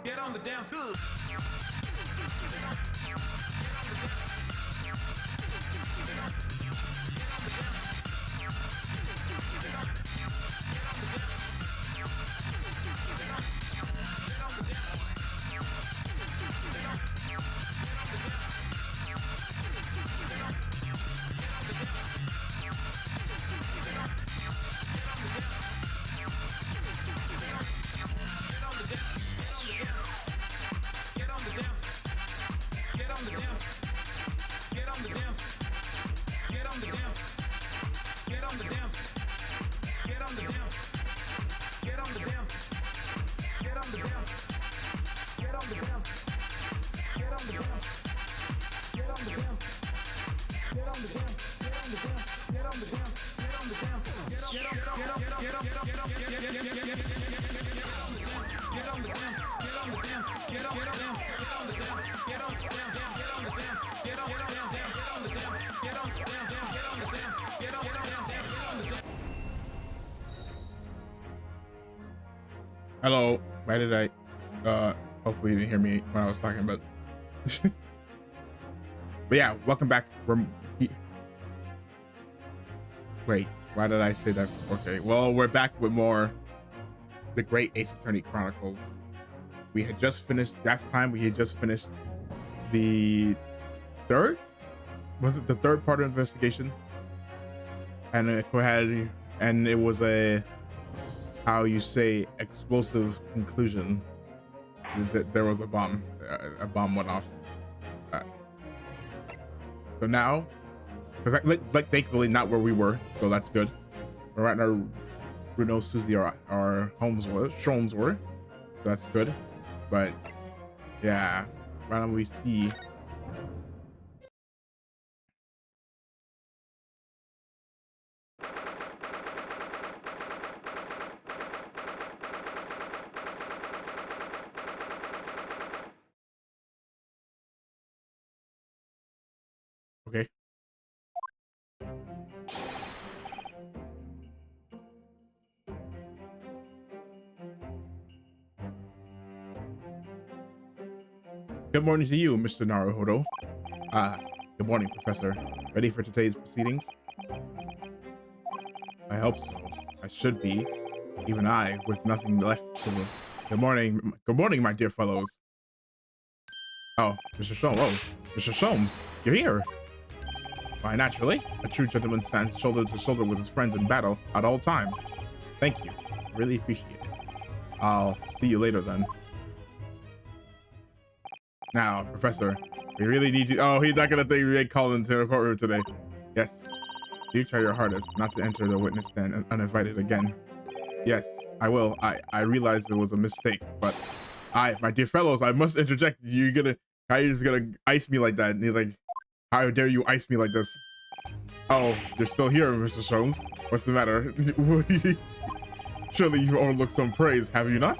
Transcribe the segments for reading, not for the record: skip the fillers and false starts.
Get on the dance floor. Hello. Why did I hopefully you didn't hear me when I was talking about but yeah, welcome back from wait, why did I say that? Okay, well, we're back with more The Great Ace Attorney Chronicles. We had just finished last time. We had just finished the third part of investigation, and it was a, how you say, explosive conclusion. There was a bomb went off. So now, like thankfully not where we were, so that's good. We're right now. Bruno, Susie, our homes were, so that's good. But yeah, why don't we see? Okay. Good morning to you, Mr. Naruhodo. Good morning, Professor. Ready for today's proceedings? I hope so. I should be. Even I, with nothing left to do. Good morning, my dear fellows. Oh, Mr. Sholmes. Oh, Mr. Sholmes, you're here. Why, naturally. A true gentleman stands shoulder to shoulder with his friends in battle at all times. Thank you. I really appreciate it. I'll see you later then. Now, Professor, we really need you. Oh, he's not gonna think we call into the courtroom today. Yes. You try your hardest not to enter the witness stand uninvited again. Yes, I will. I realized it was a mistake, but my dear fellows, I must interject. How you just gonna ice me like that? And you're like, how dare you ice me like this? Oh, you're still here, Mr. Sholmes. What's the matter? Surely you've overlooked some praise, have you not?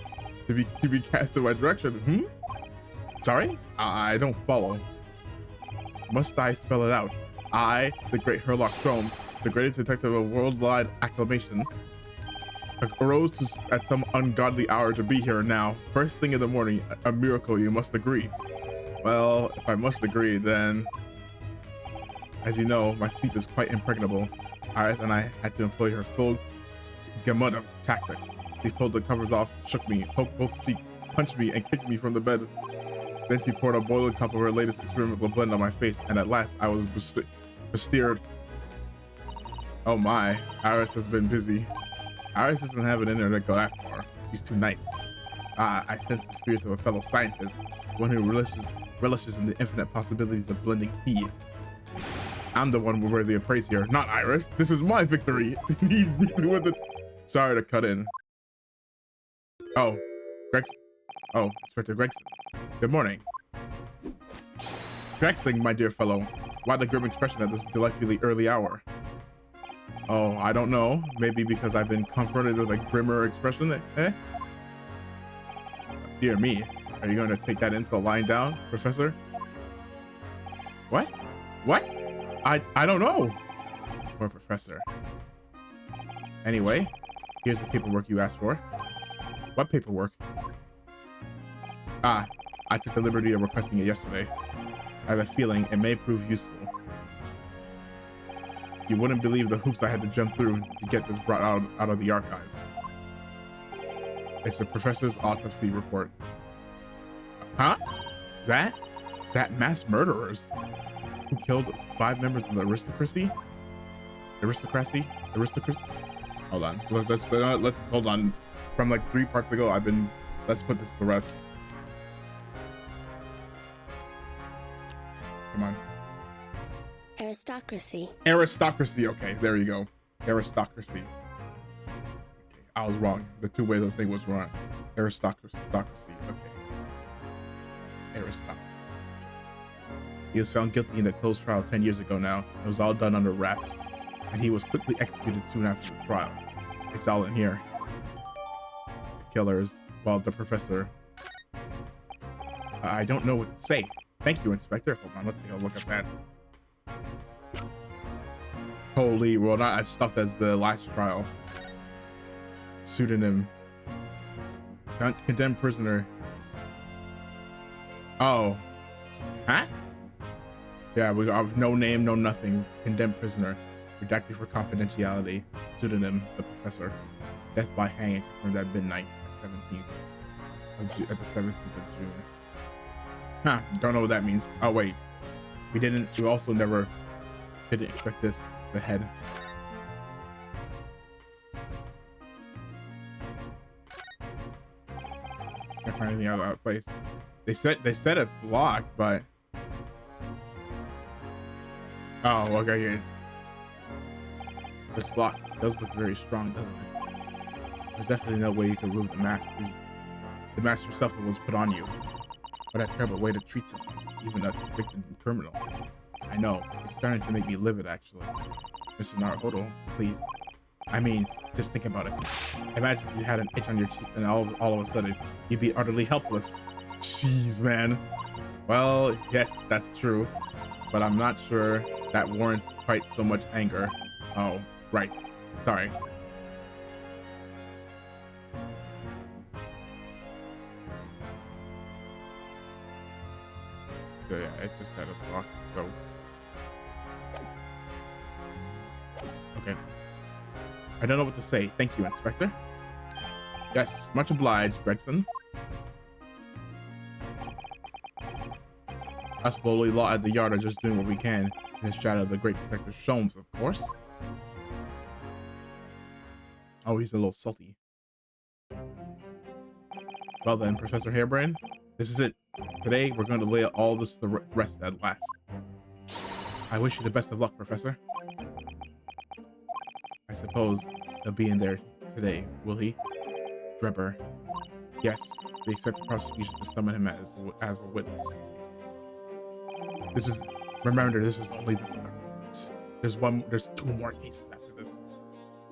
To be cast in my direction. Sorry? I don't follow. Must I spell it out? I, the great Herlock Sholmes, the greatest detective of worldwide acclamation, arose at some ungodly hour to be here now. First thing in the morning, a miracle, you must agree. Well, if I must agree, then, as you know, my sleep is quite impregnable. Iris and I had to employ her full gamut of tactics. She pulled the covers off, shook me, poked both cheeks, punched me, and kicked me from the bed. Then she poured a boiling cup of her latest experimental blend on my face, and at last I was bestirred. Oh my, Iris has been busy. Iris doesn't have an inner to go that far. She's too nice. I sense the spirits of a fellow scientist, one who relishes in the infinite possibilities of blending tea. I'm the one worthy of praise here, not Iris. This is my victory. He's beefing with it. Sorry to cut in. Oh, Gregson. Oh, Inspector Gregson. Good morning. Gregson, my dear fellow. Why the grim expression at this delightfully early hour? Oh, I don't know. Maybe because I've been confronted with a grimmer expression, eh? Dear me. Are you going to take that insult lying down, Professor? What? What? I don't know. Poor Professor. Anyway, here's the paperwork you asked for. What paperwork? I took the liberty of requesting it yesterday. I have a feeling it may prove useful. You wouldn't believe the hoops I had to jump through to get this brought out of the archives. It's the professor's autopsy report. Huh? That mass murderers who killed 5 members of the aristocracy? Hold on. Let's hold on. From like 3 parts ago, let's put this to rest. Come on. Aristocracy. Okay, there you go. Aristocracy. Okay, I was wrong. The 2 ways I was saying was wrong. Aristocracy. Okay. Aristocracy. He was found guilty in a closed trial 10 years ago now. It was all done under wraps, and he was quickly executed soon after the trial. It's all in here. The killers, well, the professor. I don't know what to say. Thank you, Inspector. Hold on, let's take a look at that. Holy, well, not as stuffed as the last trial. Pseudonym. Condemned prisoner. Oh. Huh? Yeah, we got no name, no nothing. Condemned prisoner. Redacted for confidentiality. Pseudonym, the professor. Death by hanging confirmed at midnight, at the 17th of June. Huh, don't know what that means. Oh wait, we also never didn't expect this, the head. Can't find anything out of place. They said it's locked, but oh, okay, yeah. This lock does look very strong, doesn't it? There's definitely no way you can remove the mask. The mask yourself was put on you. What a terrible way to treat someone, even a convicted criminal. I know, it's starting to make me livid, actually. Mr. Naruhodo, please. I mean, just think about it. Imagine if you had an itch on your cheek and all of a sudden, you'd be utterly helpless. Jeez, man. Well, yes, that's true. But I'm not sure that warrants quite so much anger. Oh, right. Sorry. So yeah, it's just that it's locked, so. Okay. I don't know what to say. Thank you, Inspector. Yes, much obliged, Gregson. Us lowly law at the yard are just doing what we can in the shadow of the great Detective Sholmes, of course. Oh, he's a little salty. Well then, Professor Harebrain, this is it. Today, we're going to lay all this to rest at last. I wish you the best of luck, Professor. suppose he'll be in there today, will he? Drebber. Yes, we expect the prosecution to summon him as a witness. Remember, this is only there's 2 more cases after this.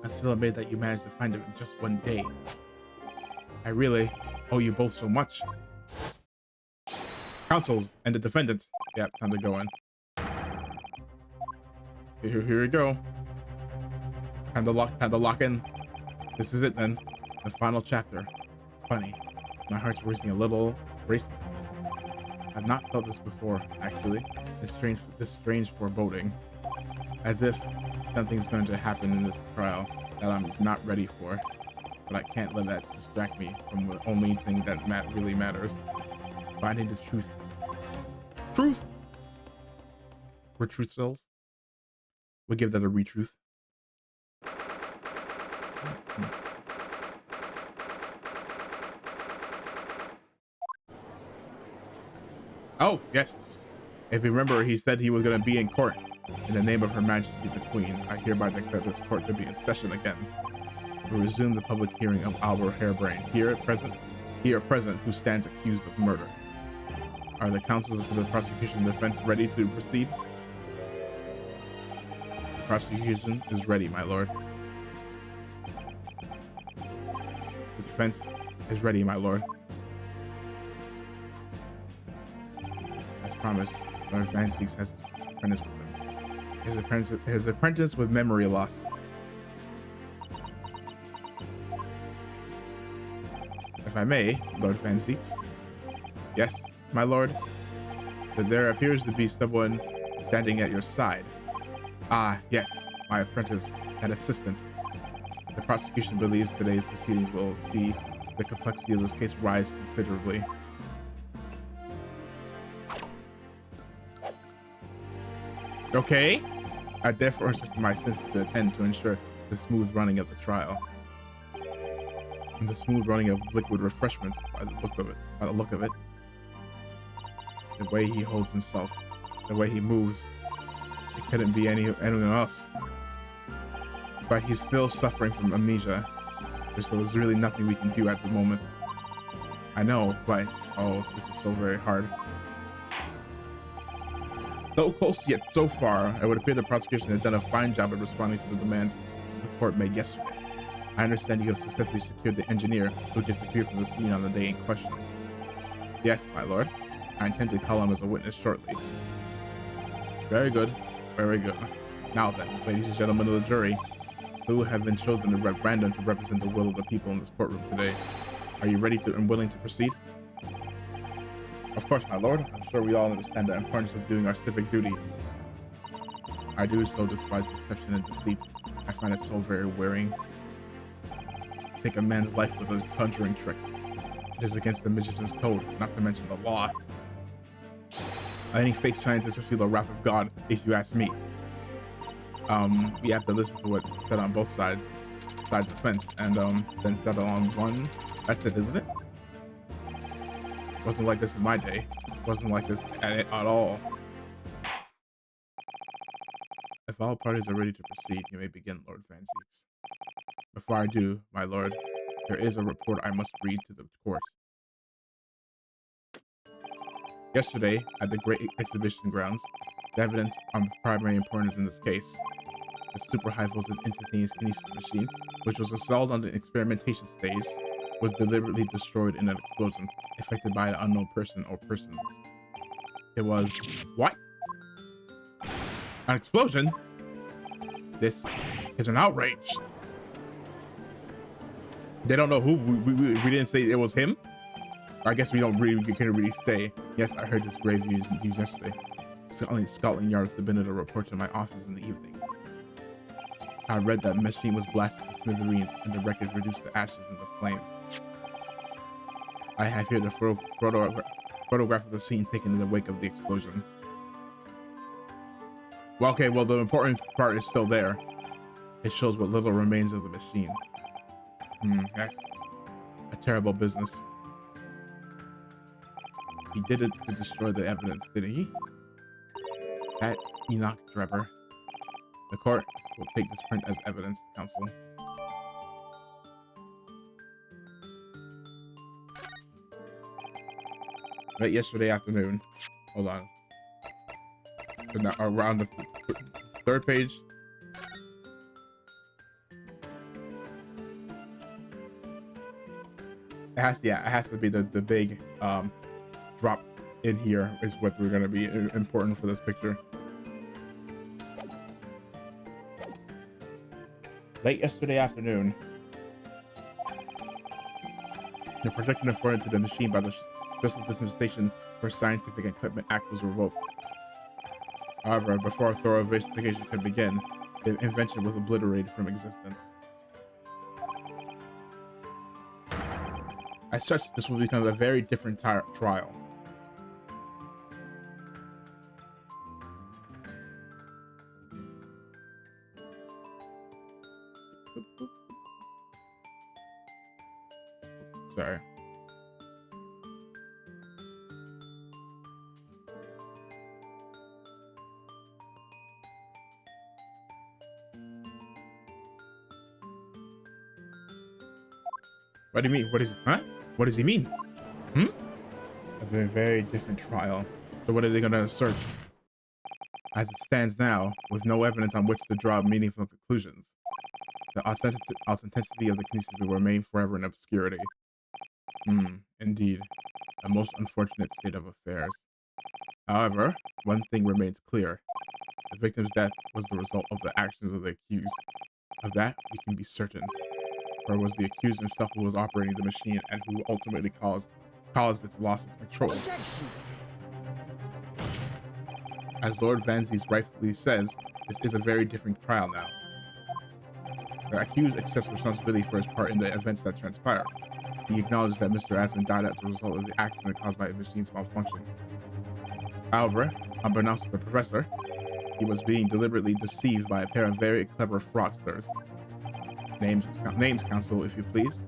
I'm still amazed that you managed to find him in just 1 day. I really owe you both so much. Counsels and the defendant. Yeah, time to go in. Here we go. Time to lock in. This is it then. The final chapter. Funny. My heart's racing. I've not felt this before, actually. This strange foreboding. As if something's going to happen in this trial that I'm not ready for. But I can't let that distract me from the only thing that really matters. Finding the truth. Truth! Where truth sells? We'll give that a retruth. Oh, yes. If you remember, he said he was going to be in court. In the name of Her Majesty the Queen, I hereby declare this court to be in session again. We resume the public hearing of Albert Harebrain. Here present, who stands accused of murder. Are the counsels for the prosecution and defense ready to proceed? The prosecution is ready, my lord. The defense is ready, my lord. As promised, Lord Van Seeks has his apprentice with him. His apprentice with memory loss. If I may, Lord Van Seeks. Yes, my lord. That there appears to be someone standing at your side. Ah, yes, my apprentice and assistant. The prosecution believes today's proceedings will see the complexity of this case rise considerably. Okay. I therefore instruct my assistant to attend to ensure the smooth running of the trial. And the smooth running of liquid refreshments by the look of it. The way he holds himself, the way he moves, it couldn't be anyone else. But he's still suffering from amnesia. There's really nothing we can do at the moment. I know, but oh, this is so very hard. So close yet so far, it would appear the prosecution has done a fine job of responding to the demands the court made yesterday. I understand you have successfully secured the engineer who disappeared from the scene on the day in question. Yes, my lord. I intend to call him as a witness shortly. Very good. Very good. Now then, ladies and gentlemen of the jury, who have been chosen at random to represent the will of the people in this courtroom today, are you ready and willing to proceed? Of course, my lord. I'm sure we all understand the importance of doing our civic duty. I do so despise deception and deceit. I find it so very wearing. Take a man's life with a conjuring trick. It is against the magician's code, not to mention the law. Any fake scientist will feel the wrath of God, if you ask me. We have to listen to what is said on both sides of the fence, and then settle on one. That's it, isn't it? Wasn't like this in my day. Wasn't like this at all. If all parties are ready to proceed, you may begin, Lord Van Seeks. Before I do, my lord, there is a report I must read to the court. Yesterday, at the Great Exhibition Grounds, the evidence of primary importance in this case, the super high voltage instantaneous kinesis machine, which was installed on the experimentation stage, was deliberately destroyed in an explosion effected by an unknown person or persons. It was what? An explosion? This is an outrage. They don't know who. We didn't say it was him. I guess we can't really say. Yes, I heard this grave news yesterday. Scotland Yard submitted a report to my office in the evening. I read that machine was blasted to smithereens and the wreckage reduced to ashes in the flames. I have here the photograph of the scene taken in the wake of the explosion. Well, okay, well, the important part is still there. It shows what little remains of the machine. Yes. A terrible business. He did it to destroy the evidence, did he? That Enoch Drebber. The court will take this print as evidence, counsel. Late yesterday afternoon. Hold on. So now around the third page. It has to be the big drop in here is what we're gonna be important for this picture. Late yesterday afternoon, the projected afforded to the machine by the Special Dispensation for Scientific Equipment Act was revoked. However, before a thorough investigation could begin, the invention was obliterated from existence. As such, this will become a very different trial. Sorry. What do you mean? What is? Huh? What does he mean? A very different trial. So what are they going to assert? As it stands now, with no evidence on which to draw meaningful conclusions, the authenticity of the kinesis will remain forever in obscurity. Indeed, a most unfortunate state of affairs. However, one thing remains clear. The victim's death was the result of the actions of the accused. Of that, we can be certain. Or was the accused himself who was operating the machine and who ultimately caused its loss of control? Objection. As Lord Vanzies rightfully says, this is a very different trial now. The accused accepts responsibility for his part in the events that transpired. He acknowledged that Mr. Asman died as a result of the accident caused by the machine's malfunction. However, unbeknownst to the professor, he was being deliberately deceived by a pair of very clever fraudsters. Names, counsel, if you please.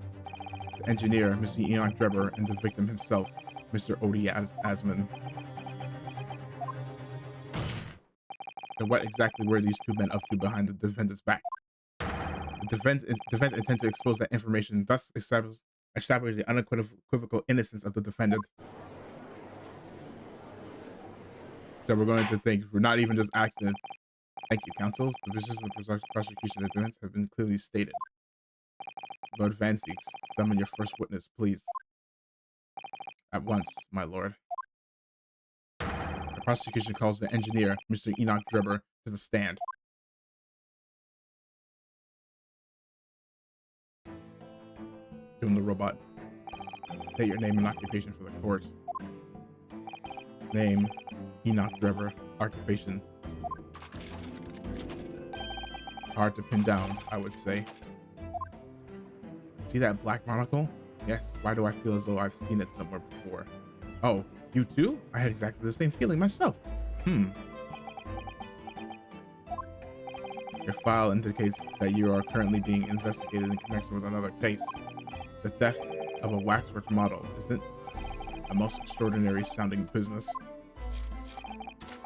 The engineer, Mr. Enoch Drebber, and the victim himself, Mr. Odie Asman. So what exactly were these two men up to behind the defendant's back? The defense intends to expose that information, thus establish the unequivocal innocence of the defendant. So we're going to think we're not even just accident. Thank you, counsels. The positions of the prosecution and defense have been clearly stated. Lord Vanzies, summon your first witness, please. At once, my lord. The prosecution calls the engineer, Mr. Enoch Drebber, to the stand. Give him the robot. State your name and occupation for the court. Name, Enoch Drebber. Occupation. Hard to pin down, I would say. See that black monocle? Yes, why do I feel as though I've seen it somewhere before? Oh, you too? I had exactly the same feeling myself. Your file indicates that you are currently being investigated in connection with another case. The theft of a waxwork model, isn't it? A most extraordinary sounding business.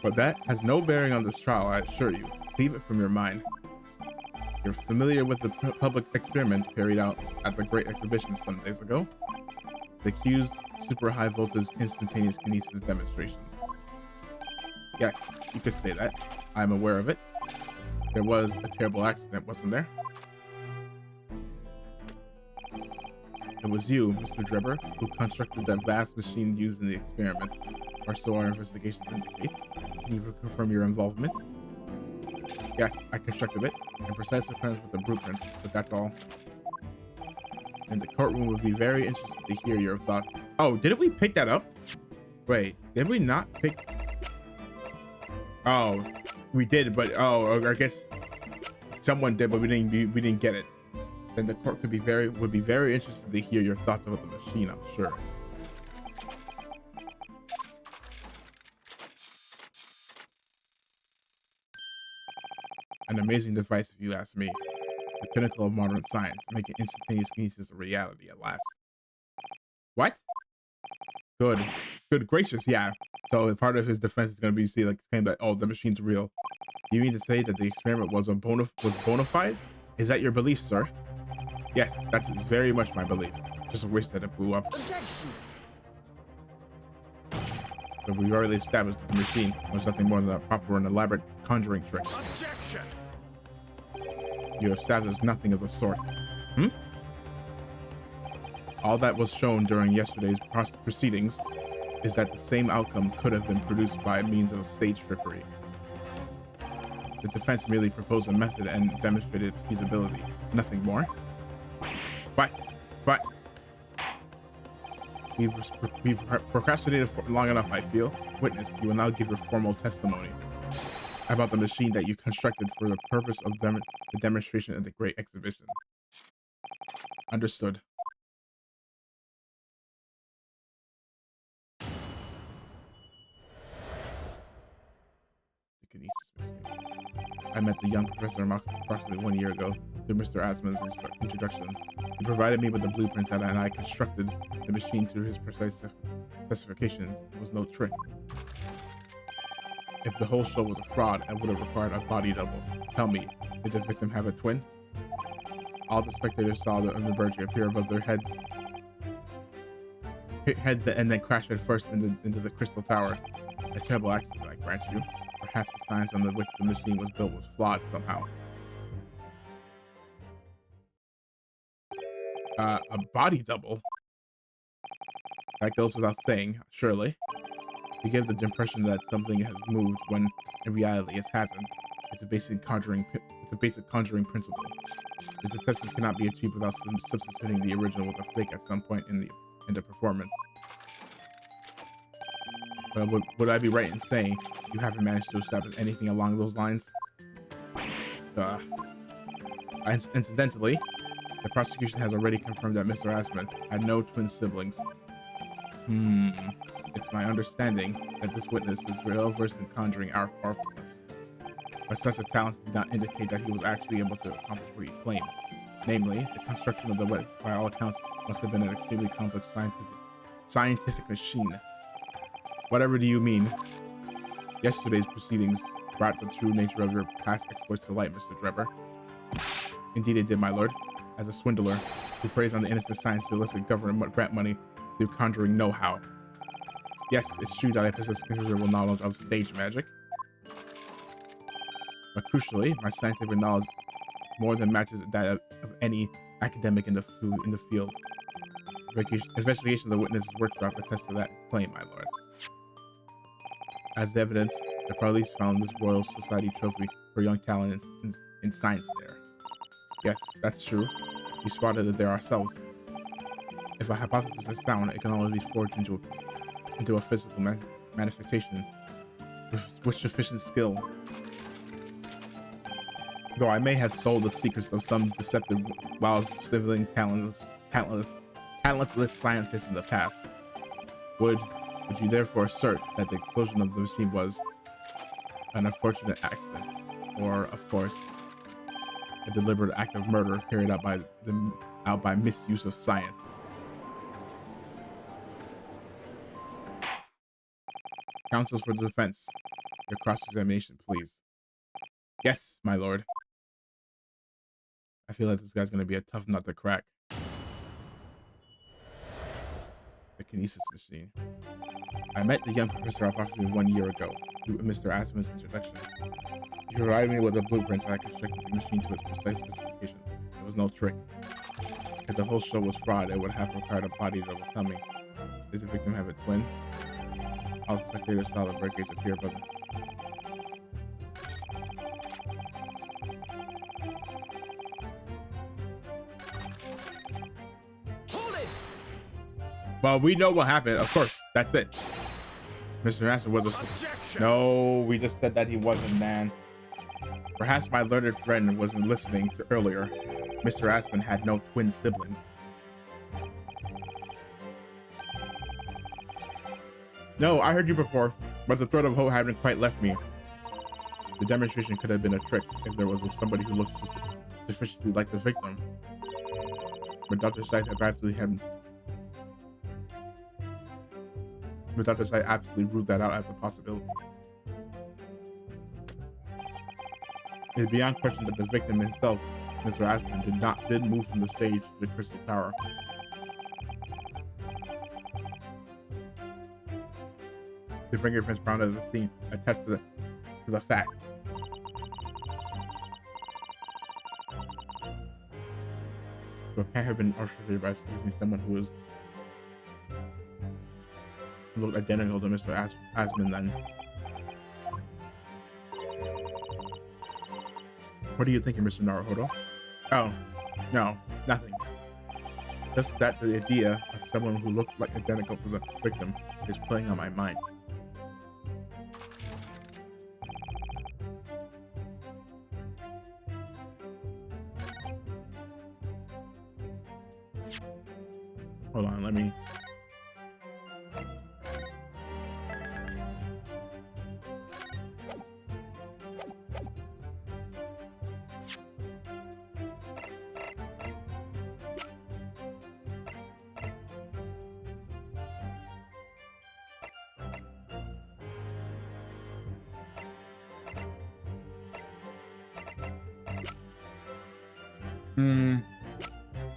But that has no bearing on this trial, I assure you. Leave it from your mind. You're familiar with the public experiment carried out at the Great Exhibition some days ago? The accused super high voltage instantaneous kinesis demonstration. Yes, you could say that. I'm aware of it. There was a terrible accident, wasn't there? It was you, Mr. Drebber, who constructed that vast machine used in the experiment, or so our investigations indicate. Can you confirm your involvement? Yes, I constructed it, in precise accordance with the blueprints, but that's all. And the courtroom would be very interested to hear your thoughts. Oh, didn't we pick that up? Wait, did we not pick? Oh, we did, but I guess someone did, but we didn't get it. Then the court would be very interested to hear your thoughts about the machine, I'm sure. An amazing device, if you ask me. The pinnacle of modern science, making instantaneous kinesis a reality at last. What? Good. Good gracious, yeah. So part of his defense is going to be saying that, oh, the machine's real. You mean to say that the experiment was bona fide? Is that your belief, sir? Yes, that's very much my belief. Just a wish that it blew up. Objection. But we've already established that the machine was nothing more than a proper and elaborate conjuring trick. Objection. You have established nothing of the sort. All that was shown during yesterday's proceedings is that the same outcome could have been produced by means of stage trickery. The defense merely proposed a method and demonstrated its feasibility. Nothing more. But we've procrastinated for long enough, I feel. Witness, you will now give your formal testimony about the machine that you constructed for the purpose of the demonstration at the Great Exhibition. Understood. I met the young professor approximately 1 year ago through Mr. Asman's introduction. He provided me with the blueprints and I constructed the machine to his precise specifications. It was no trick. If the whole show was a fraud, I would have required a body double. Tell me, did the victim have a twin? All the spectators saw the Unberg appear above their heads and then crash head first into the crystal tower. A terrible accident, I grant you. Perhaps the science on which the machine was built was flawed somehow. A body double? That goes without saying, surely. You give the impression that something has moved when in reality it hasn't. It's a basic conjuring principle. The deception cannot be achieved without substituting the original with a fake at some point in the performance. But would I be right in saying you haven't managed to establish anything along those lines? Incidentally, the prosecution has already confirmed that Mr. Asman had no twin siblings. It's my understanding that this witness is well versed in conjuring our powerfulness. But such a talent did not indicate that he was actually able to accomplish what he claims. Namely, the construction of the wedding, by all accounts, must have been an extremely complex scientific machine. Whatever do you mean? Yesterday's proceedings brought the true nature of your past exploits to light, Mr. Drebber. Indeed it did, my lord. As a swindler who preys on the innocent science to elicit government grant money through conjuring know-how. Yes, it's true that I possess considerable knowledge of stage magic. But crucially, my scientific knowledge more than matches that of any academic in the field. Investigation of the witness's workshop attests to that claim, my lord. As evidence, the police found this Royal Society trophy for young talent in science there. Yes, that's true. We spotted it there ourselves. If a hypothesis is sound, it can only be forged into a physical manifestation with sufficient skill. Though I may have sold the secrets of some deceptive while still talentless scientists in the past. Would you therefore assert that the explosion of the machine was an unfortunate accident, or, of course, a deliberate act of murder carried out by misuse of science? Counsels for the defense, your cross-examination, please. Yes, my lord. I feel like this guy's going to be a tough nut to crack. The kinesis machine. I met the young professor approximately 1 year ago through Mr. Asman's introduction. He provided me with the blueprints and I constructed the machine to its precise specifications. It was no trick. If the whole show was fraud, it would have required a body double. Tell me, did the victim have a twin? All the spectators saw the breakage appear above them. Well, we know what happened. Of course, that's it. Mr. Asman was a... Objection. No, we just said that he wasn't, man. Perhaps my learned friend wasn't listening to earlier. Mr. Asman had no twin siblings. No, I heard you before, but the thread of hope hadn't quite left me. The demonstration could have been a trick if there was somebody who looked sufficiently like the victim. But Dr. Seitz had absolutely had... Without this, I absolutely ruled that out as a possibility. It is beyond question that the victim himself, Mr. Aspen, did move from the stage to the Crystal Tower. The fingerprints found at the scene attest to the fact. So it can't have been orchestrated by using someone who looked identical to Mr. Aspen then. What are you thinking, Mr. Naruhodo? Oh, no, nothing. Just that the idea of someone who looked like identical to the victim is playing on my mind. Hold on, let me...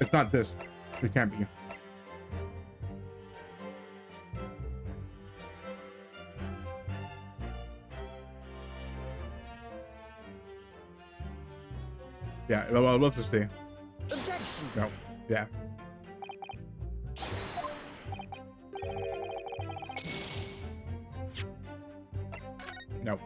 It's not this. It can't be. Yeah, well, we'll just see. Objection. No. Yeah. No.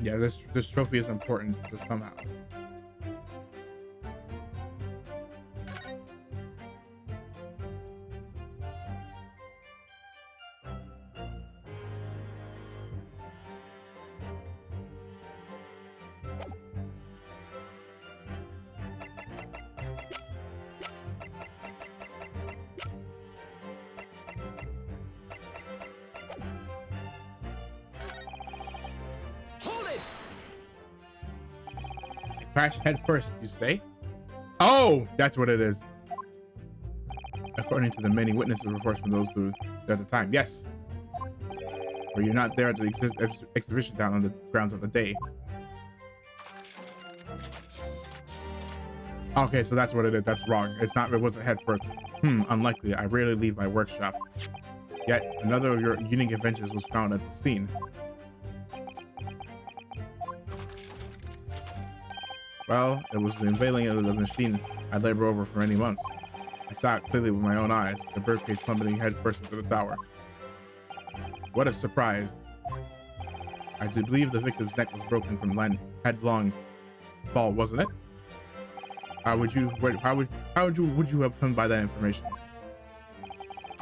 Yeah, this trophy is important somehow. Crash head first, you say? Oh, that's what it is. According to the many witnesses reports from those who were at the time. Yes. Or you're not there at the exhibition down on the grounds of the day. Okay, so that's what it is. That's wrong. It's not. It wasn't head first. Unlikely. I rarely leave my workshop. Yet another of your unique inventions was found at the scene. Well, it was the unveiling of the machine I labored over for many months. I saw it clearly with my own eyes, the birdcage plummeting head first into the tower. What a surprise. I do believe the victim's neck was broken from headlong fall, wasn't it? How would you have come by that information?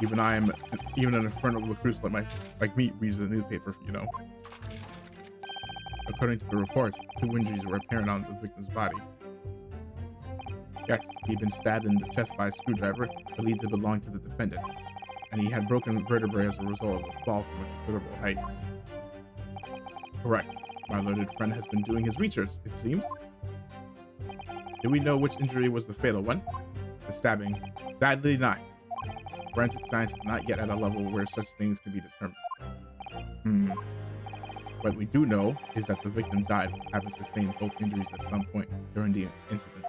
Even an infernal recluse like me reads the newspaper, you know. According to the reports, 2 injuries were apparent on the victim's body. Yes, he'd been stabbed in the chest by a screwdriver, believed to belong to the defendant, and he had broken vertebrae as a result of a fall from a considerable height. Correct. My learned friend has been doing his research, it seems. Do we know which injury was the fatal one? The stabbing. Sadly not. Forensic science is not yet at a level where such things can be determined. What we do know is that the victim died, having sustained both injuries at some point during the incident.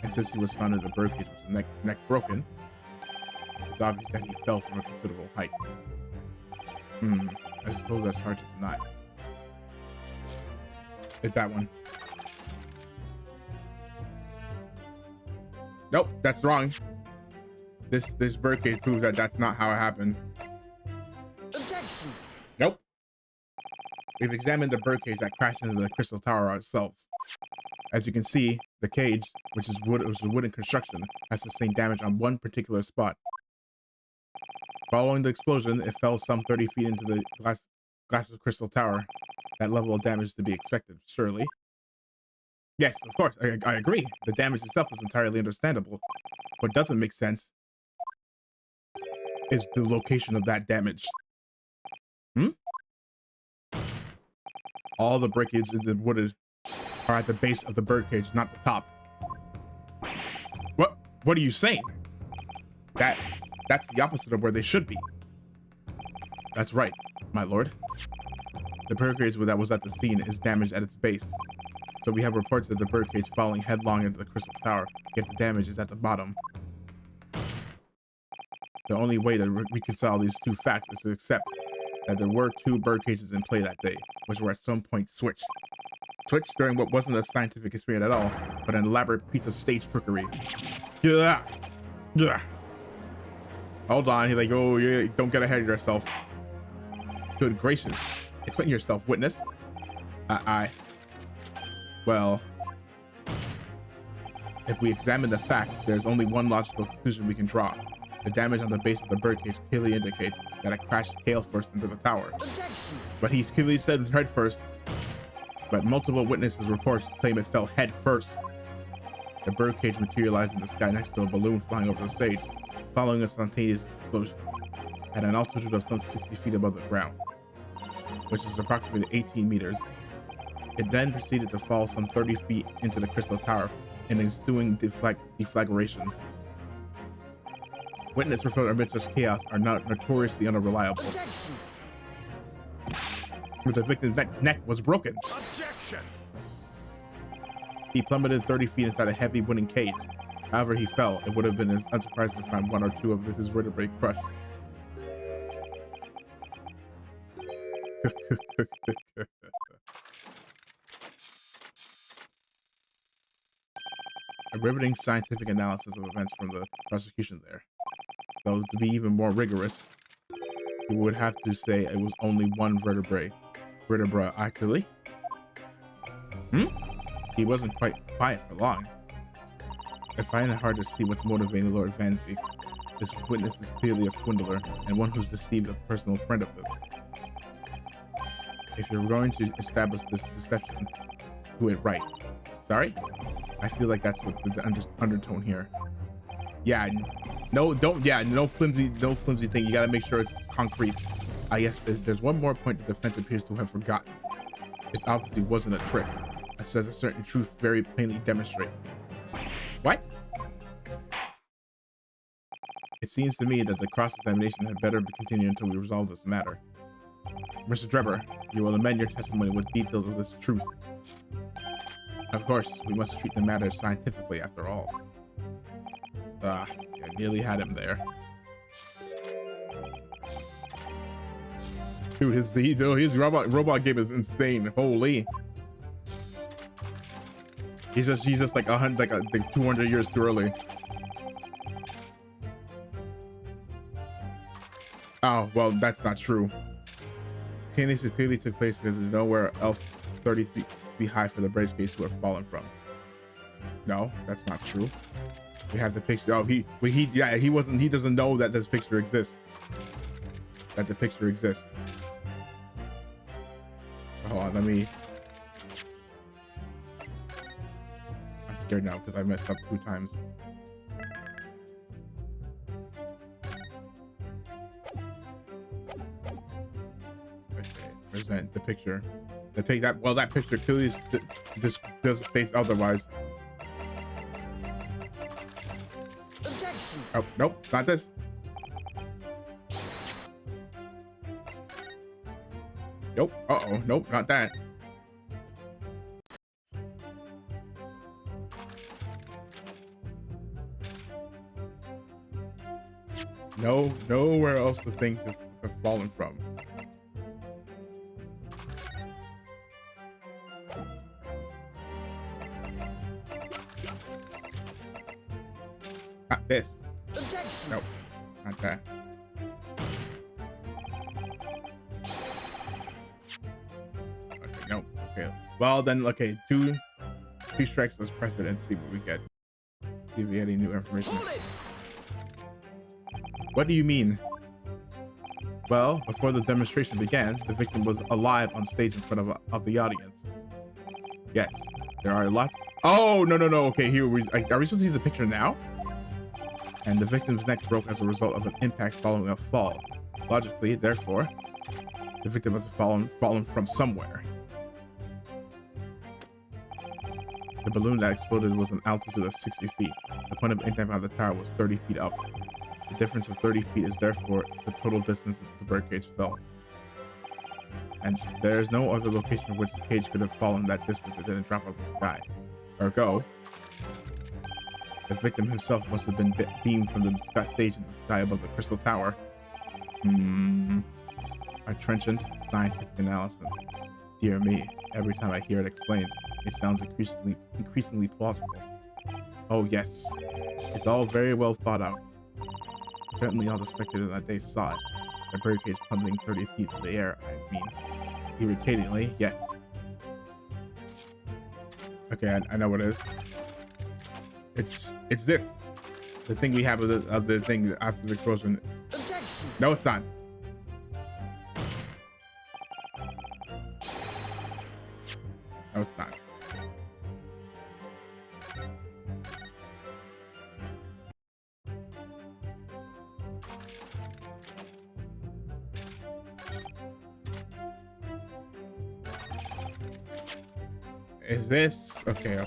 And since he was found in the birdcage with his neck broken, it's obvious that he fell from a considerable height. I suppose that's hard to deny. It's that one. Nope, that's wrong. This birdcage proves that that's not how it happened. Objection. Nope. We've examined the birdcage that crashed into the Crystal Tower ourselves. As you can see, the cage, which is a wooden construction, has sustained damage on one particular spot. Following the explosion, it fell some 30 feet into the glass of Crystal Tower. That level of damage is to be expected, surely. Yes, of course, I agree. The damage itself is entirely understandable. What doesn't make sense is the location of that damage. All the breakage in the wooded are at the base of the birdcage, not the top. What are you saying? That's the opposite of where they should be. That's right, my lord. The birdcage that was at the scene is damaged at its base. So we have reports of the birdcage falling headlong into the crystal tower, yet the damage is at the bottom. The only way to reconcile these two facts is to accept that there were two birdcages in play that day, which were at some point switched. Switched during what wasn't a scientific experiment at all, but an elaborate piece of stage trickery. Yeah. Hold on, he's like, oh yeah, don't get ahead of yourself. Good gracious. Explain yourself, witness. Well, if we examine the facts, there's only one logical conclusion we can draw. The damage on the base of the birdcage clearly indicates that it crashed tail first into the tower. Objection. But he's clearly said head first. But multiple witnesses reports claim it fell head first. The birdcage materialized in the sky next to a balloon flying over the stage, following a spontaneous explosion at an altitude of some 60 feet above the ground, which is approximately 18 meters. It then proceeded to fall some 30 feet into the crystal tower in ensuing deflagration. Witness report amidst such chaos are not notoriously unreliable. Objection. But the victim's neck was broken. Objection! He plummeted 30 feet inside a heavy wooden cage. However he fell, it would have been unsurprising to find one or two of his vertebrae crushed. A riveting scientific analysis of events from the prosecution there. Though to be even more rigorous, we would have to say it was only one vertebra actually. He wasn't quite quiet for long. I find it hard to see what's motivating Lord Vanzi. This witness is clearly a swindler and one who's deceived a personal friend of his. If you're going to establish this deception, do it right. Sorry? I feel like that's what the undertone here. Yeah, no flimsy thing. You gotta make sure it's concrete. I guess there's one more point the defense appears to have forgotten. It obviously wasn't a trick. It says a certain truth very plainly demonstrated. What? It seems to me that the cross-examination had better continue until we resolve this matter. Mr. Drebber, you will amend your testimony with details of this truth. Of course, we must treat the matter scientifically after all. I nearly had him there. Dude, his robot game is insane. Holy. He's just like 200 years too early. Oh, well, that's not true. Kinesis clearly took place because there's nowhere else 30 feet high for the bridge case to have fallen from. No, that's not true. We have the picture. Oh, he doesn't know that this picture exists. That the picture exists. Hold on, I'm scared now because I messed up 2 times. Where's the picture? That picture clearly this doesn't state otherwise. Objection. Oh, nope, not this. Nope. Uh-oh, nope, not that. No, nowhere else the thing to have fallen from. Not this. Objection. Nope, not that. Okay, nope. Okay. Well then, okay, two strikes as precedent. See what we get. See if we get any new information. Hold it. What do you mean? Well, before the demonstration began, the victim was alive on stage in front of the audience. Yes, there are lots Oh, no, no, no. Okay, here we are we supposed to see the picture now? And the victim's neck broke as a result of an impact following a fall. Logically, therefore, the victim must have fallen from somewhere. The balloon that exploded was an altitude of 60 feet. The point of impact on the tower was 30 feet up. The difference of 30 feet is therefore the total distance the birdcage fell. And there is no other location in which the cage could have fallen that distance if it didn't drop out of the sky. Ergo, the victim himself must have been beamed from the stage into the sky above the crystal tower. A trenchant scientific analysis. Dear me, every time I hear it explained, it sounds increasingly plausible. Oh yes, it's all very well thought out. Certainly all the spectators on that day saw it. The birdcage plummeting 30 feet through the air, I mean. Irritatingly, yes. Okay, I know what it is. It's this. The thing we have of the thing after the explosion. Objection. No, it's not. No, it's not. Is this okay?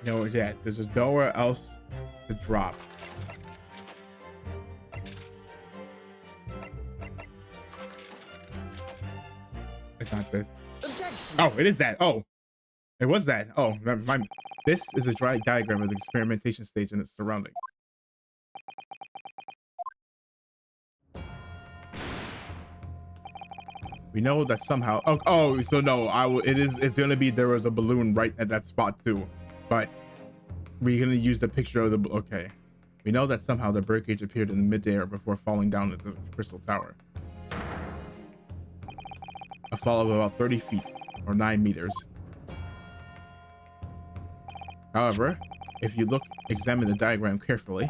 No, yeah, there's just nowhere else to drop. It's not this. Objection. Oh, it is that. Oh, it was that. Oh, never mind. This is a dry diagram of the experimentation stage and its surroundings. We know that somehow. Oh, so no, it's gonna be there was a balloon right at that spot too, but we're gonna use the picture of the. Okay, we know that somehow the birdcage appeared in the midair before falling down into the crystal tower. A fall of about 30 feet or 9 meters. However, if you examine the diagram carefully,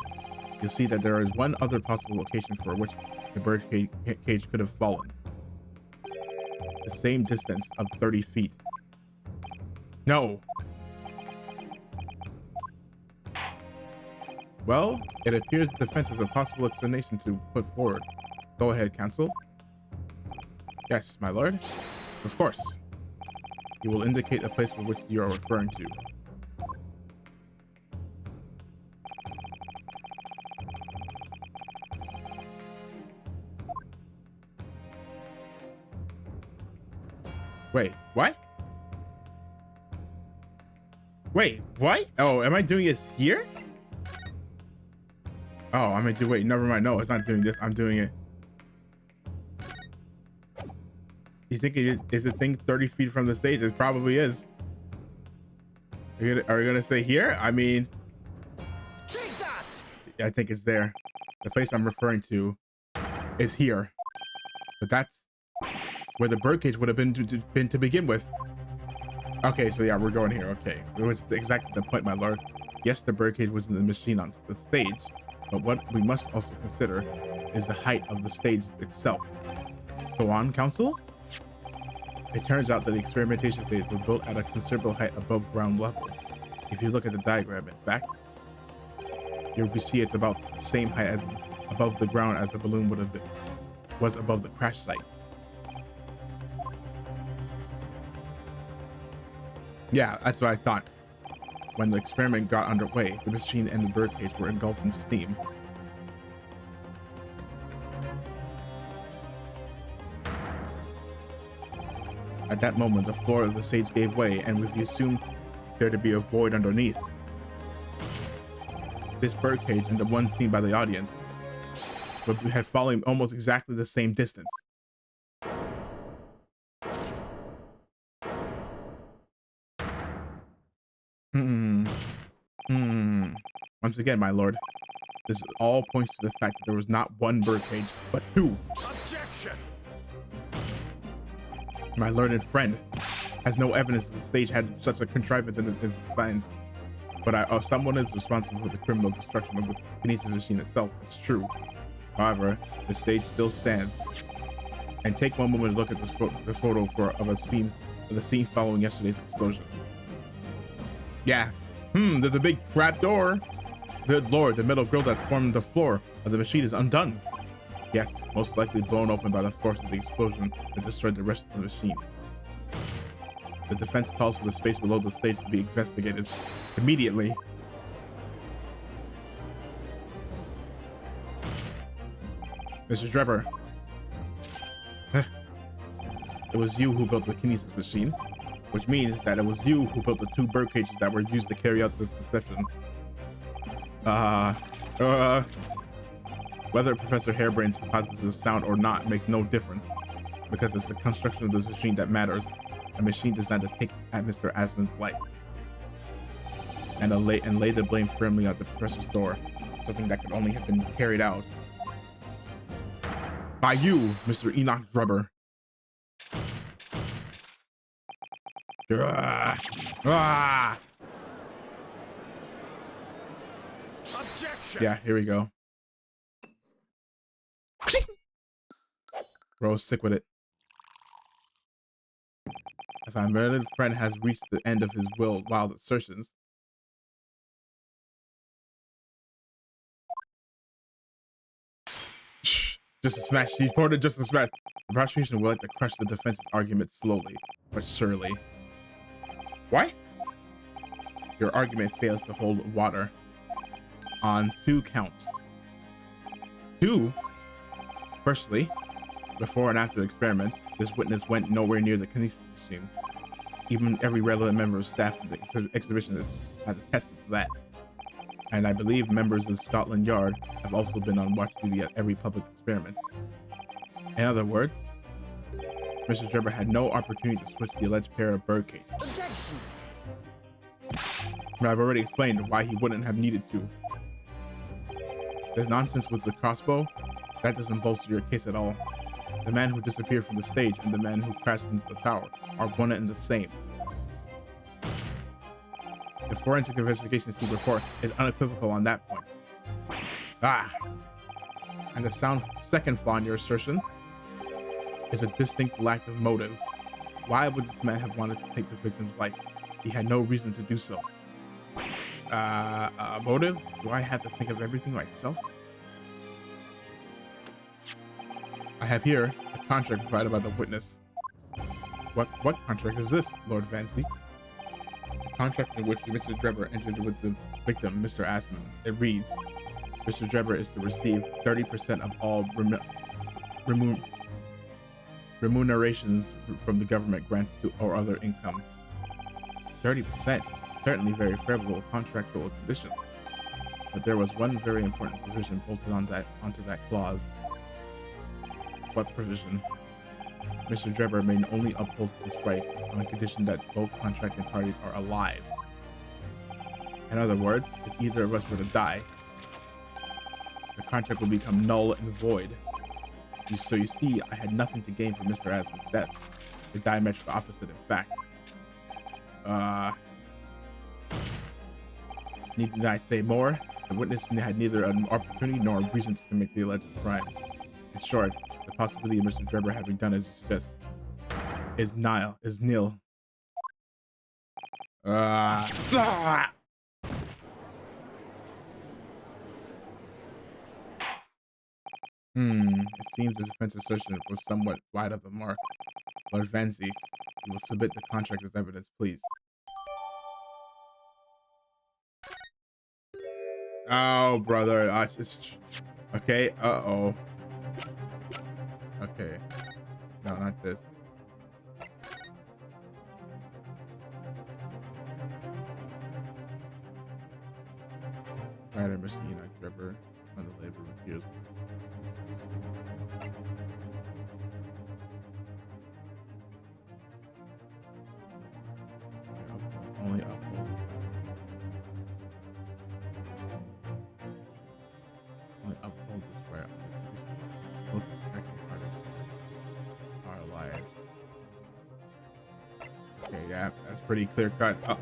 you'll see that there is one other possible location for which the birdcage could have fallen. The same distance of 30 feet. No. Well, it appears the defense has a possible explanation to put forward. Go ahead, counsel. Yes, my lord. Of course. You will indicate a place for which you are referring to. Wait, what? Wait, what? Oh, am I doing this here? Oh, I'm gonna do, wait, never mind. No, it's not doing this. I'm doing it. You think is the thing 30 feet from the stage? It probably is. Are you gonna say here? I mean, Take that. I think it's there. The place I'm referring to is here. But that's where the birdcage would have been to begin with. Okay, so yeah, we're going here. Okay, it was exactly the point, my lord. Yes, the birdcage was in the machine on the stage, but what we must also consider is the height of the stage itself. Go on, counsel. It turns out that the experimentation stage was built at a considerable height above ground level. If you look at the diagram, in fact, you see it's about the same height as above the ground as the balloon would have been was above the crash site. Yeah, that's what I thought. When the experiment got underway, the machine and the birdcage were engulfed in steam. At that moment, the floor of the stage gave way, and we assumed there to be a void underneath. This birdcage and the one seen by the audience had fallen almost exactly the same distance. Once again, my lord, This all points to the fact that there was not one birdcage, but two. Objection! My learned friend has no evidence that the stage had such a contrivance in its designs. But someone is responsible for the criminal destruction of the Kinesis machine itself. It's true. However, the stage still stands. And take one moment to look at this the photo of the scene following yesterday's explosion. Yeah. There's a big trap door. Good lord, the metal grill that's formed the floor of the machine is undone. Yes, most likely blown open by the force of the explosion that destroyed the rest of the machine. The defense calls for the space below the stage to be investigated immediately. Mr. Drebber, it was you who built the Kinesis machine, which means that it was you who built the two bird cages that were used to carry out this deception. Whether Professor Hairbrain's hypothesis is sound or not makes no difference, because it's the construction of this machine that matters. A machine designed to take at Mr. Asmon's life and lay the blame firmly at the professor's door. Something that could only have been carried out by you, Mr. Enoch Drebber. Objection! Yeah, here we go. Bro's sick with it. If my murdered friend has reached the end of his wild assertions, just a smash. He reported just a smash. The prosecution would like to crush the defense's argument slowly but surely. Why? Your argument fails to hold water on two counts. Two? Firstly, before and after the experiment, this witness went nowhere near the Kinesis machine. Even every relevant member of staff of the exhibition has attested to that. And I believe members of Scotland Yard have also been on watch duty at every public experiment. In other words, Mr. Drebber had no opportunity to switch the alleged pair of birdcage. Objection! But I've already explained why he wouldn't have needed to. The nonsense with the crossbow, that doesn't bolster your case at all. The man who disappeared from the stage and the man who crashed into the tower are one and the same. The forensic investigations team report is unequivocal on that point. And the second flaw in your assertion is a distinct lack of motive. Why would this man have wanted to take the victim's life? He had no reason to do so. Motive? Do I have to think of everything myself? I have here a contract provided by the witness. What contract is this, Lord Van Seeks? A contract in which Mr. Drebber entered with the victim, Mr. Asman. It reads, Mr. Drebber is to receive 30% of all remunerations from the government grants or other income. 30%, certainly very favorable contractual condition. But there was one very important provision bolted onto that clause. What provision? Mr. Drebber may only uphold this right on condition that both contracting parties are alive. In other words, if either of us were to die, the contract will become null and void. So you see, I had nothing to gain from Mr. Asman's death. The diametrical opposite, in fact. Need I say more? The witness had neither an opportunity nor a reason to commit the alleged crime. In short, the possibility of Mr. Drebber having done as you suggest is nil. It seems the defense assertion was somewhat wide of the mark. Lord Van Zieks, you will submit the contract as evidence, please. Oh, brother. Okay. Uh-oh. Okay. No, not this. Rider machine, Drebber, under labor appears. Only uphold. Okay, yeah, that's pretty clear cut. Uh-oh.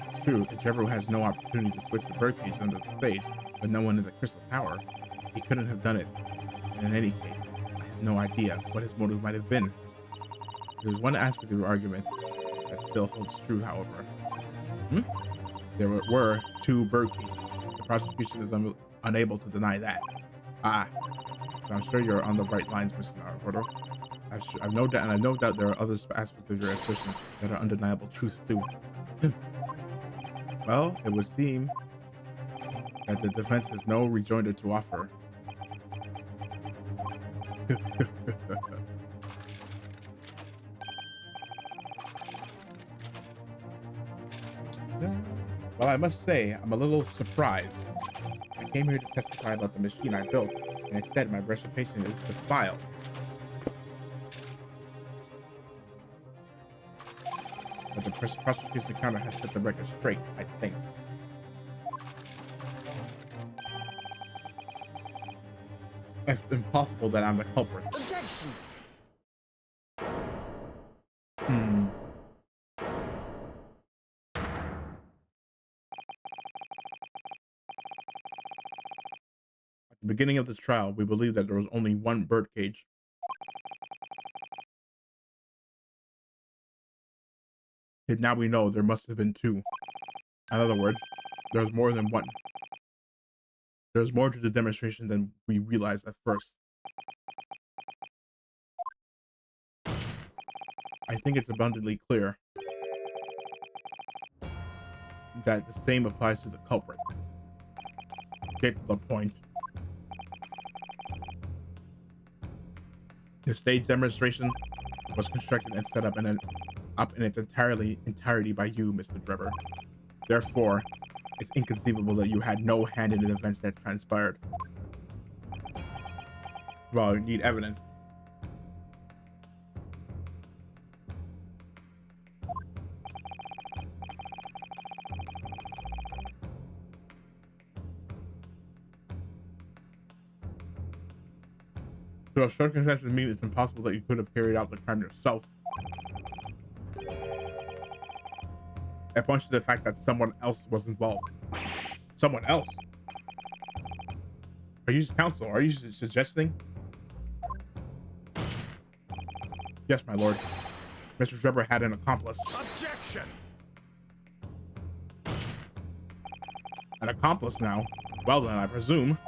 It's true, Trevor has no opportunity to switch the birdcage under the stage, with no one in the Crystal Tower. He couldn't have done it. And in any case, I have no idea what his motive might have been. There's one aspect of your argument that still holds true, however. Hmm? There were two bird cages. The prosecution is unable to deny that. Ah, so I'm sure you're on the right lines, Mr. Naruhodo. I've no doubt, and I no doubt there are other aspects of your assertion that are undeniable truths too. Well, it would seem that the defense has no rejoinder to offer. Well, I must say, I'm a little surprised. I came here to testify about the machine I built, and instead my reputation is defiled. But the prosecution's encounter has set the record straight, I think. It's impossible that I'm the culprit. Objection. Hmm. At the beginning of this trial, we believed that there was only one birdcage. And now we know there must have been two. In other words, there's more than one. There's more to the demonstration than we realized at first. I think it's abundantly clear that the same applies to the culprit. Get to the point. The stage demonstration was constructed and set up in its entirety by you, Mr. Trevor. Therefore, it's inconceivable that you had no hand in the events that transpired. Well, you need evidence. So if circumstances mean it's impossible that you could have carried out the crime yourself, it points to the fact that someone else was involved. Someone else? Are you counsel? Are you suggesting? Yes, my lord. Mr. Trevor had an accomplice. Objection. An accomplice now? Well then, I presume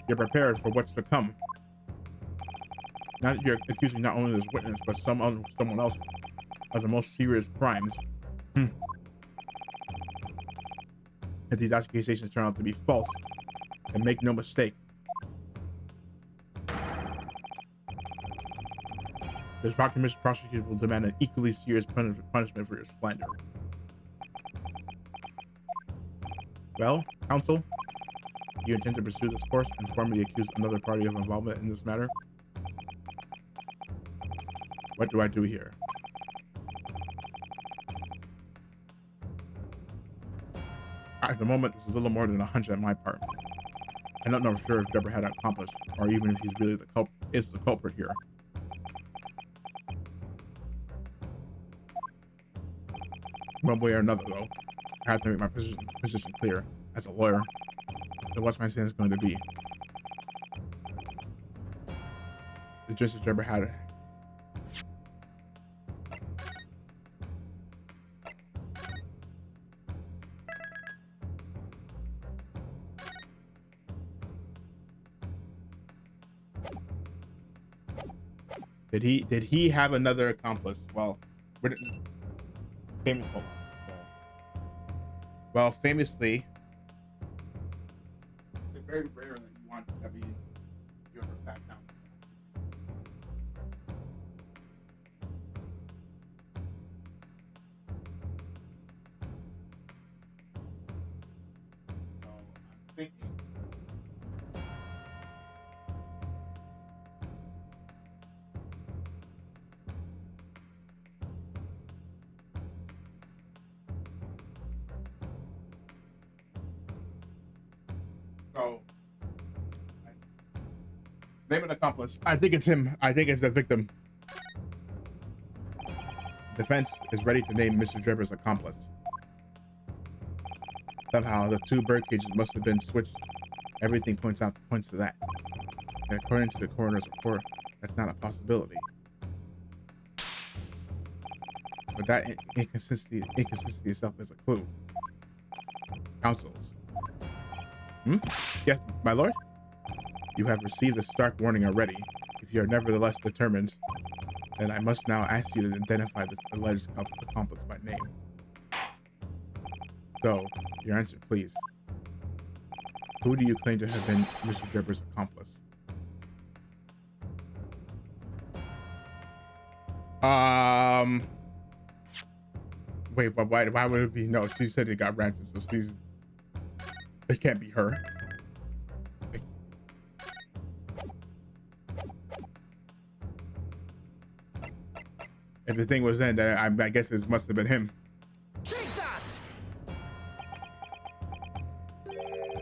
you're prepared for what's to come. Now that you're accusing not only this witness, but someone else of the most serious crimes. If these accusations turn out to be false, and make no mistake, this prosecutor will demand an equally serious punishment for your slander. Well, counsel, do you intend to pursue this course and formally accuse another party of involvement in this matter? What do I do here? At the moment, it's a little more than a hunch on my part. I don't know for sure if Trevor had an accomplice, or even if he's really the culprit here. One way or another, though, I have to make my position clear as a lawyer. So what's my stance going to be? The justice Trevor had it. Did he have another accomplice? Well, famously, it's very rare that you want to be you ever back down. So I'm thinking. So, name an accomplice. I think it's him. I think it's the victim. defense is ready to name Mr. Drebber's accomplice. Somehow, the two bird cages must have been switched. Everything points to that. And according to the coroner's report, that's not a possibility. But that inconsistency itself is a clue. Counsels. Yes, my lord? You have received a stark warning already. If you are nevertheless determined, then I must now ask you to identify this alleged accomplice by name. So, your answer, please. Who do you claim to have been Mr. Drebber's accomplice? Wait, but why would it be? No, she said it got ransomed, so it can't be her. If the thing was in, then I guess it must have been him. Take that!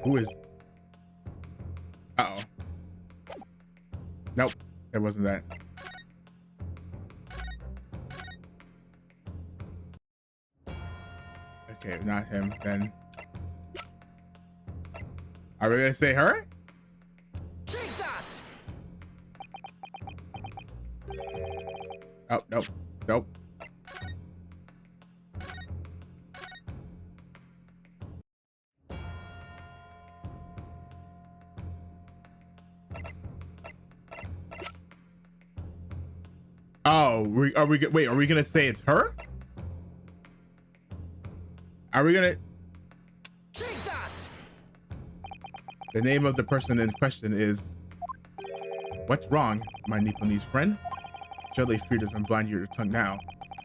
Who is? Uh-oh. Nope, it wasn't that. Okay, not him, then. Are we gonna say her? Take that! Oh, nope, nope. Oh, are we gonna say it's her? Are we gonna? Take that! The name of the person in question is. What's wrong, my Nipponese friend? Surely fear doesn't blind your tongue now.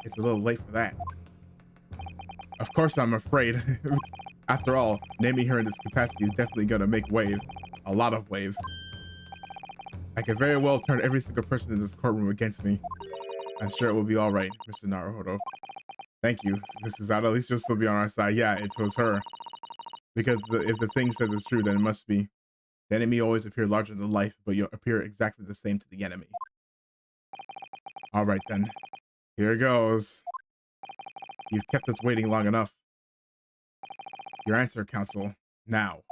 It's a little late for that. Of course I'm afraid. After all, naming her in this capacity is definitely gonna make waves. A lot of waves. I could very well turn every single person in this courtroom against me. I'm sure it will be alright, Mr. Naruhodo. Thank you. This is out. At least you'll still be on our side. Yeah, it was her. Because if the thing says it's true, then it must be. The enemy always appear larger than life, but you'll appear exactly the same to the enemy. Alright then. Here goes. You've kept us waiting long enough. Your answer, counsel. Now.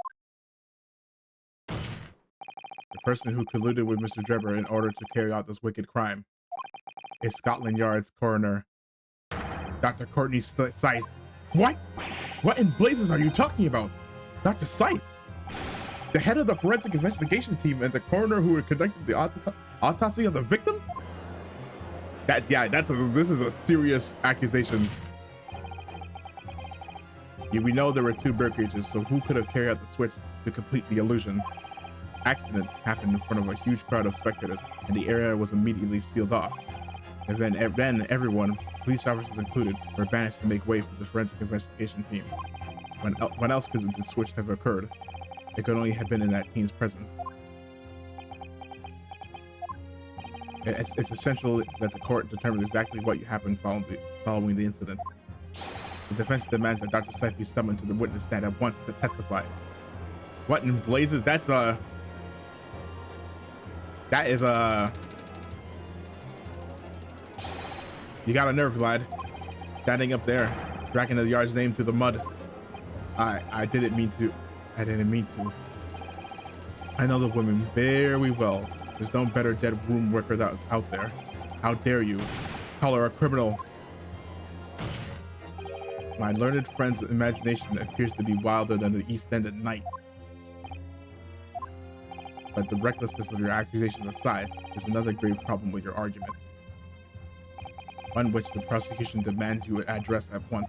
The person who colluded with Mr. Drebber in order to carry out this wicked crime is Scotland Yard's coroner, Dr. Courtney Scythe. What? What in blazes are you talking about? Dr. Scythe? The head of the forensic investigation team and the coroner who conducted the autopsy of the victim? This is a serious accusation. Yeah, we know there were two bird cages, so who could have carried out the switch to complete the illusion? Accident happened in front of a huge crowd of spectators, and the area was immediately sealed off. And then everyone, police officers included, were banished to make way for the forensic investigation team. When else could the switch have occurred? It could only have been in that team's presence. It's essential that the court determine exactly what happened following the incident. The defense demands that Dr. Scythe be summoned to the witness stand at once to testify. What in blazes? That is you got a nerve, lad. Standing up there, dragging the yard's name through the mud. I didn't mean to. I know the woman very well. There's no better dead room worker out there. How dare you call her a criminal? My learned friend's imagination appears to be wilder than the East End at night. But the recklessness of your accusations aside, there's another grave problem with your argument. One which the prosecution demands you address at once.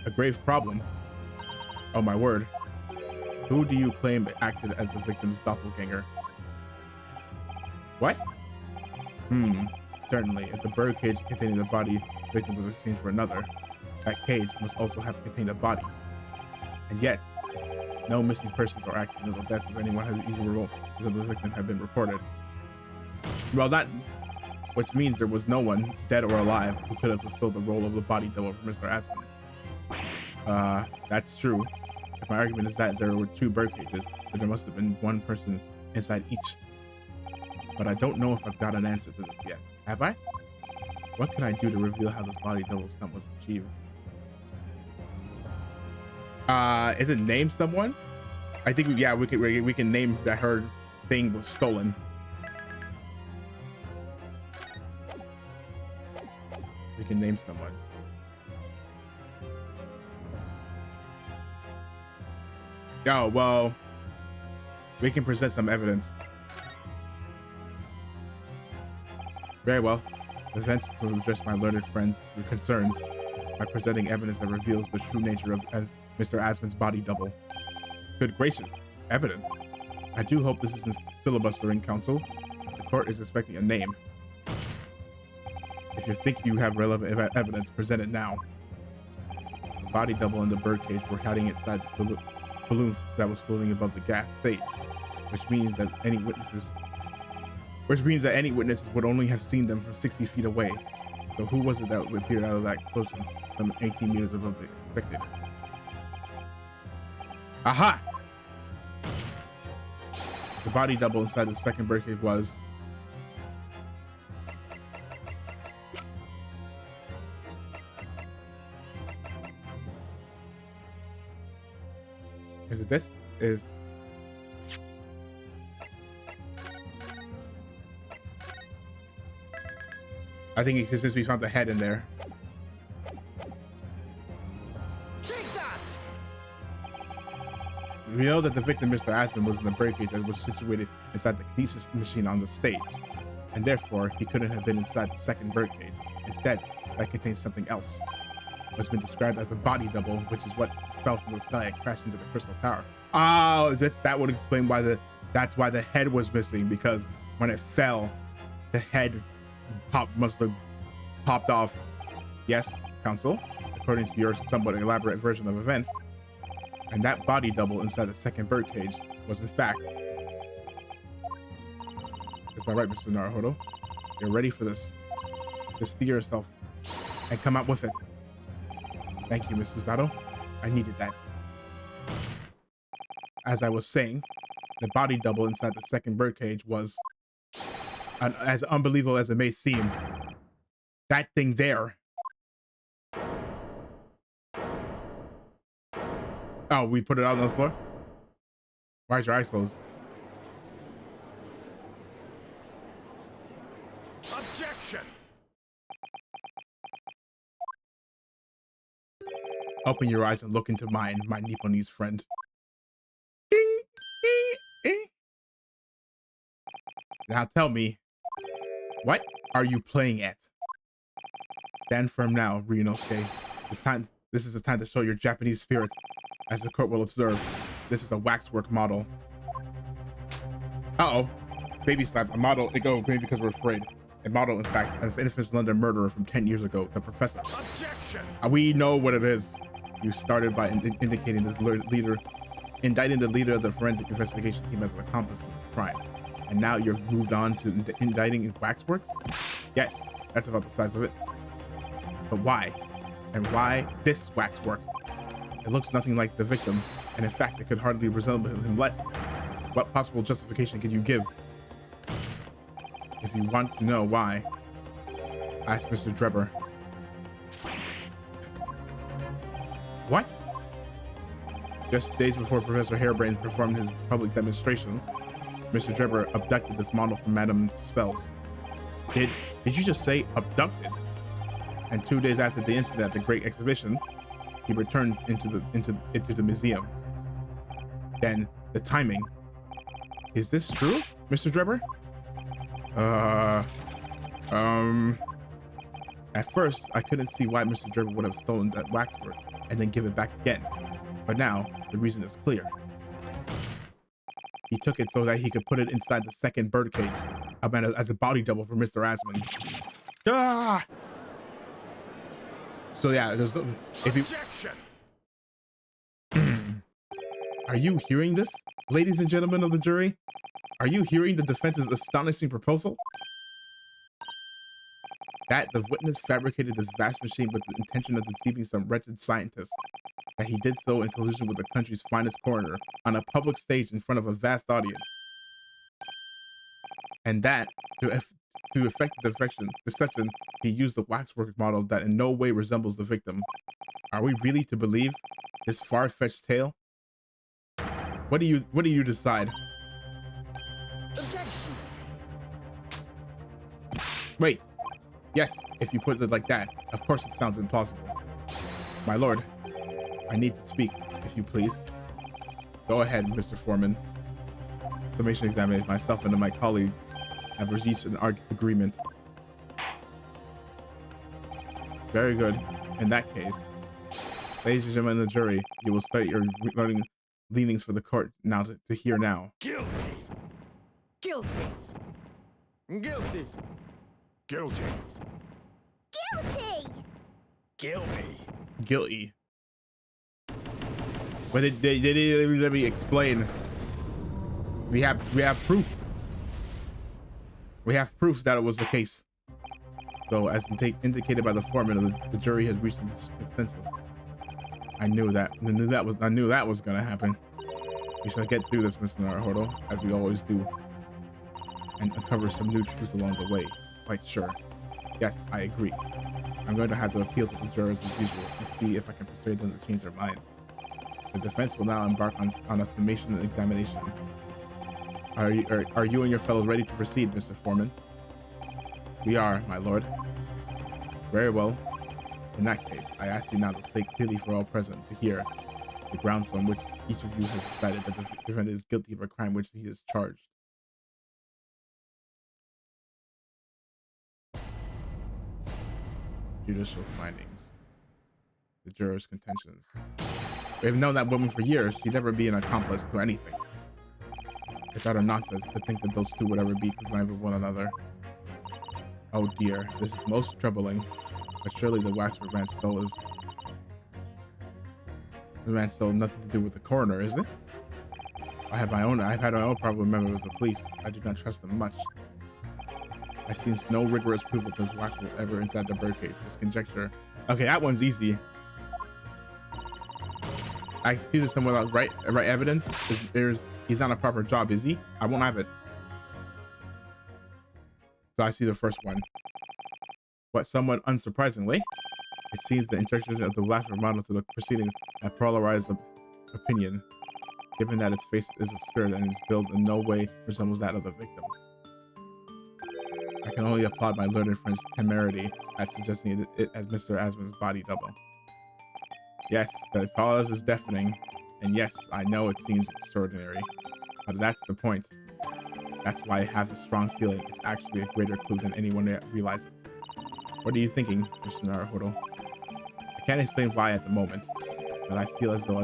A grave problem? Oh my word. Who do you claim acted as the victim's doppelganger? What? Certainly, if the bird cage containing the body victim was exchanged for another, that cage must also have contained a body. And yet, no missing persons or accidental deaths of anyone has either of the victim have been reported. Well, which means there was no one, dead or alive, who could have fulfilled the role of the body double for Mr. Aspen. That's true. If my argument is that there were two bird cages, then there must have been one person inside each. But I don't know if I've got an answer to this yet. Have I? What can I do to reveal how this body double stunt was achieved? Is it name someone? I think we can name that her thing was stolen. We can name someone. Oh, well, we can present some evidence. Very well. The events will address my learned friends' concerns by presenting evidence that reveals the true nature of Mr. Asmon's body double. Good gracious, evidence. I do hope this isn't filibustering, counsel. The court is expecting a name. If you think you have relevant evidence, present it now. The body double and the birdcage were hiding inside the balloon that was floating above the gas stage, which means that any witnesses would only have seen them from 60 feet away. So who was it that appeared out of that explosion some 18 meters above the spectators? Aha! The body double inside the second birdcage was... Is it this? Is... I think it's since we found the head in there. Take that! We know that the victim, Mr. Asmon, was in the birdcage that was situated inside the kinesis machine on the stage, and therefore he couldn't have been inside the second birdcage. Instead, that contains something else. What's been described as a body double, which is what fell from the sky and crashed into the crystal tower. Oh, that would explain why that's why the head was missing, because when it fell, the head must have popped off. Yes, counsel, according to your somewhat elaborate version of events. And that body double inside the second birdcage was in fact... It's all right, Mr. Naruhodo. You're ready for this. Just steer yourself and come out with it. Thank you, Mrs. Zato. I needed that. As I was saying, the body double inside the second birdcage was, as unbelievable as it may seem, that thing there. Oh, we put it out on the floor? Why is your eyes closed? Objection! Open your eyes and look into mine, my Nipponese friend. Ding, ding, ding. Now tell me, what are you playing at? Stand firm now, Ryunosuke. This is the time to show your Japanese spirit. As the court will observe, this is a waxwork model. Uh-oh. Baby slap. A model. It go maybe because we're afraid. A model, in fact, an infamous London murderer from 10 years ago, the professor. Objection! We know what it is. You started by indicating this indicting the leader of the forensic investigation team as an accomplice in this crime. And now you've moved on to indicting waxworks? Yes, that's about the size of it. But why? And why this waxwork? It looks nothing like the victim, and in fact, it could hardly resemble him less. What possible justification can you give? If you want to know why, ask Mr. Drebber. What? Just days before Professor Hairbrain performed his public demonstration, Mr. Drebber abducted this model from Madame Spells. Did you just say abducted? And 2 days after the incident at the Great Exhibition, he returned into the museum. Then the timing. Is this true, Mr. Drebber? At first, I couldn't see why Mr. Drebber would have stolen that waxwork and then give it back again. But now, the reason is clear. He took it so that he could put it inside the second birdcage, as a body double for Mr. Asmon. Ah! So yeah, there's no... Objection! Are you hearing this, ladies and gentlemen of the jury? Are you hearing the defense's astonishing proposal? That the witness fabricated this vast machine with the intention of deceiving some wretched scientist. That he did so in collusion with the country's finest coroner on a public stage in front of a vast audience. And that, to To effect the deception, he used the waxwork model that in no way resembles the victim. Are we really to believe this far-fetched tale? What do you decide? Objection. Wait. Yes, if you put it like that, of course it sounds implausible. My lord, I need to speak, if you please. Go ahead, Mr. Foreman. Summation examination. Myself and my colleagues have reached an agreement. Very good. In that case, ladies and gentlemen of the jury, you will start your leanings for the court now to hear now. Guilty. Guilty. Guilty. Guilty. Guilty! Guilty. Guilty. But they didn't let me explain. We have proof. We have proof that it was the case. So, as indicated by the foreman, the jury has reached this consensus. I knew that was gonna happen. We shall get through this, Mr. Naruhodo, as we always do, and uncover some new truths along the way. Quite sure. Yes, I agree. I'm going to have to appeal to the jurors as usual and see if I can persuade them to change their minds. The defense will now embark on a summation examination. Are you and your fellows ready to proceed, Mr. Foreman? We are, my lord. Very well. In that case, I ask you now to state clearly for all present to hear the grounds on which each of you has decided that the defendant is guilty of a crime which he is charged. Judicial findings. The jurors' contentions. We've known that woman for years. She'd never be an accomplice to anything. It's utter nonsense to think that those two would ever be combined with one another. Oh dear, this is most troubling. But surely the waxwork man stole is... The man stole nothing to do with the coroner, is it? I've had my own problem with members of the police. I do not trust them much. I've seen no rigorous proof that those wax were ever inside the birdcage. This conjecture. Okay, that one's easy. I excuse someone without right evidence. He's on a proper job, is he? I won't have it. So I see the first one. But somewhat unsurprisingly, it seems the injections of the last model to the proceedings have polarized the opinion, given that its face is obscured and its build in no way resembles that of the victim. I can only applaud my learned friend's temerity at suggesting it as Mr. Asman's body double. Yes, the applause is deafening, and yes, I know it seems extraordinary, but that's the point. That's why I have a strong feeling it's actually a greater clue than anyone realizes. What are you thinking, Mr. Naruhodo? I can't explain why at the moment, but I feel as though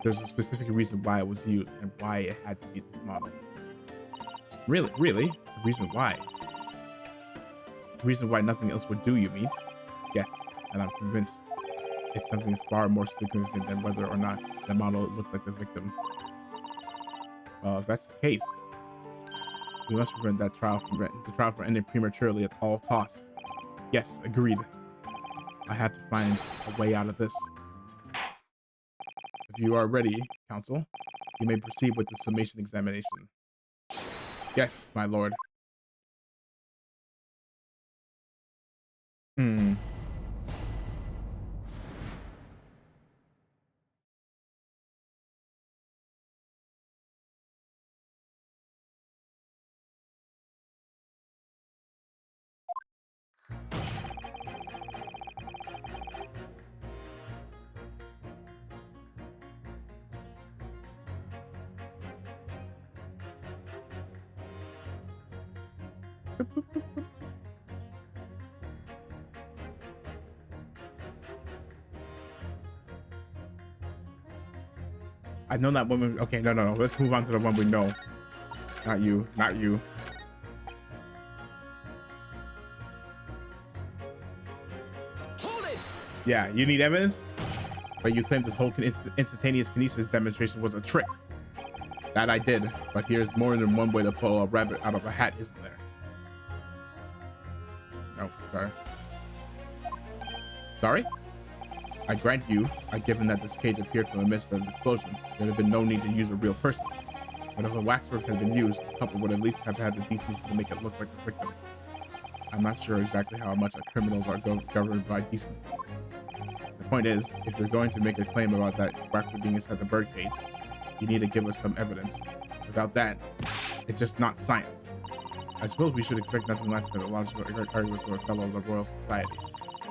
there's a specific reason why it was used and why it had to be this model. Really? The reason why? The reason why nothing else would do, you mean? Yes, and I'm convinced it's something far more significant than whether or not the model looked like the victim. Well, if that's the case, we must prevent the trial from ending prematurely at all costs. Yes, agreed. I have to find a way out of this. If you are ready, counsel, you may proceed with the summation examination. Yes, my lord. I know that woman. Okay, no. Let's move on to the one we know. Not you. Hold it! Yeah, you need evidence? But you claim this whole instantaneous kinesis demonstration was a trick. That I did, but here's more than one way to pull a rabbit out of a hat, isn't there? No, sorry. Sorry? I grant you, given that this cage appeared from the midst of the explosion, there'd have been no need to use a real person. But if a waxwork had been used, the couple would at least have had the decency to make it look like a victim. I'm not sure exactly how much criminals are governed by decency. The point is, if you're going to make a claim about that waxwork being inside the birdcage, you need to give us some evidence. Without that, it's just not science. I suppose we should expect nothing less than a logical argument from a fellow of the Royal Society.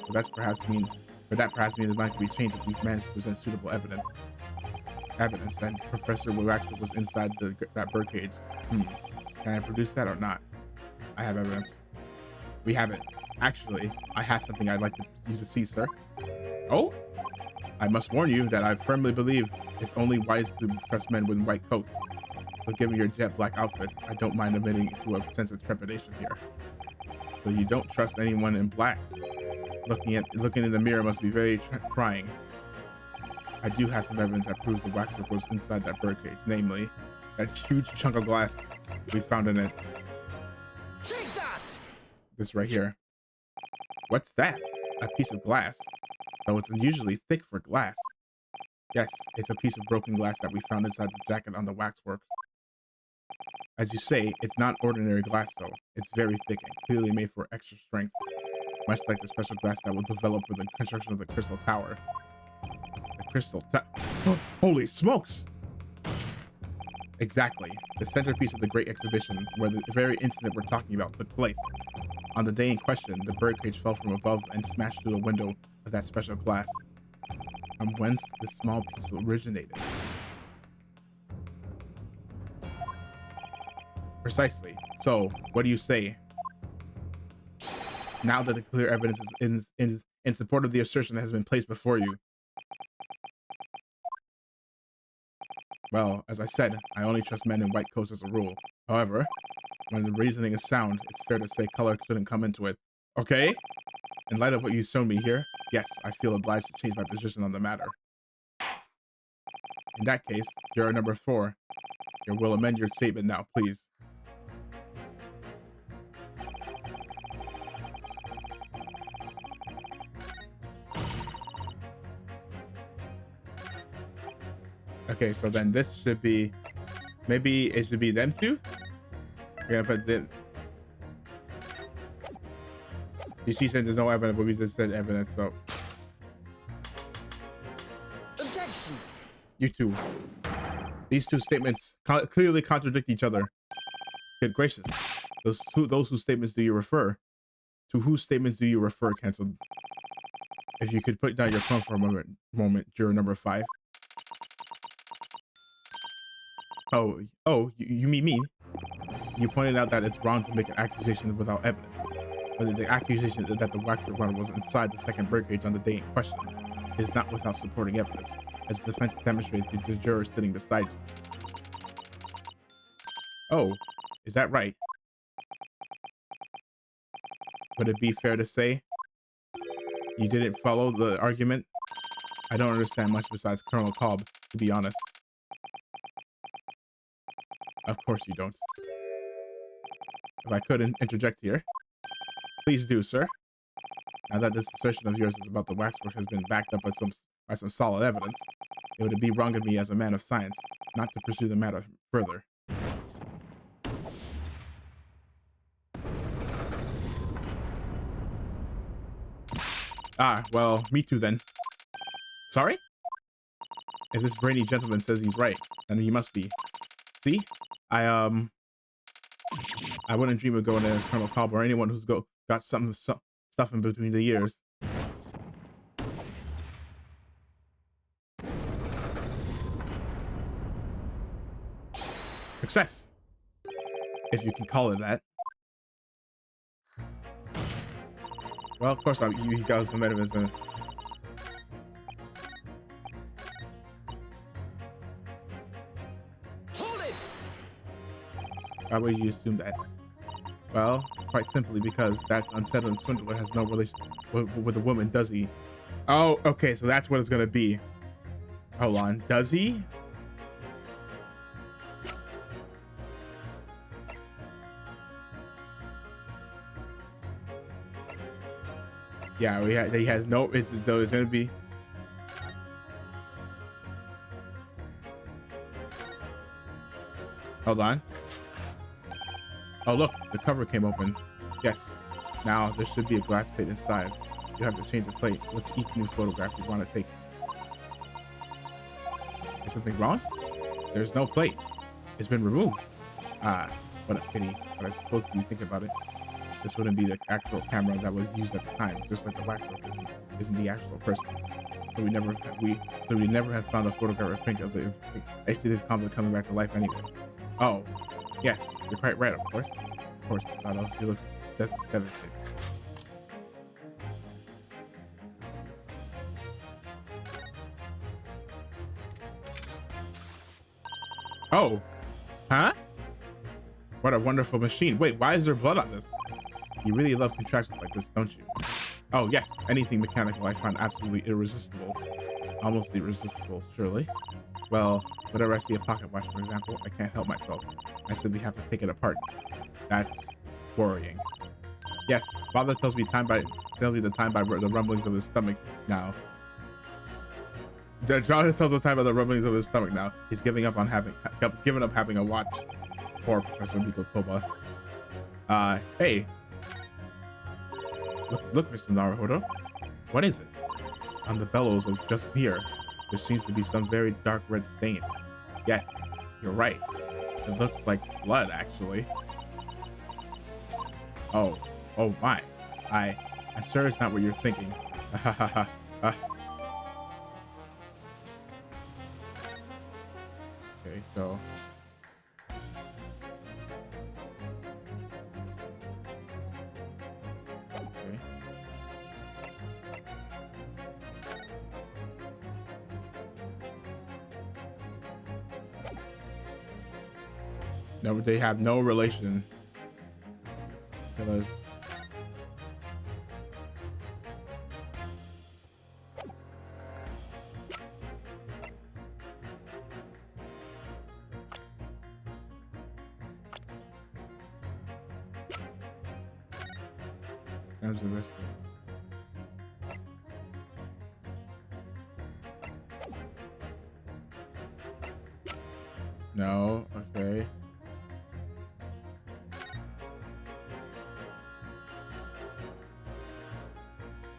But that perhaps means the mind can be changed if we manage to present suitable evidence. Evidence that Professor Waxwork was inside that birdcage. Can I produce that or not? I have evidence. We have it. Actually, I have something I'd like you to see, sir. Oh? I must warn you that I firmly believe it's only wise to trust men with white coats. So given your jet black outfit, I don't mind admitting to a sense of trepidation here. So you don't trust anyone in black? Looking in the mirror must be very trying. I do have some evidence that proves the waxwork was inside that birdcage, namely, that huge chunk of glass we found in it. Take that! This right here. What's that? A piece of glass. Though it's unusually thick for glass. Yes, it's a piece of broken glass that we found inside the jacket on the waxwork. As you say, it's not ordinary glass though. It's very thick and clearly made for extra strength. Much like the special glass that will develop with the construction of the Crystal Tower. Holy smokes! Exactly. The centerpiece of the Great Exhibition, where the very incident we're talking about took place. On the day in question, the birdcage fell from above and smashed through the window of that special glass. From whence this small piece originated. Precisely. So, what do you say? Now that the clear evidence is in support of the assertion that has been placed before you. Well, as I said, I only trust men in white coats as a rule. However, when the reasoning is sound, it's fair to say color shouldn't come into it. Okay? In light of what you've shown me here, yes, I feel obliged to change my position on the matter. In that case, juror number 4, you will amend your statement now, please. Okay, so then this should be, maybe it should be them two. We're gonna put them. She said there's no evidence, but we just said evidence, so. Objection. You two. These two statements clearly contradict each other. Good gracious. Those whose statements do you refer? To whose statements do you refer, canceled? If you could put down your phone for a moment, juror number 5. Oh, you mean me? You pointed out that it's wrong to make an accusation without evidence. But the accusation that the waxwork runner was inside the second birdcage on the day in question is not without supporting evidence, as the defense demonstrated to the jurors sitting beside you. Oh, is that right? Would it be fair to say you didn't follow the argument? I don't understand much besides Colonel Cobb, to be honest. Of course you don't. If I could interject here. Please do, sir. Now that this assertion of yours is about the waxwork has been backed up by some solid evidence, it would be wrong of me as a man of science not to pursue the matter further. Ah, well, me too then. Sorry? If this brainy gentleman says he's right, then he must be. See? I wouldn't dream of going in as Colonel Cobb or anyone who's got some stuff in between the ears. Success! If you can call it that. Well, of course, he got some evidence in it. Why would you assume that? Well, quite simply because that unsettling swindler has no relation with a woman, does he? Oh, okay, so that's what it's gonna be. Hold on, does he? Yeah, he has no. So it's gonna be. Hold on. Oh, look, the cover came open. Yes. Now there should be a glass plate inside. You have to change the plate with each new photograph you want to take. Is something wrong? There's no plate. It's been removed. Ah, what a pity. But I suppose if you think about it, this wouldn't be the actual camera that was used at the time, just like the waxwork isn't the actual person. So we never have found a photograph or print of the HDD comic coming back to life anyway. Oh, yes, you're quite right, of course. Of course, Sato. He looks devastated. Oh, huh? What a wonderful machine. Wait, why is there blood on this? You really love contraptions like this, don't you? Oh, yes. Anything mechanical I find absolutely irresistible. Almost irresistible, surely. Well, whenever I see a pocket watch, for example, I can't help myself. I simply have to take it apart. That's worrying. Yes, father tells me the time by the rumblings of his stomach now. The father tells the time by the rumblings of his stomach now. He's given up having a watch. Poor Professor Miko Toba. Hey. Look, Mr. Naruhodo. What is it? On the bellows of just beer, there seems to be some very dark red stain. Yes, you're right. It looks like blood, actually. Oh my. I'm sure it's not what you're thinking. Okay, so. Okay. No, they have no relation. As the rest of no, okay.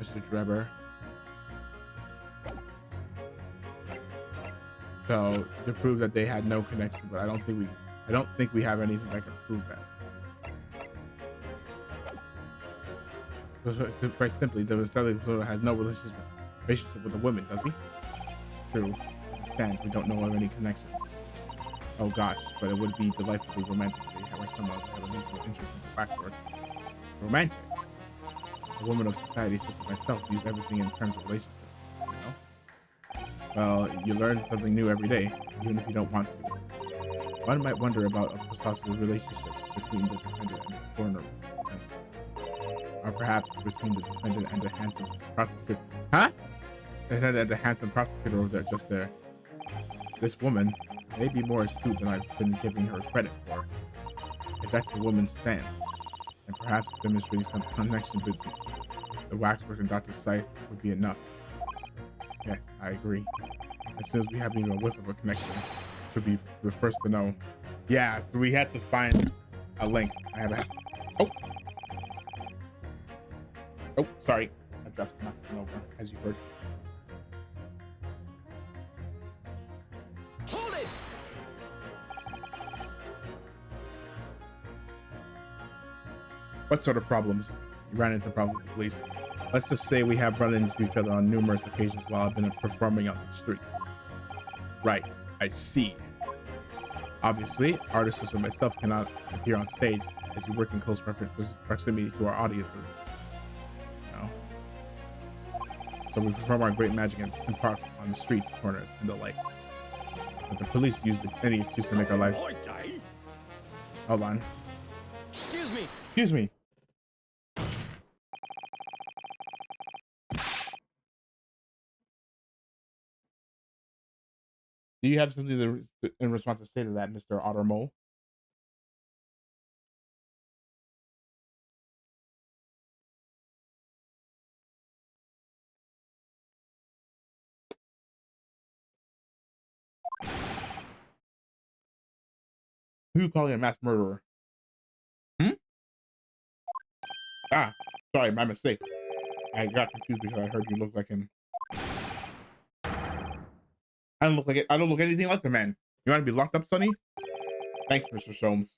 Mr. Drebber. So to prove that they had no connection, but I don't think we have anything that can prove that. So quite simply, the Stellar has no relationship with the women, does he? True. As it stands, we don't know of any connection. Oh gosh, but it would be delightfully romantic if they were someone who had a mutual interest in the backstory. Romantic? A woman of society such as myself use everything in terms of relationships, you know? Well, you learn something new every day, even if you don't want to. One might wonder about a possible relationship between the defendant and his foreigner, or perhaps between the defendant and the handsome prostitute. Huh? And the handsome prostitute over there, just there. This woman may be more astute than I've been giving her credit for. If that's the woman's stance, and perhaps demonstrating some connection between the waxwork and Dr. Scythe would be enough. Yes, I agree. As soon as we have even a whiff of a connection, should be the first to know. Yeah, so we had to find a link. I have a. Oh, sorry. I dropped nothing over, as you heard. Hold it! What sort of problems? You ran into problems with the police. Let's just say we have run into each other on numerous occasions while I've been performing on the street. Right, I see. Obviously, artists such as myself cannot appear on stage as we work in close proximity to our audiences. So we perform our great magic in parks, on the streets, corners, and the like. But the police use any excuse to make our life. Hold on. Excuse me. Excuse me. Do you have something in response to say to that, Mr. Otter Mole? Who you calling a mass murderer? Hmm? Ah, sorry, my mistake. I got confused because I heard you look like him. I don't look like it. I don't look anything like the man. You want to be locked up, Sonny? Thanks, Mr. Soames.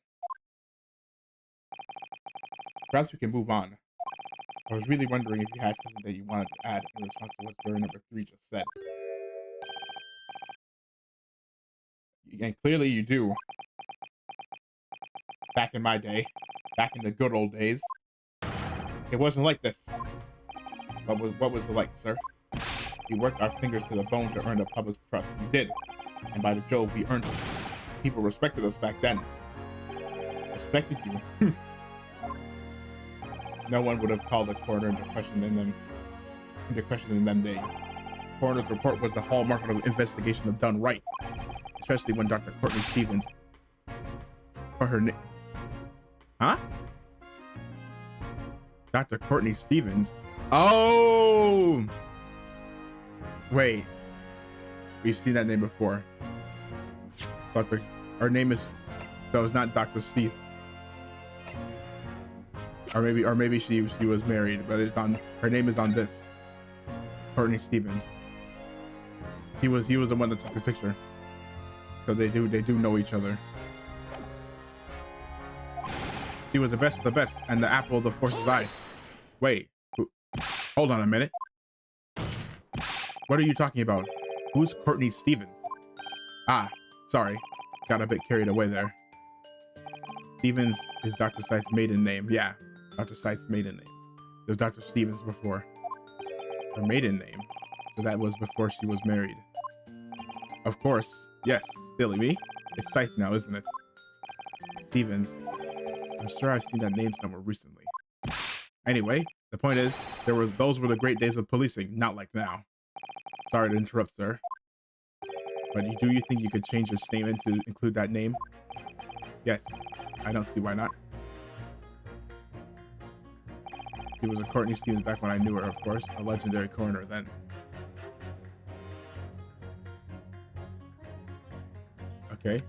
Perhaps we can move on. I was really wondering if you had something that you wanted to add in response to what juror number 3 just said. And clearly you do. Back in my day, back in the good old days, it wasn't like this. What was it like, sir? We worked our fingers to the bone to earn the public's trust. We did. And by the Jove, we earned it. People respected us back then. Respected you? No one would have called a coroner into question in them days. Coroner's report was the hallmark of an investigation of done right, especially when Dr. Courtney Stevens, or her name, huh? Dr. Courtney Stevens. Oh, wait, we've seen that name before. Her name is, so it's not Dr. Steve. Or maybe she was married, but it's on, her name is on this. Courtney Stevens. He was the one that took this picture. So they do know each other. She was the best of the best and the apple of the force's eye. Wait, hold on a minute. What are you talking about? Who's Courtney Stevens? Ah, sorry. Got a bit carried away there. Stevens is Dr. Seitz's maiden name. Yeah, Dr. Seitz's maiden name. There's Dr. Stevens before. Her maiden name. So that was before she was married. Of course. Yes, silly me. It's Seitz now, isn't it? Stevens. I'm sure I've seen that name somewhere recently. Anyway, the point is, those were the great days of policing, not like now. Sorry to interrupt, sir. But do you think you could change your statement to include that name? Yes, I don't see why not. She was a Courtney Stevens back when I knew her, of course. A legendary coroner then. Okay.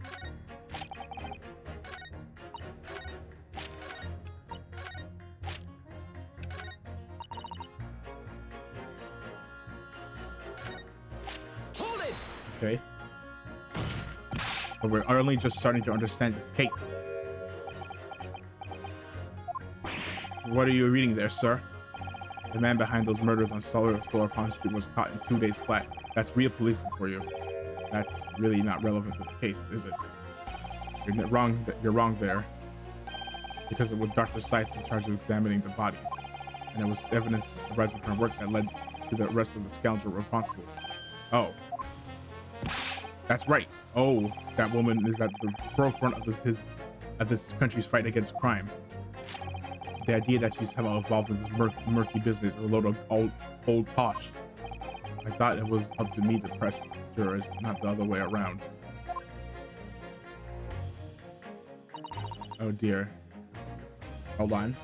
Hold it! Okay. But we're only just starting to understand this case. What are you reading there, sir? The man behind those murders on Solar Pond Street was caught in 2 days flat. That's real policing for you. That's really not relevant to the case, is it? You're wrong. You're wrong there. Because it was Dr. Seitz in charge of examining the bodies, and it was evidence arising from her work that led to the arrest of the scoundrel responsible. Oh, that's right. Oh, that woman is at the forefront of this country's fight against crime. The idea that she's somehow involved in this murky business is a load of old tosh. I thought it was up to me to press jurors, not the other way around. Oh dear. Hold on.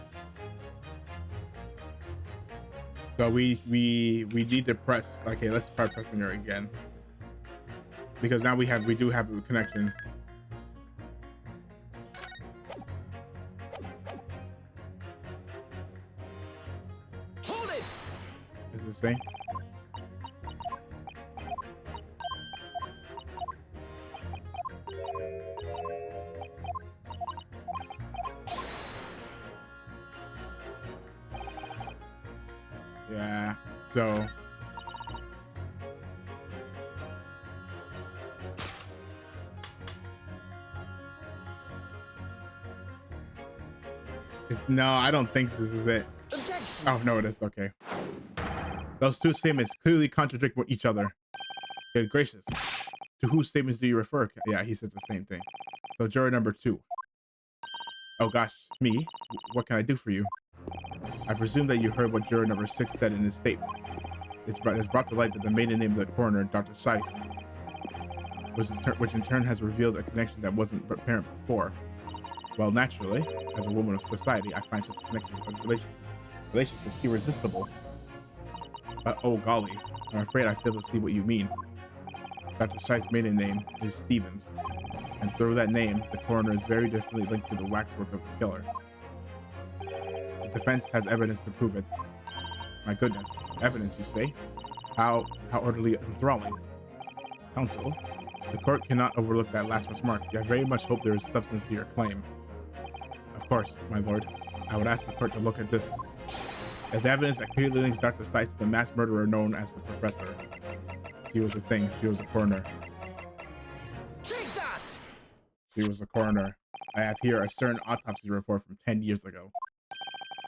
So we need to press. Okay, let's try pressing her again. Because now we do have a connection. Hold it! Is this thing? Yeah, so no, I don't think this is it. Objection. Oh no, it is. Okay, those two statements clearly contradict each other. Good gracious, to whose statements do you refer? Yeah, he says the same thing. So juror number 2. Oh gosh, me? What can I do for you? I presume that you heard what juror number 6 said in his statement. It's brought to light that the maiden name of the coroner, Dr. Seitz, which in turn has revealed a connection that wasn't apparent before. Well, naturally, as a woman of society, I find such connections and relationships irresistible. But oh golly, I'm afraid I fail to see what you mean. Dr. Seitz's maiden name is Stevens, and through that name, the coroner is very definitely linked to the waxwork of the killer. The defense has evidence to prove it. My goodness, evidence, you say? How utterly enthralling. Counsel, the court cannot overlook that last remark. I very much hope there is substance to your claim. Of course, my lord. I would ask the court to look at this as evidence that clearly links Dr. Seitz to the mass murderer known as the Professor. She was a thing. She was a coroner. Take that! She was a coroner. I have here a certain autopsy report from 10 years ago.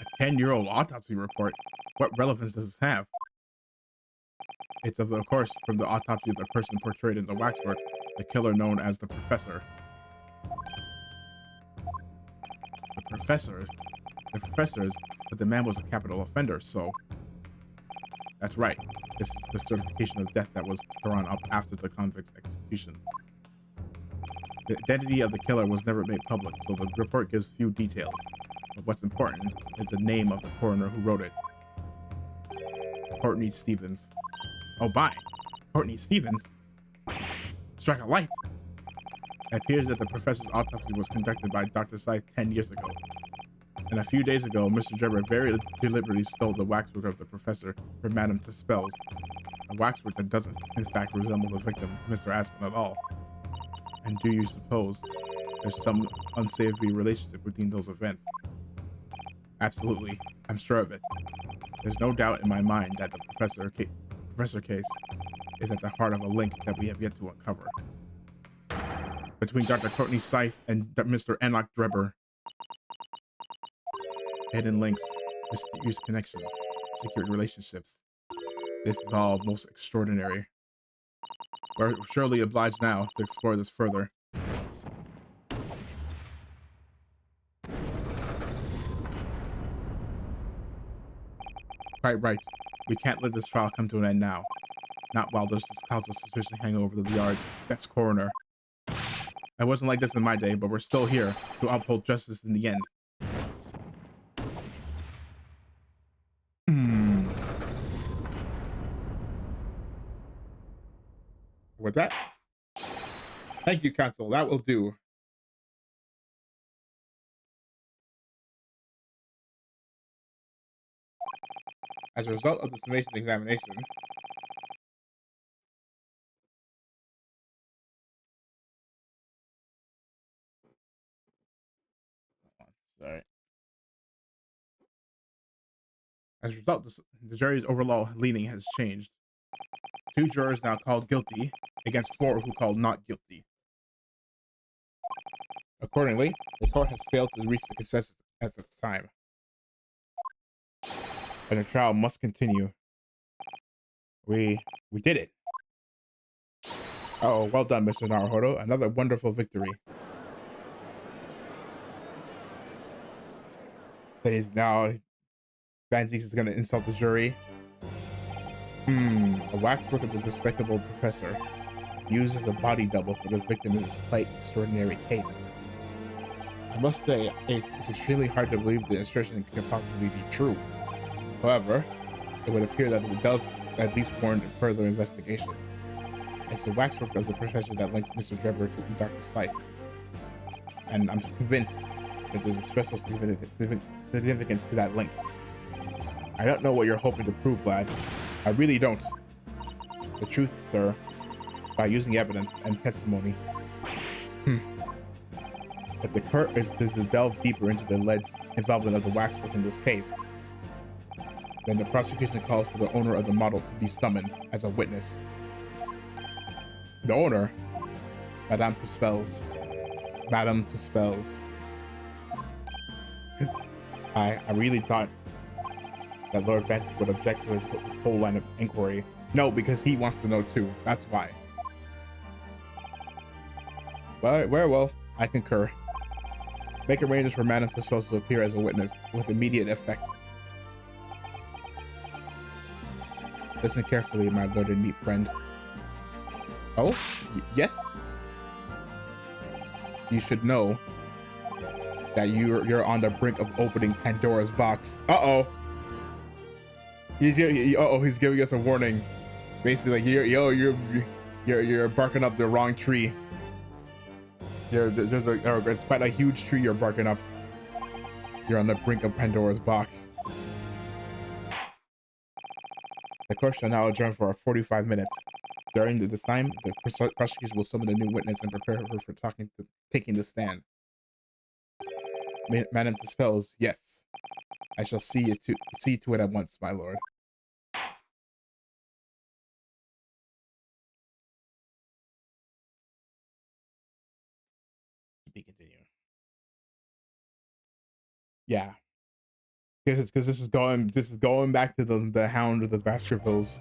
A 10-year-old autopsy report? What relevance does this have? It's of course from the autopsy of the person portrayed in the waxwork, the killer known as the Professor. The Professor? The Professor is, but the man was a capital offender, so... That's right. This is the certification of death that was drawn up after the convict's execution. The identity of the killer was never made public, so the report gives few details. But what's important is the name of the coroner who wrote it. Courtney Stevens. Oh my! Courtney Stevens? Strike a light! It appears that the professor's autopsy was conducted by Dr. Seitz 10 years ago. And a few days ago, Mr. Drebber very deliberately stole the waxwork of the professor for Madame Tuspel's. A waxwork that doesn't, in fact, resemble the victim, Mr. Aspen, at all. And do you suppose there's some unsavory relationship between those events? Absolutely. I'm sure of it. There's no doubt in my mind that the professor case is at the heart of a link that we have yet to uncover. Between Dr. Courtney Seitz and Mr. Enoch Drebber. Hidden links, mysterious connections, secret relationships. This is all most extraordinary. We're surely obliged now to explore this further. Quite right. We can't let this trial come to an end now. Not while there's this cloud of suspicion hanging over the yard. That's coroner. I wasn't like this in my day, but we're still here to uphold justice in the end. With that, thank you, counsel. That will do. As a result of the summation examination, sorry. As a result, the jury's overall leaning has changed. 2 jurors now called guilty against 4 who called not guilty. Accordingly, the court has failed to reach the consensus at this time. And the trial must continue. We did it. Oh, well done, Mr. Naruhodo. Another wonderful victory. That is now Van Zieks is going to insult the jury. A waxwork of the despicable professor used as a body double for the victim in this quite extraordinary case. I must say, it's extremely hard to believe the assertion can possibly be true. However, it would appear that it does at least warrant further investigation. It's the waxwork of the professor that links Mr. Drebber to Dr. Seitz. And I'm convinced that there's a special significance to that link. I don't know what you're hoping to prove, lad. I really don't. The truth, sir, by using evidence and testimony. If the court is to delve deeper into the alleged involvement of the waxwork in this case, then the prosecution calls for the owner of the model to be summoned as a witness. The owner? Madame Tuspel's. Madame Tuspel's. I really thought that Lord Van Zieks would object to his whole line of inquiry. No, because he wants to know too. That's why. But very well, I concur. Make arrangements for Madame Tuspel to appear as a witness with immediate effect. Listen carefully, my lord and neat friend. Oh, yes. You should know that you're on the brink of opening Pandora's box. Uh-oh. He's giving us a warning. Basically, like, You're barking up the wrong tree. It's quite a huge tree you're barking up. You're on the brink of Pandora's box. The court shall now adjourn for 45 minutes. During this time, the prosecution will summon a new witness and prepare her for taking the stand. Madam Dispels, yes. I shall see to it at once, my lord. To be continued. Yeah. Because this is going back to the Hound of the Baskervilles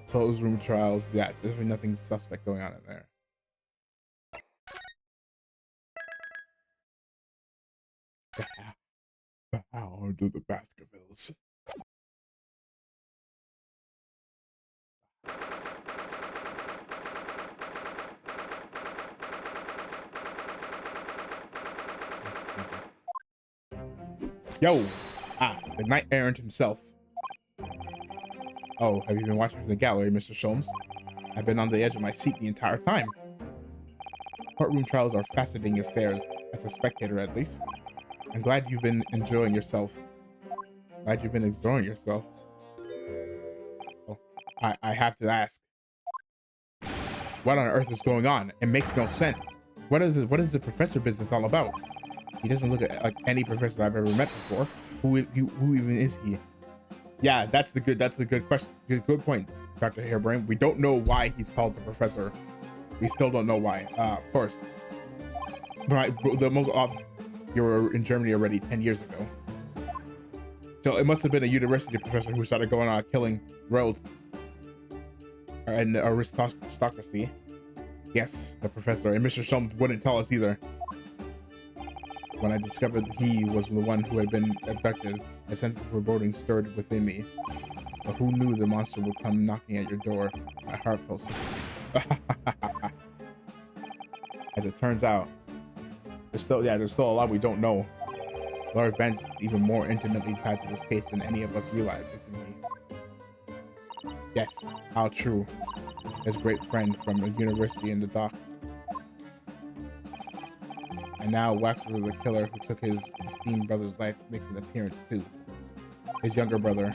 closed room trials. Yeah, there's nothing suspect going on in there. The Hound of the Baskervilles. Yo! The knight errant himself. Oh, have you been watching from the gallery, Mr. Sholmes? I've been on the edge of my seat the entire time. Courtroom trials are fascinating affairs, as a spectator at least. I'm glad you've been enjoying yourself. Oh, I have to ask. What on earth is going on? It makes no sense. What is the professor business all about? He doesn't look like any professor I've ever met before. Who even is he? Yeah, that's a good question. Good point, Dr. Hairbrain. We don't know why he's called the professor. We still don't know why. Of course. But you were in Germany already 10 years ago. So it must have been a university professor who started going on killing roads and aristocracy. Yes, the professor. And Mr. Sholmes wouldn't tell us either. When I discovered he was the one who had been abducted, a sense of foreboding stirred within me. But who knew the monster would come knocking at your door? My heart felt sick. As it turns out, there's still a lot we don't know. Lord Vance is even more intimately tied to this case than any of us realize, isn't he? Yes, how true. His great friend from the university in the dock. And now Waxworth, the killer who took his esteemed brother's life, makes an appearance too. His older brother.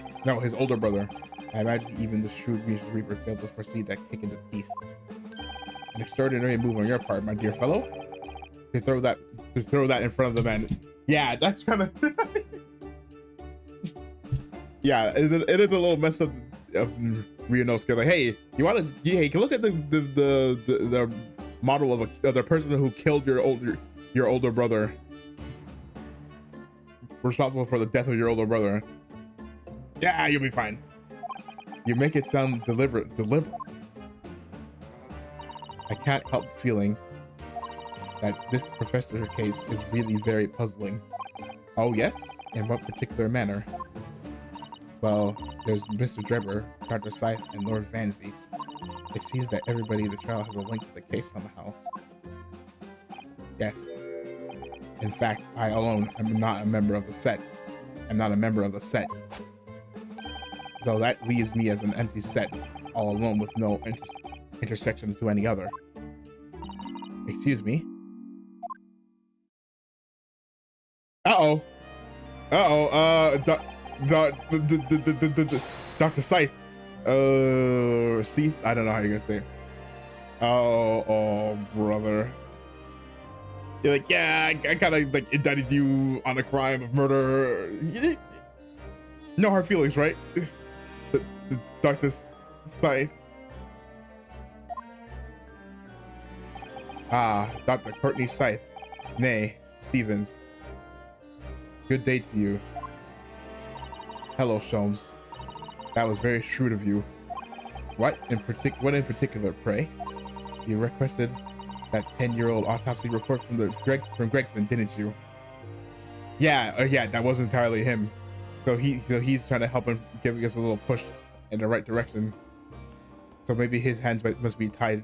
I imagine even the shrewd Reaper failed to foresee that kick in the teeth. An extraordinary move on your part, my dear fellow. To throw that in front of the man. Yeah, that's kind of. Yeah, it is a little messed up. Ryunosuke, like, hey, you want to? Hey, look at the model of the person who killed your older brother, responsible for the death of your older brother. Yeah, you'll be fine. You make it sound deliberate. I can't help feeling that this professor case is really very puzzling. Oh yes? In what particular manner? Well, there's Mr. Drebber, Dr. Scythe, and Lord Van Ziets. It seems that everybody in the trial has a link to the case somehow. Yes. In fact, I alone am not a member of the set. Though that leaves me as an empty set, all alone with no intersection to any other. Excuse me? Dr. Scythe. Seath? I don't know how you're gonna say it. Oh, brother. You're like, yeah, I kind of like indicted you on a crime of murder. No hard feelings, right? the Dr. Scythe. Dr. Courtney Scythe. Nay, Stevens. Good day to you. Hello, Sholmes. That was very shrewd of you. What in particular, pray? You requested that 10-year-old autopsy report from Gregson, didn't you? Yeah, that was entirely him. So he's trying to help him, giving us a little push in the right direction. So maybe his hands might be tied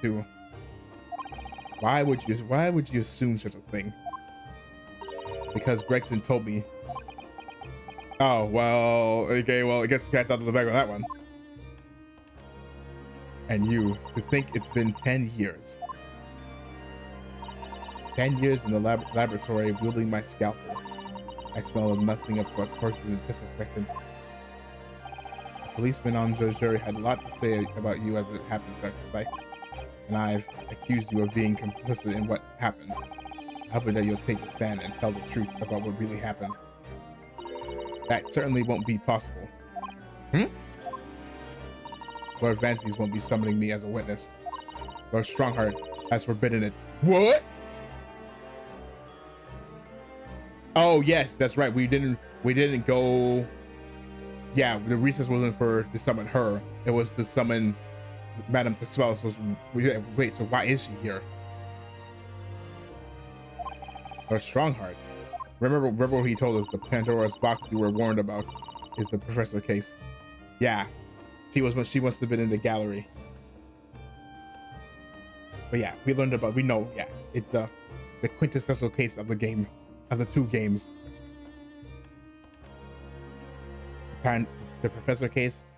too. Why would you assume such a thing? Because Gregson told me. Oh, well, okay, well, I guess the cat's out of the bag with that one. And you, to think it's been 10 years. 10 years in the laboratory wielding my scalpel. I smell of nothing but corpses and disinfectant. The policeman on the jury had a lot to say about you as it happens, Dr. Syke. And I've accused you of being complicit in what happened. Hoping that you'll take the stand and tell the truth about what really happened. That certainly won't be possible. Lord Vances won't be summoning me as a witness. Lord Strongheart has forbidden it. What? Oh yes, that's right. We didn't go. Yeah, the recess wasn't to summon her. It was to summon Madame T'Spell. So wait, so why is she here? Lord Strongheart. Remember what he told us, the Pandora's box you were warned about is the professor case. Yeah. She wants to have been in the gallery. But yeah, we know, yeah, it's the quintessential case of the game, of the two games. The professor case,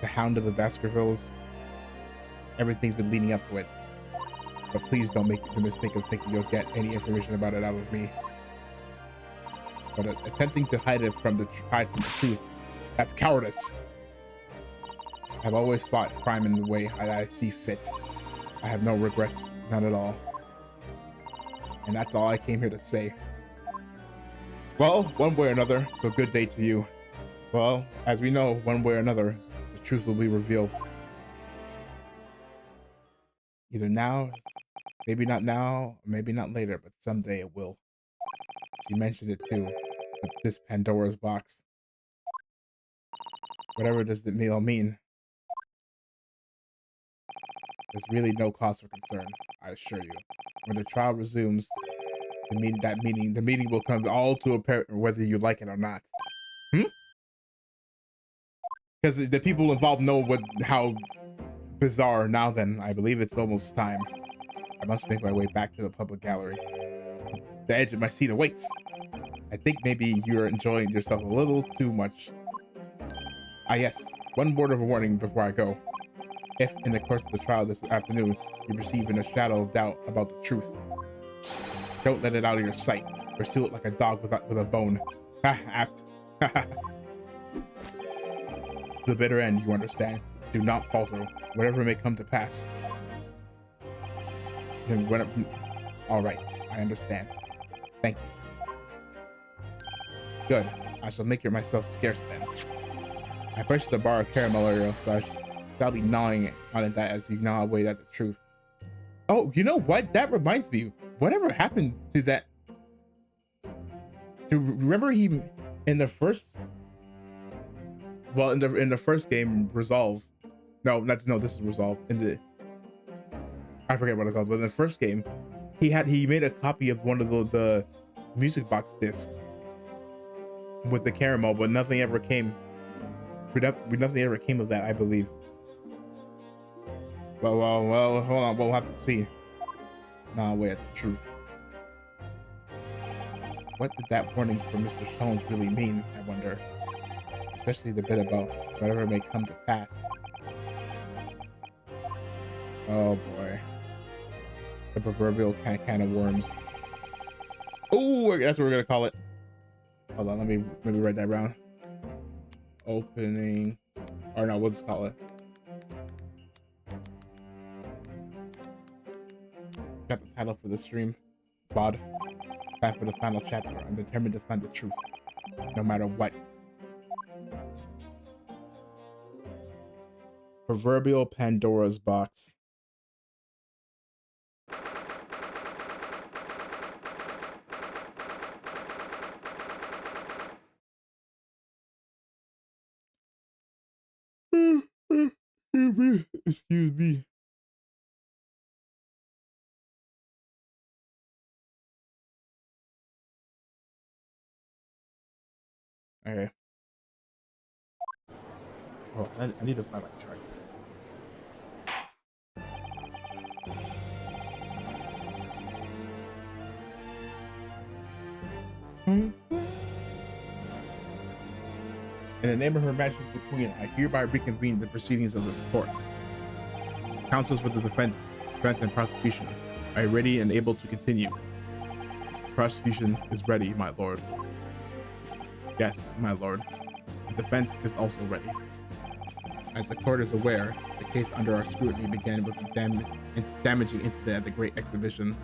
the Hound of the Baskervilles, everything's been leading up to it. But please don't make the mistake of thinking you'll get any information about it out of me. But attempting to hide from the truth, that's cowardice. I've always fought crime in the way I see fit. I have no regrets, none at all. And that's all I came here to say. Well, one way or another, so good day to you. Well, as we know, one way or another, the truth will be revealed. Either now, maybe not now, or maybe not later, but someday it will. She mentioned it too, this Pandora's box. Whatever does it all mean? There's really no cause for concern, I assure you. When the trial resumes, the meeting will come all to apparent whether you like it or not. Because the people involved know how bizarre. Now then, I believe it's almost time. I must make my way back to the public gallery. The edge of my seat awaits. I think maybe you're enjoying yourself a little too much. Ah yes, one word of warning before I go. If, in the course of the trial this afternoon, you perceive in a shadow of doubt about the truth, don't let it out of your sight. Pursue it like a dog with a bone. Ha, apt. To the bitter end, you understand. Do not falter, whatever may come to pass. Then all right, I understand. Thank you. Good. I shall make myself scarce then. I purchased a bar of caramel earlier, so I shall be gnawing on it as you gnaw away at the truth. Oh, you know what? That reminds me. Whatever happened to that? Remember he in the first? Well, in the first game, Resolve. No, this is Resolve. I forget what it calls, but in the first game, he made a copy of one of the music box discs with the caramel, but nothing ever came. Nothing ever came of that, I believe. Well, hold on. We'll have to see. Nah, wait, at the truth. What did that warning from Mr. Jones really mean, I wonder? Especially the bit about whatever may come to pass. Oh boy. The proverbial can of worms. Oh, that's what we're gonna call it. Hold on, let me write that down. Opening, or no, we'll just call it. Got the title for the stream. VOD. Time for the final chapter. I'm determined to find the truth, no matter what. Proverbial Pandora's box. Excuse me. Okay. Oh, I need to find my chart. In the name of Her Majesty the Queen, I hereby reconvene the proceedings of this court. Counsels with the defense and prosecution are ready and able to continue. Prosecution is ready, my lord. Yes, my lord. The defense is also ready. As the court is aware, the case under our scrutiny began with a damaging incident at the Great Exhibition.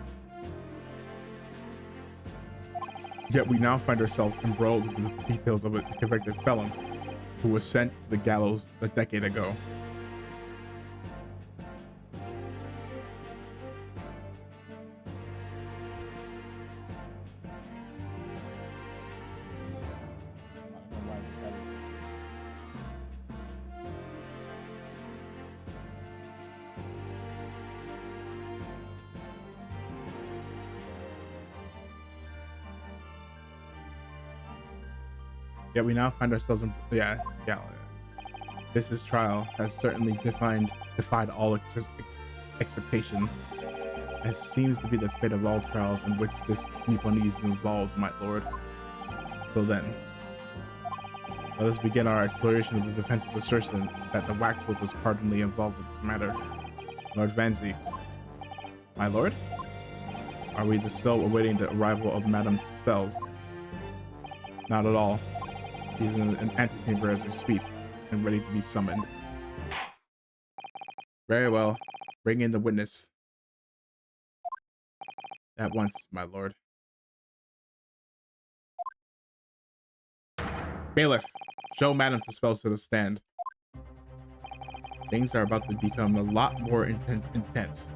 Yet we now find ourselves embroiled with the details of a convicted felon who was sent to the gallows a decade ago. Yet we now find ourselves in This trial has certainly defied all expectation. It seems to be the fate of all trials in which this Nipponese is involved, my lord. So then, let us begin our exploration of the defense's assertion that the waxwork was cardinally involved in this matter. Lord Van Zieks. My lord? Are we still awaiting the arrival of Madame Spells? Not at all. He's in an antechamber as we speak and ready to be summoned. Very well. Bring in the witness. At once, my lord. Bailiff, show Madame Spells to the stand. Things are about to become a lot more intense.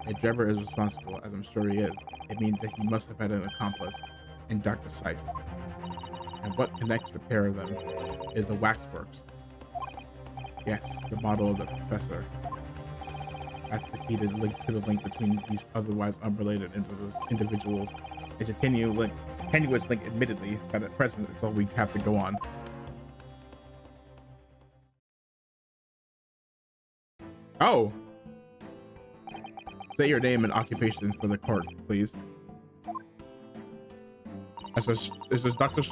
If Drebber is responsible, as I'm sure he is, it means that he must have had an accomplice in Dr. Scythe. And what connects the pair of them is the waxworks. Yes, the model of the professor. That's the key to the link between these otherwise unrelated individuals. It's a tenuous link, admittedly, but at present it's all we have to go on. Oh! Say your name and occupation for the court, please. As a Dr.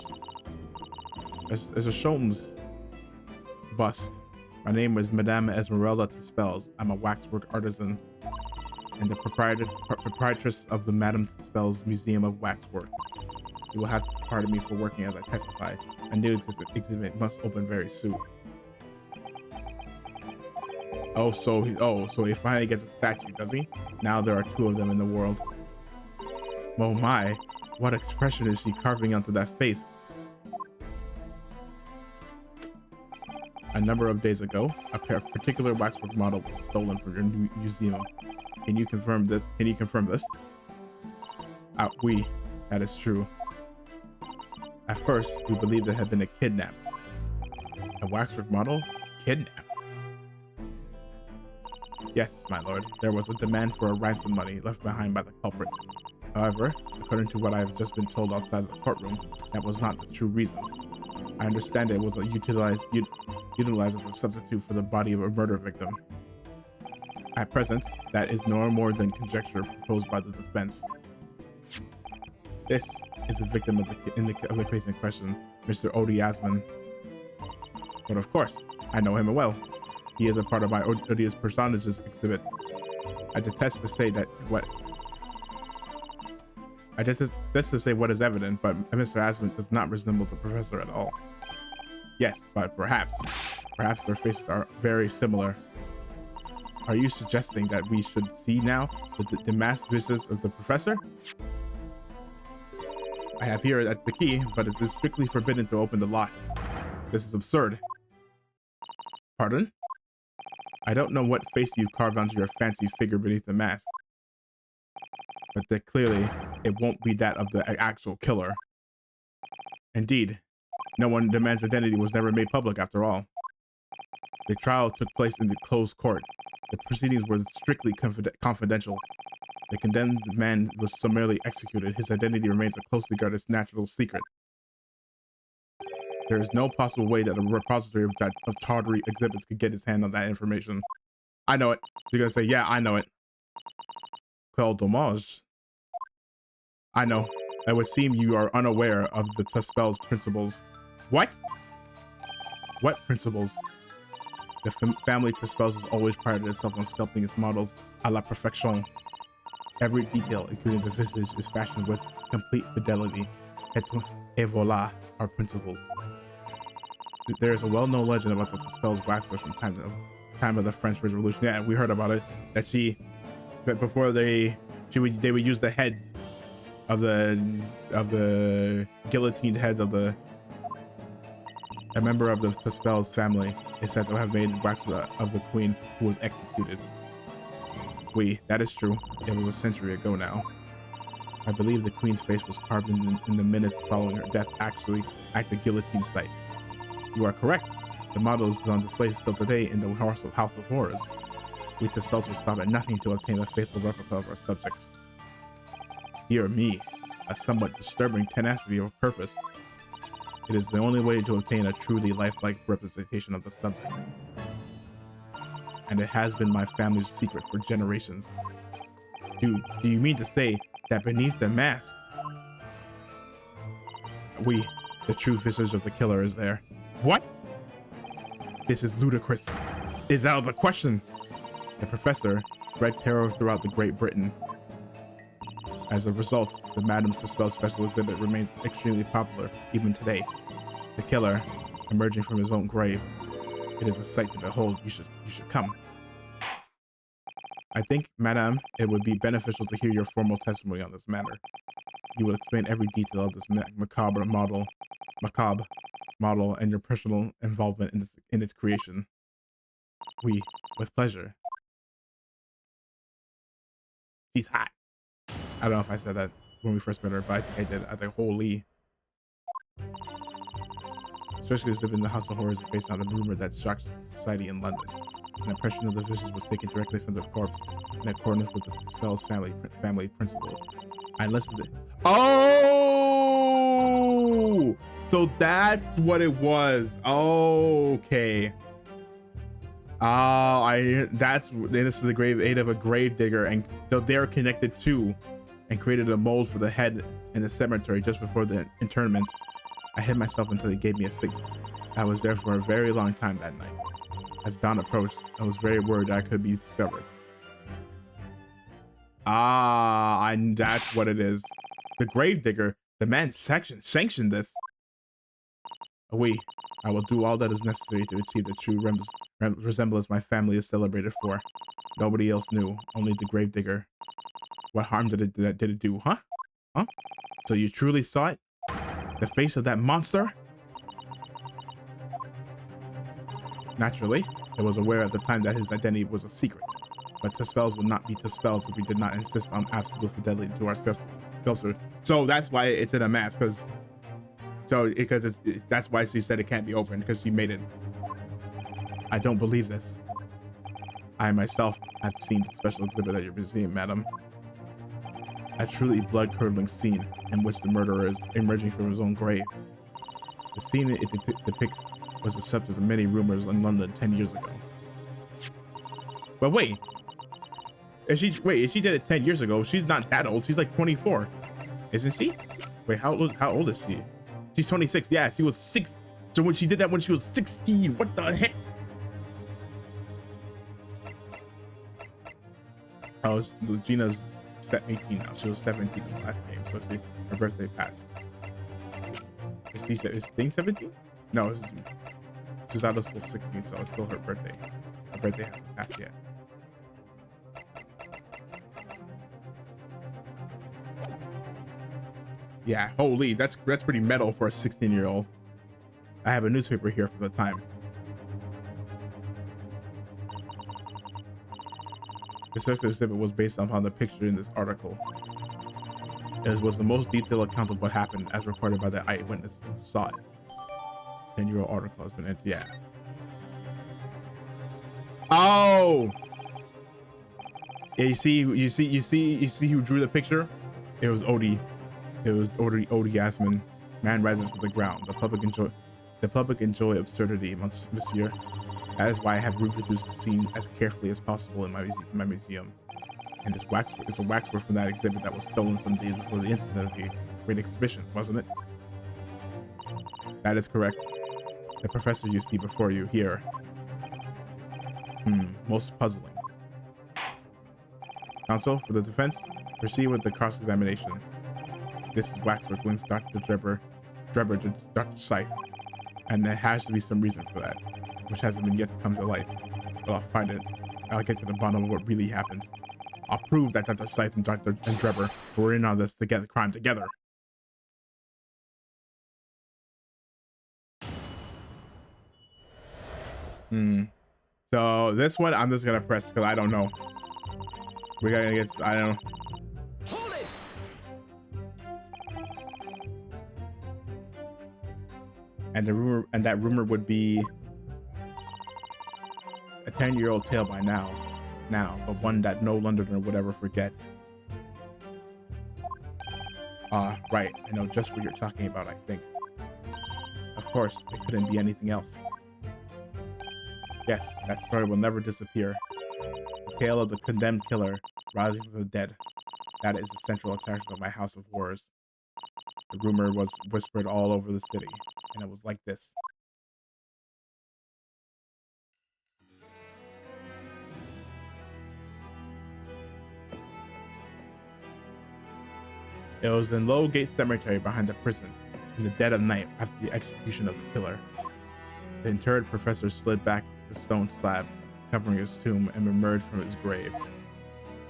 As a Sholmes bust. My name is Madame Esmeralda Spells. I'm a waxwork artisan and the proprietress of the Madame Spells Museum of Waxwork. You will have to pardon me for working as I testify. A new exhibit must open very soon. So he finally gets a statue, does he? Now there are two of them in the world. Oh my, what expression is she carving onto that face? A number of days ago, a particular waxwork model was stolen from your new museum. Can you confirm this? That is true. At first, we believed it had been a kidnap. A waxwork model? Kidnap? Yes, my lord. There was a demand for a ransom money left behind by the culprit. However, according to what I have just been told outside of the courtroom, that was not the true reason. I understand it was utilized as a substitute for the body of a murder victim. At present, that is no more than conjecture proposed by the defense. This is the victim of the case in question, Mr. Odi Asman. But of course, I know him well. He is a part of my odious personages exhibit. I detest to say what is evident, but Mr. Asman does not resemble the professor at all. Yes, but perhaps their faces are very similar. Are you suggesting that we should see now the masked visage of the professor? I have here at the key, but it is strictly forbidden to open the lock. This is absurd. Pardon? I don't know what face you carved onto your fancy figure beneath the mask, but that clearly it won't be that of the actual killer. Indeed, no one demands identity was never made public after all. The trial took place in the closed court. The proceedings were strictly confidential. The condemned man was summarily executed. His identity remains a closely guarded natural secret. There is no possible way that a repository of tawdry exhibits could get his hand on that information. I know it. You're gonna say, yeah, I know it. Quel dommage. I know. It would seem you are unaware of the Spells principles. What? What principles? The family Tispels has always prided itself on sculpting its models a la perfection. Every detail, including the visage, is fashioned with complete fidelity. Et voila, our principles. There is a well-known legend about the Tispels waxworks from time of the French Revolution. Yeah, we heard about it. That before they would use the heads of the guillotined heads of a member of the Tispels family is said to have made wax of the queen who was executed. That is true. It was a century ago now. I believe the queen's face was carved in the minutes following her death, actually at the guillotine site. You are correct. The model is on display still today in the House of Horrors. We Tispels will stop at nothing to obtain a faithful replica of our subjects. Dear me, a somewhat disturbing tenacity of purpose. It is the only way to obtain a truly lifelike representation of the subject. And it has been my family's secret for generations. Do you mean to say that beneath the mask, the true visage of the killer is there? What? This is ludicrous. It's out of the question. The professor spread terror throughout the Great Britain. As a result, the Madame Tispel special exhibit remains extremely popular even today. The killer emerging from his own grave. It is a sight to behold. You should come. I think, Madame, it would be beneficial to hear your formal testimony on this matter. You will explain every detail of this macabre model and your personal involvement in its creation. With pleasure. She's hot. I don't know if I said that when we first met her, but I think I did. I was like, holy. Especially as if in the House of Horrors is based on a rumor that shocked society in London. An impression of the visage was taken directly from the corpse in accordance with the Tispels family principles. I listened to it. Oh! So that's what it was. Okay. This is the grave aid of a grave digger, and so they're connected to and created a mold for the head in the cemetery just before the interment. I hid myself until he gave me a signal. I was there for a very long time that night. As dawn approached, I was very worried that I could be discovered. And that's what it is. The grave digger, the man sanctioned this. I will do all that is necessary to achieve the true resemblance my family is celebrated for. Nobody else knew, only the grave digger. What harm did it do, huh? Huh? So you truly saw it? The face of that monster? Naturally, I was aware at the time that his identity was a secret. But Tispels would not be Tispels if we did not insist on absolute fidelity to our sculpture. So that's why it's in a mask, that's why she said it can't be opened, because she made it. I don't believe this. I myself have seen the special exhibit at your museum, madam. A truly blood-curdling scene in which the murderer is emerging from his own grave. The scene it depicts was the subject of many rumors in London 10 years ago. But wait, if she did it 10 years ago, she's not that old. She's like 24, isn't she? Wait, how old is she? She's 26. Yeah, she was 6. So when she did that when she was 16, what the heck? Oh, Gina's 18 now. She was 17 in the last game, so her birthday passed. Is Thing 17? No, she's not still 16, so it's still her birthday. Her birthday hasn't passed yet. Yeah, holy, that's pretty metal for a 16-year-old. I have a newspaper here from the time. The circular exhibit was based upon the picture in this article. It was the most detailed account of what happened as reported by the eyewitness who saw it. 10-year-old article has been entered. Yeah. Oh! Yeah, you see who drew the picture? It was Odie. It was Odie Asman. Man rises from the ground. The public enjoy absurdity, monsieur. That is why I have reproduced the scene as carefully as possible in my museum. And it's a waxwork from that exhibit that was stolen some days before the incident of the Great Exhibition, wasn't it? That is correct. The professor you see before you here Most puzzling. Counsel, for the defense, proceed with the cross-examination. This is Waxwork links Dr. Drebber to Dr. Scythe, and there has to be some reason for that, which hasn't been yet to come to light. But I'll find it. I'll get to the bottom of what really happened. I'll prove that Dr. Scythe and Dr. Drebber were in on this crime together. So this one I'm just gonna press because I don't know. We gotta get. I don't know. Hold it! And that rumor would be a 10-year-old tale by now, but one that no Londoner would ever forget. Right. I know just what you're talking about, I think. Of course, it couldn't be anything else. Yes, that story will never disappear. The tale of the condemned killer rising from the dead. That is the central attraction of my House of Horrors. The rumor was whispered all over the city, and it was like this. It was in Lowgate Cemetery behind the prison, in the dead of night after the execution of the killer. The interred professor slid back the stone slab, covering his tomb, and emerged from his grave.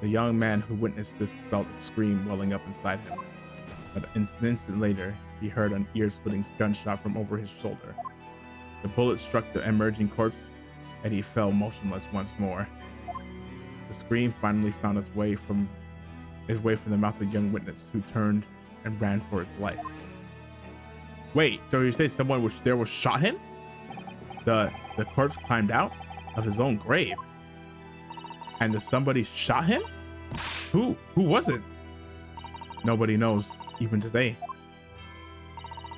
The young man who witnessed this felt a scream welling up inside him, but an instant later, he heard an ear-splitting gunshot from over his shoulder. The bullet struck the emerging corpse, and he fell motionless once more. The scream finally found its way from the mouth of the young witness, who turned and ran for his life. Wait, so you say someone was shot him? The corpse climbed out of his own grave, and somebody shot him? Who was it? Nobody knows, even today.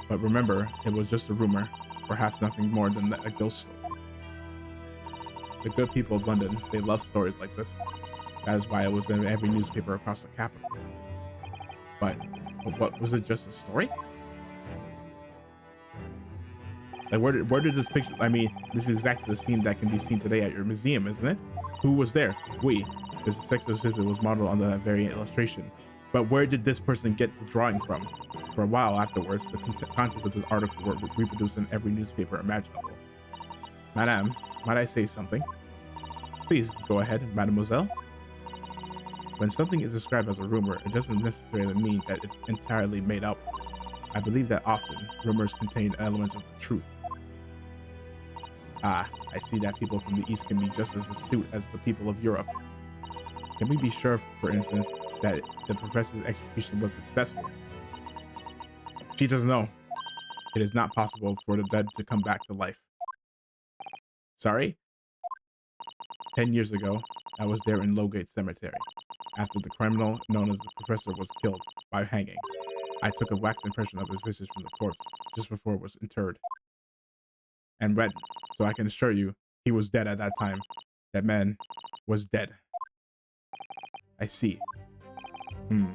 But remember, it was just a rumor, perhaps nothing more than a ghost story. The good people of London, they love stories like this. That is why it was in every newspaper across the capital. But what was it, just a story? Like where did this picture, I mean, this is exactly the scene that can be seen today at your museum, isn't it? Who was there? This sexual history was modeled on the very illustration. But where did this person get the drawing from? For a while afterwards, the contents of this article were reproduced in every newspaper imaginable. Madame, might I say something? Please go ahead, mademoiselle. When something is described as a rumor, it doesn't necessarily mean that it's entirely made up. I believe that often, rumors contain elements of the truth. I see that people from the East can be just as astute as the people of Europe. Can we be sure, for instance, that the professor's execution was successful? She doesn't know. It is not possible for the dead to come back to life. Sorry? 10 years ago, I was there in Lowgate Cemetery, after the criminal known as the professor was killed by hanging. I took a wax impression of his visage from the corpse just before it was interred, and read, so I can assure you, he was dead at that time. That man was dead. I see. It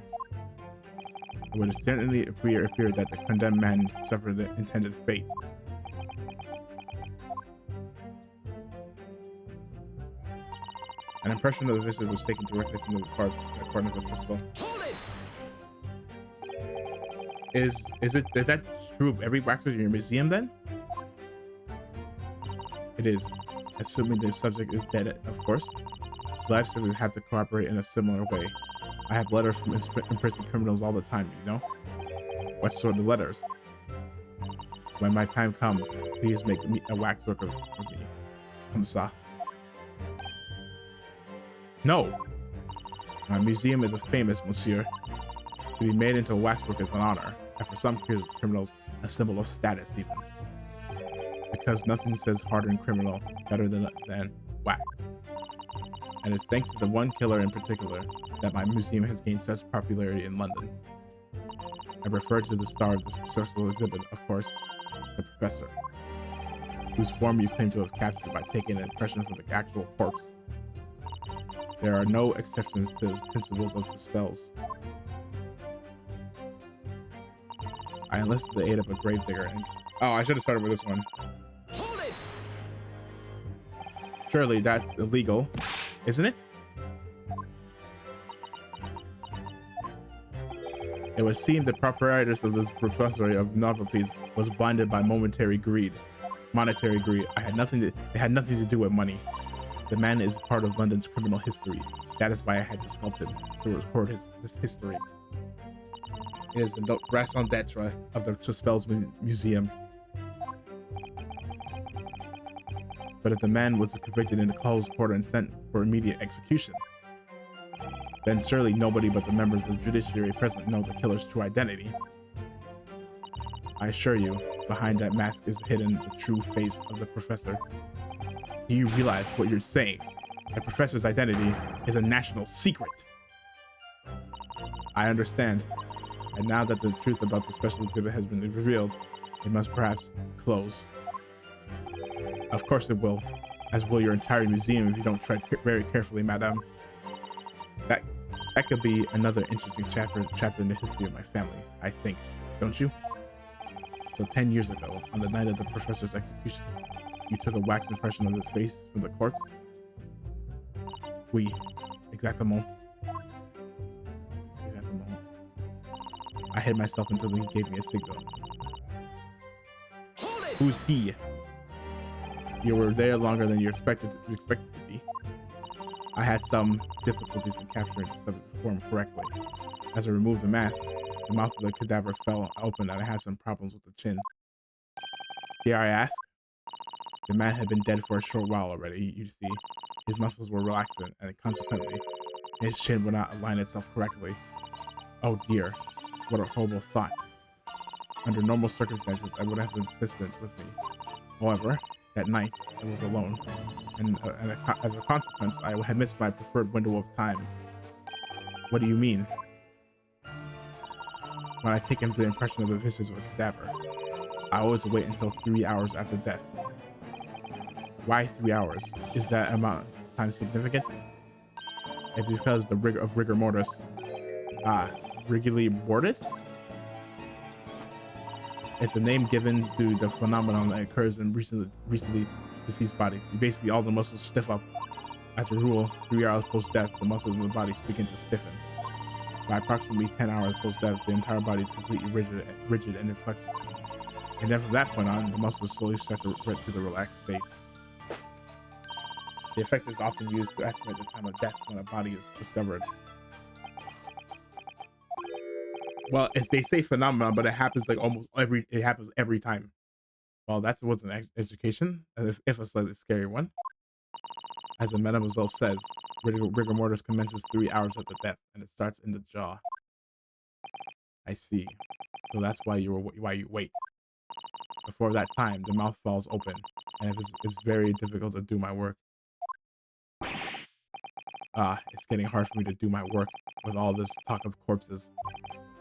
would certainly appear that the condemned man suffered the intended fate. An impression of the visage was taken directly from the corpse, according to the spell. Is that true of every waxwork in your museum then? It is, assuming the subject is dead, of course. Lifesavers have to cooperate in a similar way. I have letters from imprisoned criminals all the time, you know? What sort of letters? When my time comes, please make me a waxwork of me. Comme ça. No! My museum is famous, monsieur. To be made into a waxwork is an honor, and for some criminals, a symbol of status even. Because nothing says hardened criminal better than wax. And it's thanks to the one killer in particular that my museum has gained such popularity in London. I refer to the star of this successful exhibit, of course, the professor, whose form you claim to have captured by taking an impression from the actual corpse. There are no exceptions to the principles of the spells. I enlisted the aid of a gravedigger and... Oh, I should have started with this one. Hold it! Surely that's illegal, isn't it? It would seem the proprietress of this repository of novelties was blinded by monetary greed. It had nothing to do with money. The man is part of London's criminal history. That is why I had to sculpt him to record this history. It is the raison d'etre of the Spells Museum. But if the man was convicted in a closed court and sent for immediate execution, then surely nobody but the members of the judiciary present know the killer's true identity. I assure you, behind that mask is hidden the true face of the professor. Do you realize what you're saying? The professor's identity is a national secret. I understand. And now that the truth about the special exhibit has been revealed, it must perhaps close. Of course it will, as will your entire museum if you don't tread very carefully, madame. That could be another interesting chapter in the history of my family, I think, don't you? So 10 years ago, on the night of the professor's execution, you took a wax impression of his face from the corpse? Oui, exactement. I hid myself until he gave me a signal. Who's he? You were there longer than you expected to be. I had some difficulties in capturing the subject's form correctly. As I removed the mask, the mouth of the cadaver fell open and I had some problems with the chin. Dare I ask? The man had been dead for a short while already, you see. His muscles were relaxing and consequently, his chin would not align itself correctly. Oh dear, what a horrible thought. Under normal circumstances, I would have been persistent with me. However, that night, I was alone, and as a consequence, I had missed my preferred window of time. What do you mean? When I take the impression of the visage of a cadaver, I always wait until 3 hours after death. Why 3 hours? Is that amount of time significant? It's because the rigor mortis. Rigor mortis? It's the name given to the phenomenon that occurs in recently deceased bodies. Basically, all the muscles stiff up. As a rule, 3 hours post-death, the muscles in the body begin to stiffen. By approximately 10 hours post-death, the entire body is completely rigid and inflexible. And then from that point on, the muscles slowly start to get to the relaxed state. The effect is often used to estimate the time of death when a body is discovered. Well, as they say phenomenon, but it happens like it happens every time. Well, that was an education, if a slightly scary one. As the mademoiselle says, rigor mortis commences 3 hours after death, and it starts in the jaw. I see. So that's why you wait. Before that time, the mouth falls open, and it's very difficult to do my work. It's getting hard for me to do my work with all this talk of corpses.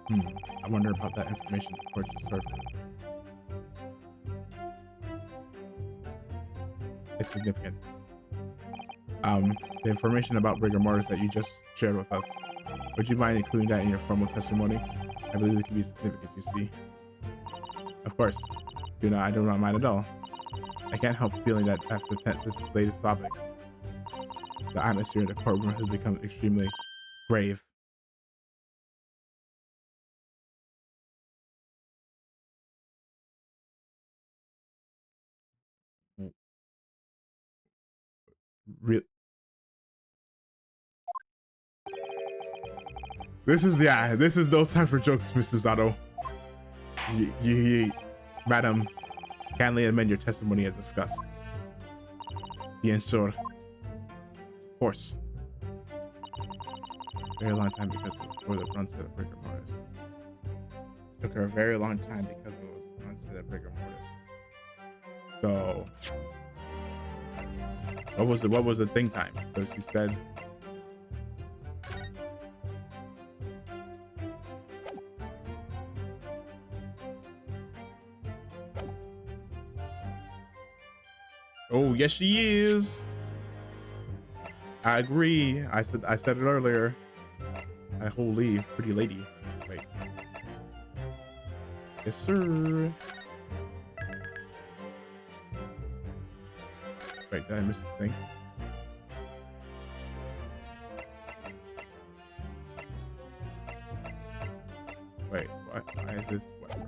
I wonder about that information the court just served. It's significant. The information about rigor mortis that you just shared with us, would you mind including that in your formal testimony? I believe it can be significant, you see. Of course. I do not mind at all. I can't help feeling that after this latest topic, the atmosphere in the courtroom has become extremely grave. This is no time for jokes, Mr. Zato. Madam, kindly amend your testimony as discussed. Bien sûr. Of course. Very long time because before the onset of rigor mortis. Took her a very long time because it was onset of rigor mortis. So, what was the thing time? So she said. Oh, yes, she is. I agree. I said it earlier. Holy pretty lady. Wait. Yes, sir. Wait, did I miss a thing? Wait, what? Why is this? Whatever.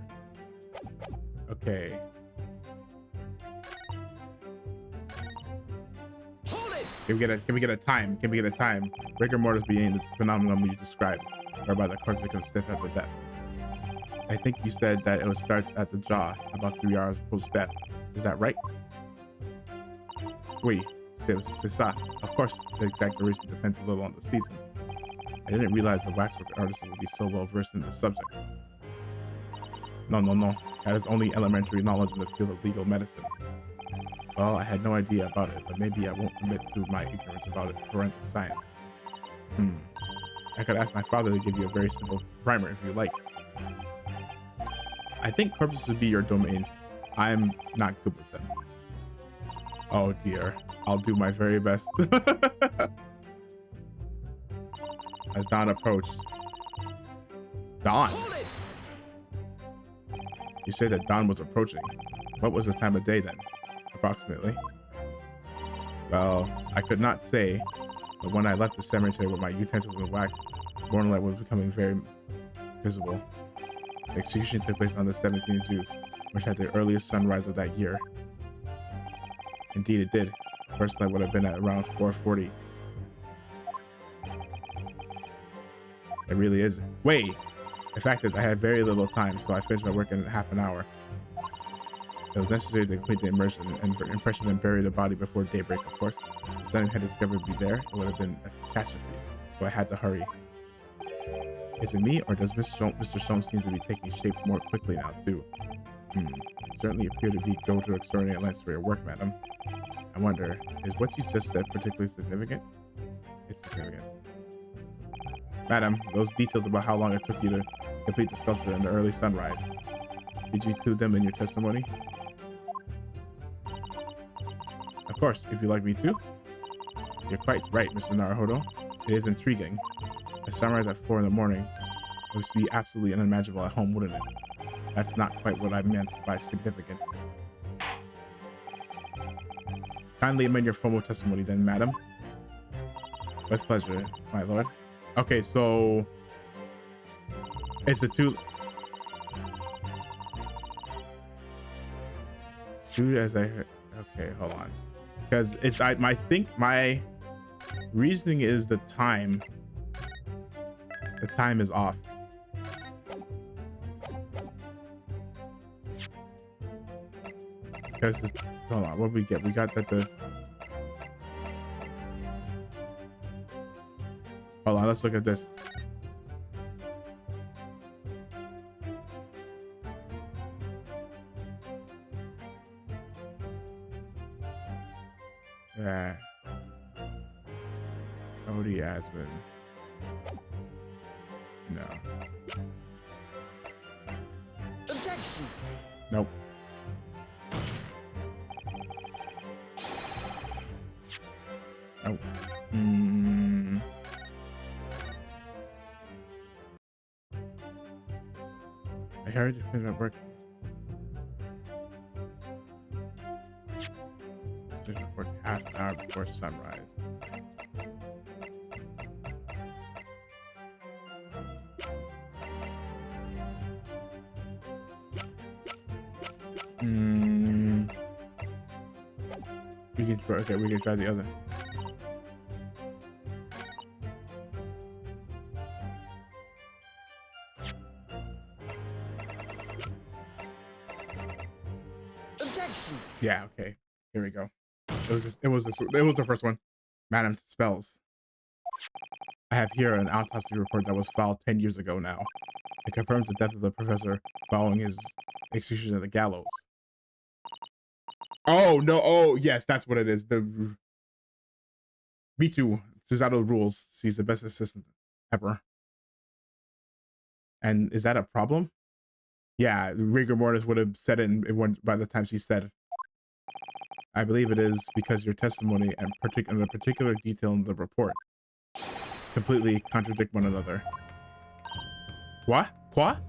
Okay. Hold it! Can we get a time? Can we get a time? Rigor mortis being the phenomenon you described, whereby the corpse becomes stiff after death. I think you said that it starts at the jaw about 3 hours post-death. Is that right? Oui, c'est ça. Of course, the exact duration depends a little on the season. I didn't realize the waxwork artist would be so well versed in the subject. No. That is only elementary knowledge in the field of legal medicine. Well, I had no idea about it, but maybe I won't admit to my ignorance about it, forensic science. I could ask my father to give you a very simple primer if you like. I think corpses would be your domain. I'm not good with them. Oh dear. I'll do my very best. As dawn approached. Dawn? You say that dawn was approaching. What was the time of day then? Approximately. Well, I could not say, but when I left the cemetery with my utensils and wax, morning light was becoming very visible. The execution took place on the 17th of June, which had the earliest sunrise of that year. Indeed it did. First light would have been at around 4:40. It really is. Wait! The fact is, I had very little time, so I finished my work in half an hour. It was necessary to complete the immersion and bury the body before daybreak, of course. If the sun had discovered to be there, it would have been a catastrophe, so I had to hurry. Is it me, or does Mr. Soames seems to be taking shape more quickly now, too? Certainly appear to go to extraordinary lengths for your work, madam. I wonder, is what you just said particularly significant? It's significant. Madam, those details about how long it took you to complete the sculpture in the early sunrise, did you include them in your testimony? Of course, if you'd like me to. You're quite right, Mr. Naruhodo. It is intriguing. A sunrise at 4 in the morning would be absolutely unimaginable at home, wouldn't it? That's not quite what I meant by significant. Kindly amend your formal testimony then, madam. With pleasure, my lord. Okay, so it's the two as I heard. Okay, hold on, because it's I think my reasoning is the time is off. Because hold on, what did we get? We got that the hold on, let's look at this. Yeah. Odie Asman. No. Objection. Nope. Nope. I heard you finish up work. Finish up work half an hour before sunrise. We can try the other. Objection. Yeah, okay. Here we go. It was the first one. Madam Spells. I have here an autopsy report that was filed 10 years ago now. It confirms the death of the professor following his execution at the gallows. Oh no! Oh yes, that's what it is. The B2 Susato rules. She's the best assistant ever. And is that a problem? Yeah, rigor mortis would have said it by the time she said it. I believe it is because your testimony and the particular detail in the report completely contradict one another. What? What?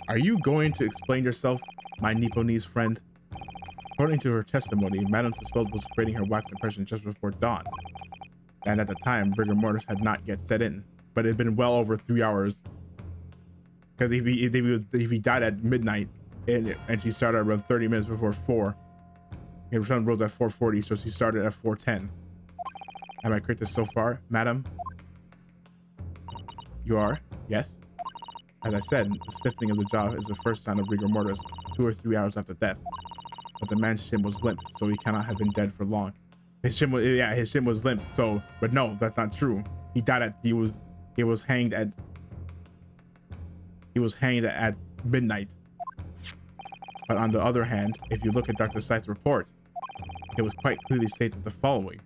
Are you going to explain yourself, my Nipponese friend? According to her testimony, Madame Tuspel was creating her wax impression just before dawn. And at the time, rigor mortis had not yet set in, but it had been well over 3 hours Because if he died at midnight and she started around 30 minutes before 4, and her son rose at 4:40, so she started at 4:10. Am I correct so far, madam? You are? Yes. As I said, the stiffening of the jaw is the first sign of rigor mortis 2 or 3 hours after death. But the man's shin was limp, so he cannot have been dead for long. His shin was limp, so, but no, that's not true. He died he was hanged at midnight. But on the other hand, if you look at Dr. Seitz's report, it was quite clearly stated the following.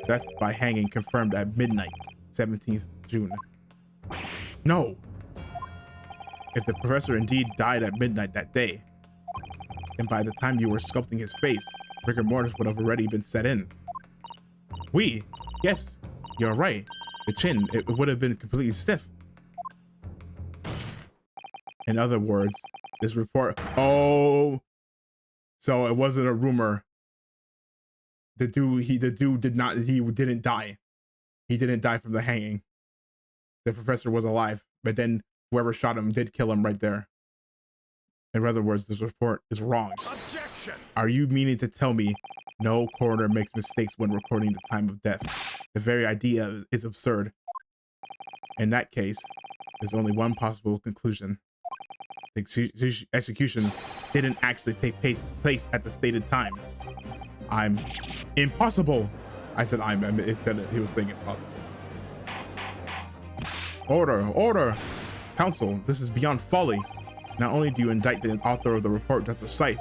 Death by hanging confirmed at midnight, 17th June. No! If the professor indeed died at midnight that day, then by the time you were sculpting his face, rigor mortis would have already been set in. Yes, you're right. The chin, it would have been completely stiff. In other words, this report, so it wasn't a rumor. The dude didn't die. He didn't die from the hanging. The professor was alive, but then whoever shot him did kill him right there. In other words, this report is wrong. Objection! Are you meaning to tell me no coroner makes mistakes when recording the time of death? The very idea is absurd. In that case, there's only one possible conclusion. The execution didn't actually take place at the stated time. Impossible. I said instead he was saying impossible. Order. Counsel, this is beyond folly. Not only do you indict the author of the report, Dr. Seitz,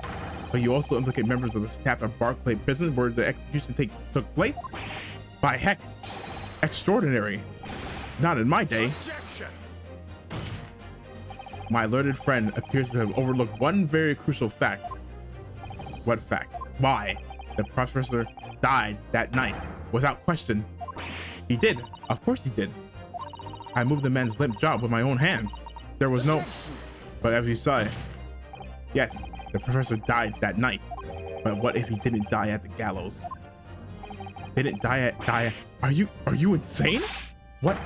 but you also implicate members of the staff at Barclay Prison where the execution took place? By heck, extraordinary. Not in my day. Objection! My learned friend appears to have overlooked one very crucial fact. What fact? Why? The professor died that night, without question. He did. Of course he did. I moved the man's limp jaw with my own hands. There was no... But as you saw, yes, the professor died that night. But what if he didn't die at the gallows? Didn't die at... Are you insane? What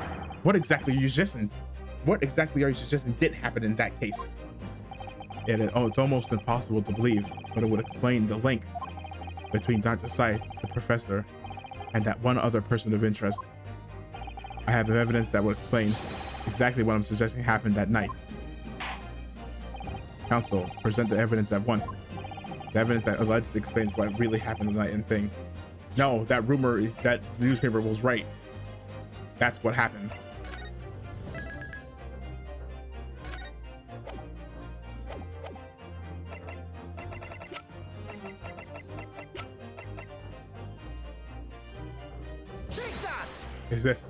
exactly are you suggesting? What exactly are you suggesting did happen in that case? It's almost impossible to believe, but it would explain the link between Dr. Seitz, the professor, and that one other person of interest. I have evidence that will explain exactly what I'm suggesting happened that night. Counsel, present the evidence at once. The evidence that allegedly explains what really happened the night and thing. No, that rumor, that newspaper was right. That's what happened. Take that! Is this?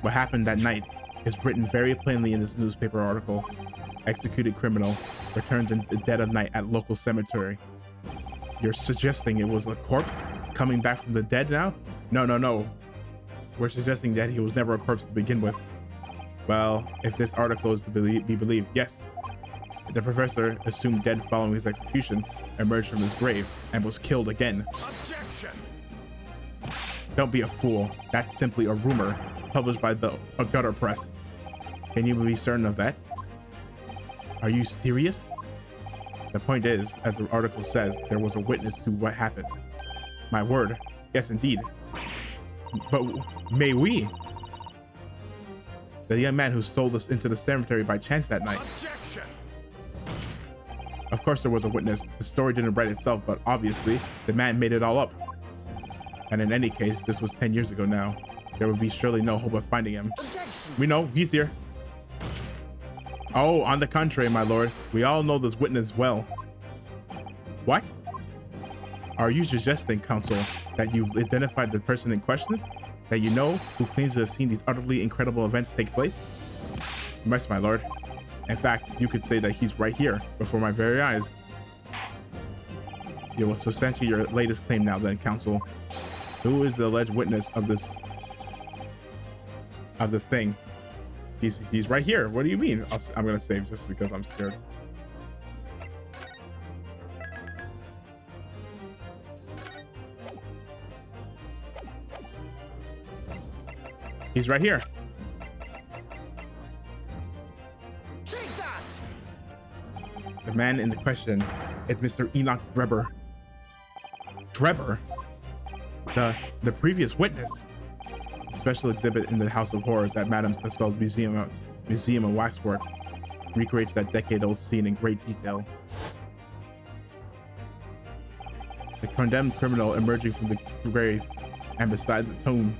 What happened that night is written very plainly in this newspaper article. Executed criminal returns in the dead of night at local cemetery. You're suggesting it was a corpse coming back from the dead now? No. We're suggesting that he was never a corpse to begin with. Well, if this article is to be believed, yes. The professor, assumed dead following his execution, emerged from his grave and was killed again. Objection! Don't be a fool. That's simply a rumor published by the gutter press. Can you be certain of that? Are you serious? The point is, as the article says, there was a witness to what happened. My word. Yes, indeed. But may we? The young man who stole us into the cemetery by chance that night. Objection! Of course there was a witness. The story didn't write itself, but obviously the man made it all up. And in any case, this was 10 years ago now. There would be surely no hope of finding him. Objection! We know, he's here. Oh, on the contrary, my lord, we all know this witness well. What? Are you suggesting, counsel, that you've identified the person in question? That you know who claims to have seen these utterly incredible events take place? Yes, my lord. In fact, you could say that he's right here, before my very eyes. You will substantiate your latest claim now then, counsel. Who is the alleged witness of this... of the thing? He's right here. What do you mean? I'm gonna save just because I'm scared. He's right here. Man in the question is Mr. Enoch Drebber. Drebber? The previous witness. Special exhibit in the House of Horrors at Madame Tussauds Museum of Waxwork recreates that decade-old scene in great detail. The condemned criminal emerging from the grave, and beside the tomb,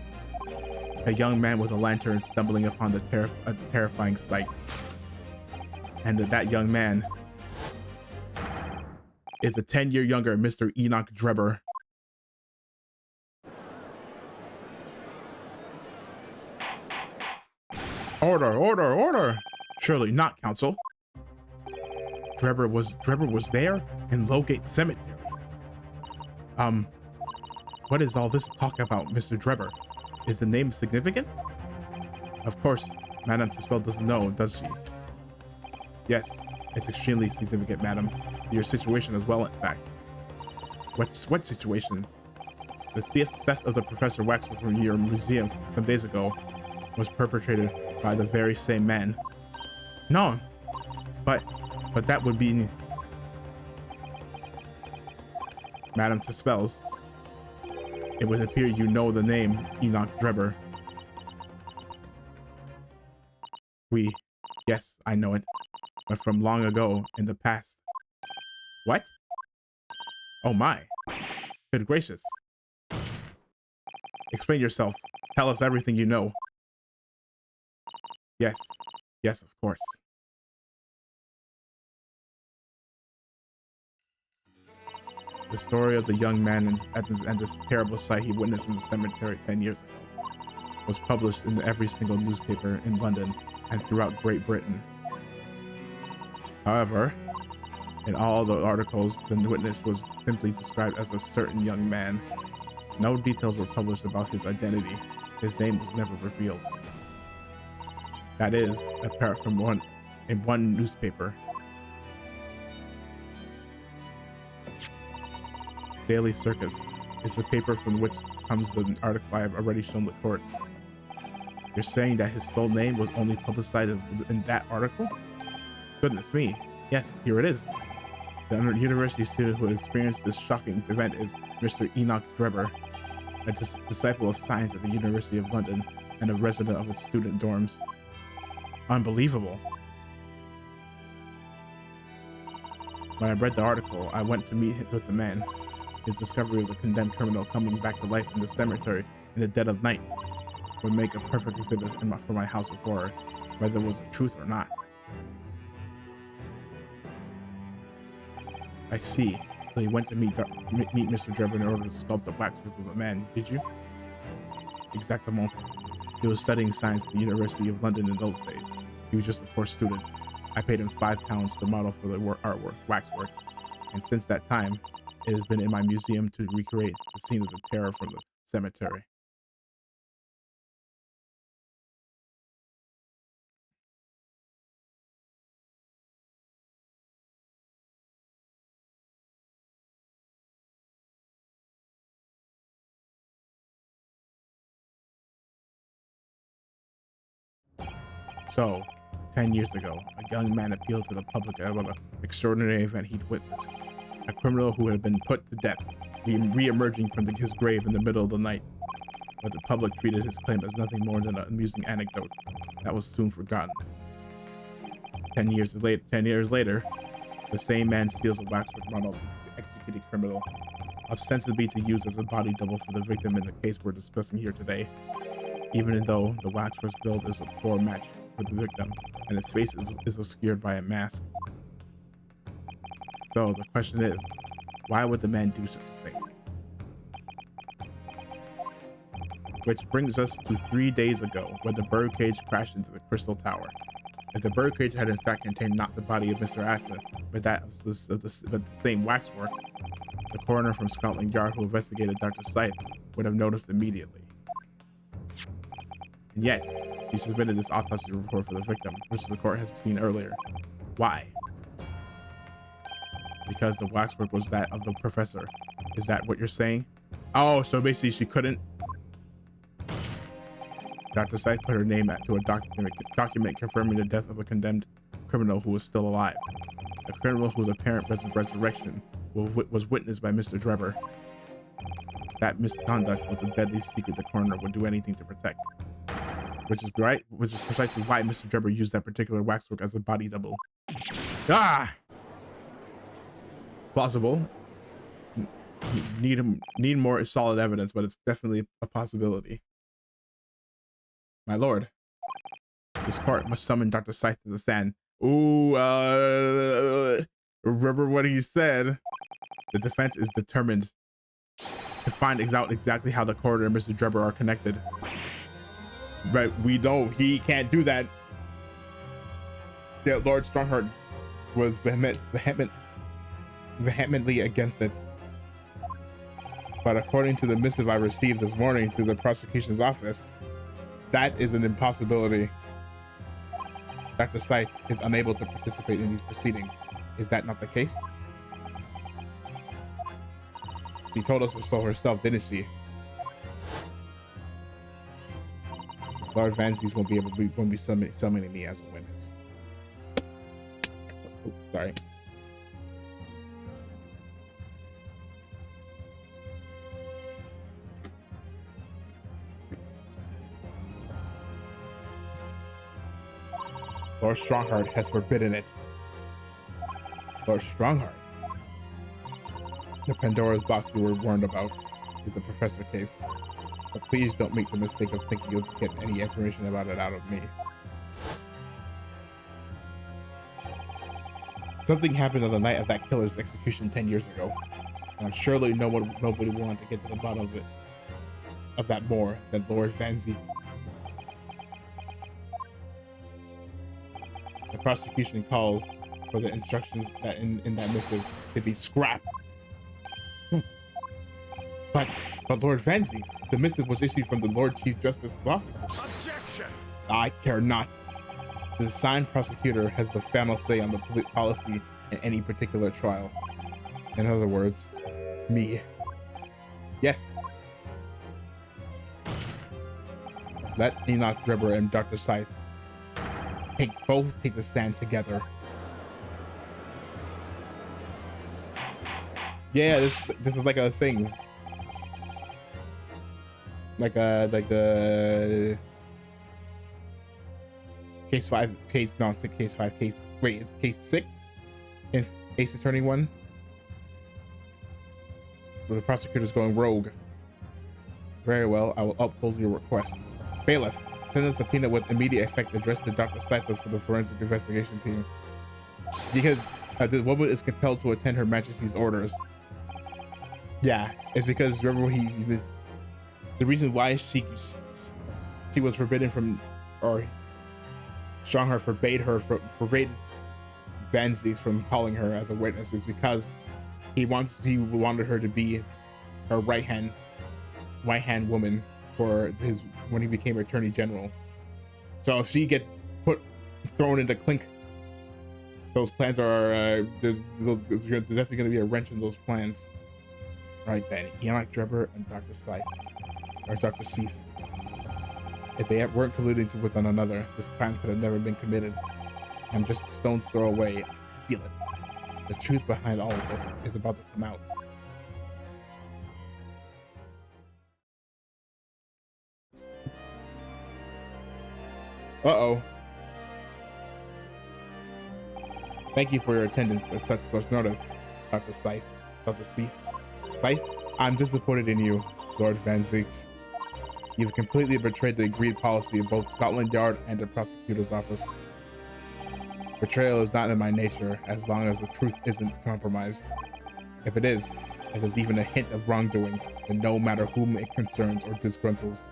a young man with a lantern stumbling upon a terrifying sight. And that young man is a 10-year younger Mr. Enoch Drebber. Order, order, order! Surely not, counsel. Drebber was there in Lowgate Cemetery. What is all this talk about, Mr. Drebber? Is the name significant? Of course, Madame Tussauds doesn't know, does she? Yes, it's extremely significant, madam. Your situation as well, in fact. What situation? The theft of the Professor Waxwork from your museum some days ago was perpetrated by the very same man. No, but that would be Madame Tussauds. It would appear you know the name Enoch Drebber. Yes, I know it, but from long ago in the past. What? Oh my, good gracious. Explain yourself. Tell us everything you know. Yes, of course. The story of the young man and this terrible sight he witnessed in the cemetery 10 years ago was published in every single newspaper in London and throughout Great Britain. However, in all the articles, the witness was simply described as a certain young man. No details were published about his identity. His name was never revealed. That is, apart from one newspaper. Daily Circus is the paper from which comes the article I have already shown the court. You're saying that his full name was only publicized in that article? Goodness me. Yes, here it is. The university student who experienced this shocking event is Mr. Enoch Drebber, a disciple of science at the University of London and a resident of its student dorms. Unbelievable. When I read the article, I went to meet with the man. His discovery of the condemned criminal coming back to life in the cemetery in the dead of night would make a perfect exhibit for my house of horror, whether it was the truth or not. I see. So you went to meet Mr. Drebber in order to sculpt the waxwork of the man, did you? Exactement. He was studying science at the University of London in those days. He was just a poor student. I paid him £5 to model for the waxwork, and since that time, it has been in my museum to recreate the scene of the terror from the cemetery. So, 10 years ago, a young man appealed to the public about an extraordinary event he'd witnessed. A criminal who had been put to death, re-emerging from his grave in the middle of the night. But the public treated his claim as nothing more than an amusing anecdote that was soon forgotten. 10 years later, the same man steals a waxwork model of the executed criminal, ostensibly to use as a body double for the victim in the case we're discussing here today. Even though the waxwork's build is a poor match for the victim, and his face is obscured by a mask. So the question is, why would the man do such a thing? Which brings us to 3 days ago, when the birdcage crashed into the Crystal Tower. If the birdcage had in fact contained not the body of Mr. Aspen, but that of the same waxwork, the coroner from Scotland Yard who investigated Dr. Scythe would have noticed immediately. And yet, he submitted this autopsy report for the victim, which the court has seen earlier. Why? Because the waxwork was that of the professor. Is that what you're saying? Oh, so basically she couldn't. Dr. Scythe put her name to a document confirming the death of a condemned criminal who was still alive. a criminal whose apparent resurrection was witnessed by Mr. Drebber. That misconduct was a deadly secret the coroner would do anything to protect. Which is precisely why Mr. Drebber used that particular waxwork as a body double. Ah! Plausible. Need more solid evidence, but it's definitely a possibility. My lord, this court must summon Dr. Scythe to the stand. Ooh, remember what he said? The defense is determined to find out exactly how the coroner and Mr. Drebber are connected. But we know he can't do that. Yeah, Lord Strongheart was vehemently against it. But according to the missive I received this morning through the prosecution's office, that is an impossibility. Dr. Scythe is unable to participate in these proceedings. Is that not the case? She told us so herself, didn't she? Lord Vansies won't be summoning me as a witness. Oh, sorry. Lord Strongheart has forbidden it. Lord Strongheart? The Pandora's box you were warned about is the professor case. But please don't make the mistake of thinking you'll get any information about it out of me. Something happened on the night of that killer's execution 10 years ago. And surely nobody will want to get to the bottom of that more than Lord Vansies. The prosecution calls for the instructions that in that missive to be scrapped. But Lord Vansies, the missive was issued from the Lord Chief Justice's office. Objection! I care not. The assigned prosecutor has the final say on the policy in any particular trial. In other words, me. Yes. Let Enoch Drebber and Dr. Scythe both take the stand together. Yeah, this is like a thing. Like the case 5, case 5, wait, it's case 6 in Ace Attorney 1. The prosecutor's going rogue. Very well, I will uphold your request. Bailiffs, send a subpoena with immediate effect addressed to Dr. Scythe for the forensic investigation team. Because the woman is compelled to attend Her Majesty's orders. Yeah, it's because remember he was the reason why she was forbidden from, or Strongheart forbade Vansies from calling her as a witness is because he wanted her to be her right hand woman for his when he became Attorney General. So if she gets thrown into clink, those plans are there's definitely going to be a wrench in those plans. Right then, Enoch Drebber and Dr. Scythe, or Dr. Scythe. If they weren't colluding with one another, this crime could have never been committed. I'm just a stone's throw away. I feel it. The truth behind all of this is about to come out. Uh-oh. Thank you for your attendance at such notice, Dr. Scythe. Dr. Scythe. Scythe, I'm disappointed in you, Lord Vansies. You've completely betrayed the agreed policy of both Scotland Yard and the prosecutor's office. Betrayal is not in my nature as long as the truth isn't compromised. If it is, if there's even a hint of wrongdoing, then no matter whom it concerns or disgruntles,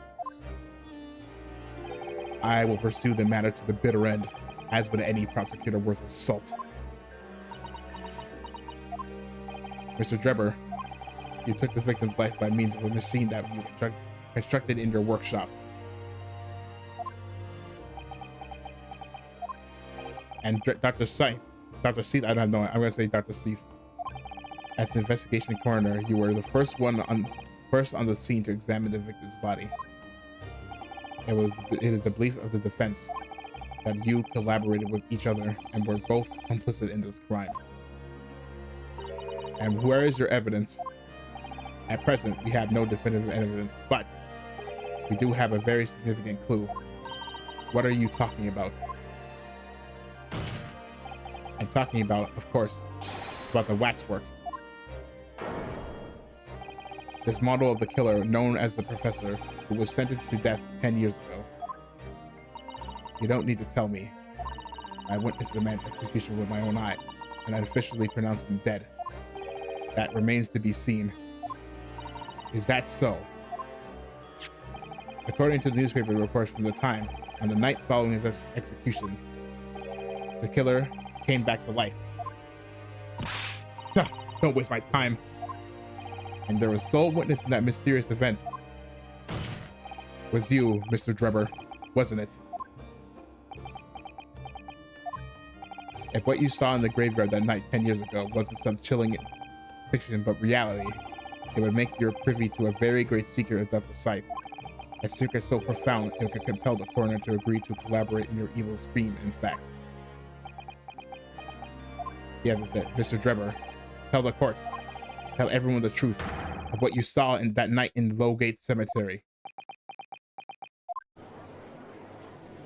I will pursue the matter to the bitter end, as would any prosecutor worth his salt. Mr. Drebber, you took the victim's life by means of a machine that you constructed in your workshop. And Dr. Scythe, I don't know, I'm going to say Dr. Scythe. As an investigation coroner, you were the first on the scene to examine the victim's body. It is the belief of the defense that you collaborated with each other and were both complicit in this crime. And where is your evidence? At present, we have no definitive evidence, but we do have a very significant clue. What are you talking about? I'm talking about, of course, about the waxwork. This model of the killer, known as the Professor, who was sentenced to death 10 years ago. You don't need to tell me. I witnessed the man's execution with my own eyes, and I officially pronounced him dead. That remains to be seen. Is that so? According to the newspaper reports from the time, on the night following his execution, the killer came back to life. Ugh, don't waste my time. And there was sole witness in that mysterious event. Was you, Mr. Drebber, wasn't it? If what you saw in the graveyard that night 10 years ago wasn't some chilling fiction but reality, it would make you privy to a very great secret about the site. A secret so profound it could compel the coroner to agree to collaborate in your evil scheme, in fact. Yes, I said, Mr. Drebber, tell the court, tell everyone the truth of what you saw in that night in Lowgate Cemetery.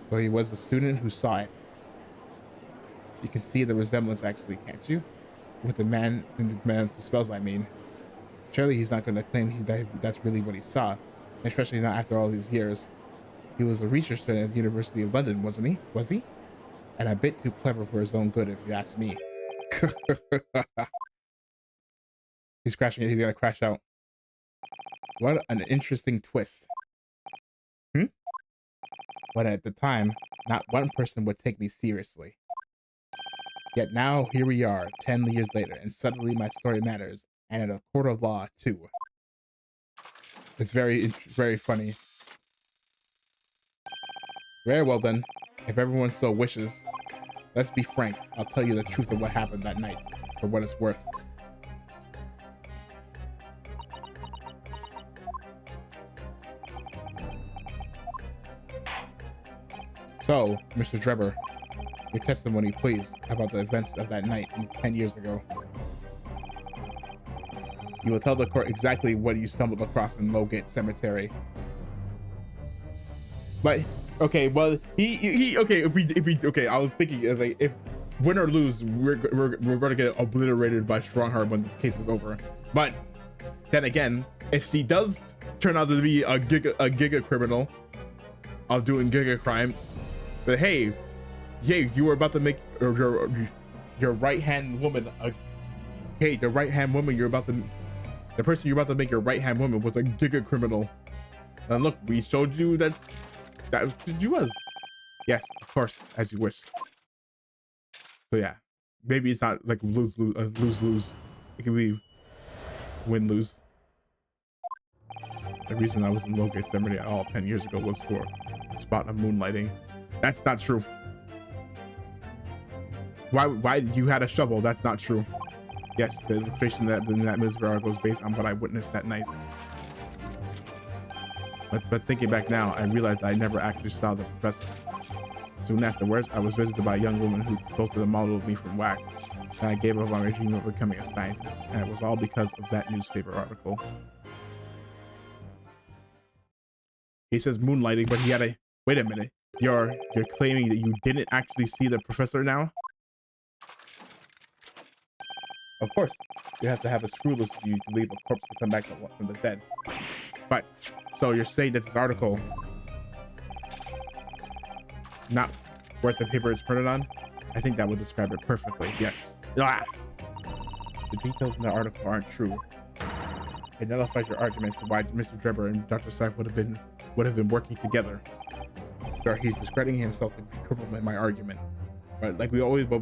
So he was a student who saw it. You can see the resemblance actually, can't you? With the man with the spells, I mean. Surely he's not going to claim that's really what he saw, especially not after all these years. He was a research student at the University of London, wasn't he? Was he? And a bit too clever for his own good, if you ask me. He's crashing it. He's going to crash out. What an interesting twist. But at the time, not one person would take me seriously. Yet now, here we are, 10 years later, and suddenly my story matters, and in a court of law, too. It's very funny. Very well then, if everyone so wishes, let's be frank, I'll tell you the truth of what happened that night, for what it's worth. So, Mr. Drebber, your testimony, please, about the events of that night 10 years ago. You will tell the court exactly what you stumbled across in Lowgate Cemetery. But okay, well, okay. Okay, I was thinking like if win or lose, we're gonna get obliterated by Strongheart when this case is over. But then again, if she does turn out to be a giga criminal of doing giga crime, but hey, you were about to make your right hand woman. Hey, the right hand woman the person you're about to make your right hand woman was a giga criminal. And look, we showed you that she was. Yes, of course, as you wish. So yeah, maybe it's not like lose. It can be win lose. The reason I was in Lowgate Cemetery at all 10 years ago was for a spot of moonlighting. That's not true. Why you had a shovel? That's not true. Yes, the illustration that in that newspaper article is based on what I witnessed that night. But thinking back now, I realized I never actually saw the professor. Soon afterwards, I was visited by a young woman who spoke to the model of me from wax, and I gave up on my dream of becoming a scientist, and it was all because of that newspaper article. He says moonlighting, but he had a wait a minute. You're claiming that you didn't actually see the professor now? Of course, you have to have a screwless view to believe a corpse will come back from the dead. But, so you're saying that this article not worth the paper it's printed on? I think that would describe it perfectly, yes. Ah! The details in the article aren't true. It nullifies your argument for why Mr. Drebber and Dr. Sack would have been working together. Sure, he's discrediting himself to criminal my argument. But like we always, but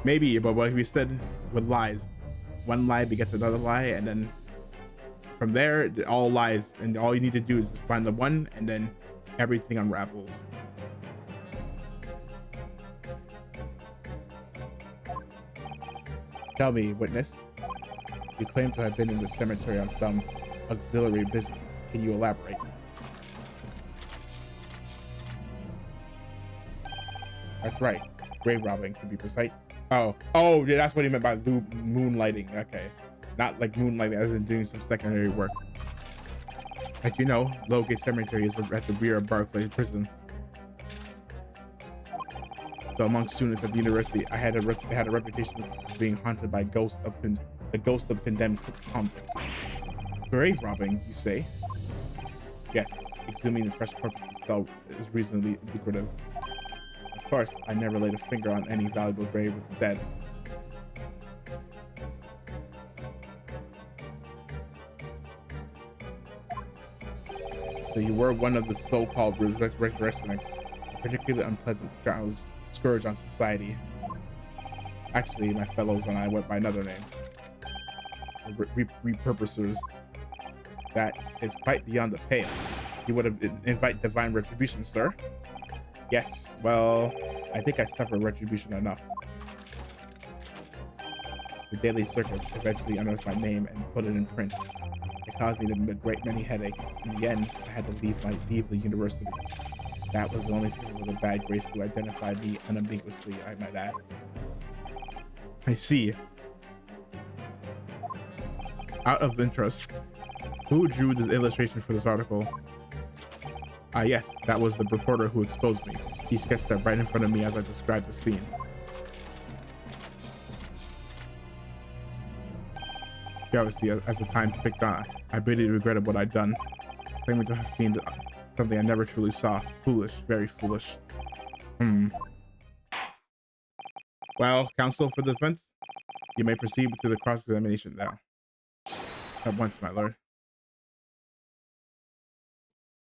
like we said with lies, one lie begets another lie, and then from there it all lies, and all you need to do is find the one, and then everything unravels. Tell me, witness, you claim to have been in the cemetery on some auxiliary business. Can you elaborate? That's right. Grave robbing, to be precise. Oh, yeah, that's what he meant by moonlighting. Okay. Not like moonlighting as in doing some secondary work. Like, you know, Lowgate Cemetery is at the rear of Barclay Prison. So among students at the university, I had a reputation of being haunted by the ghost of condemned convicts. Grave robbing, you say? Yes, exhuming the fresh corpse itself is reasonably lucrative. Of course, I never laid a finger on any valuable grave with the dead. So you were one of the so-called resurrectionists, a particularly unpleasant scourge on society. Actually, my fellows and I went by another name. Repurposers. That is quite beyond the pale. You would have invite divine retribution, sir. Yes, well, I think I suffered retribution enough. The Daily Circus eventually unearthed my name and put it in print. It caused me a great many headaches. In the end, I had to leave the university. That was the only thing with a bad grace to identify me unambiguously, I might add. I see. Out of interest, who drew this illustration for this article? Ah, yes, that was the reporter who exposed me. He sketched that right in front of me as I described the scene. Obviously, as the time ticked on, I bitterly regretted what I'd done, claiming to have seen something I never truly saw. Foolish, very foolish. Well, counsel for the defense, you may proceed to the cross-examination now. At once, my lord.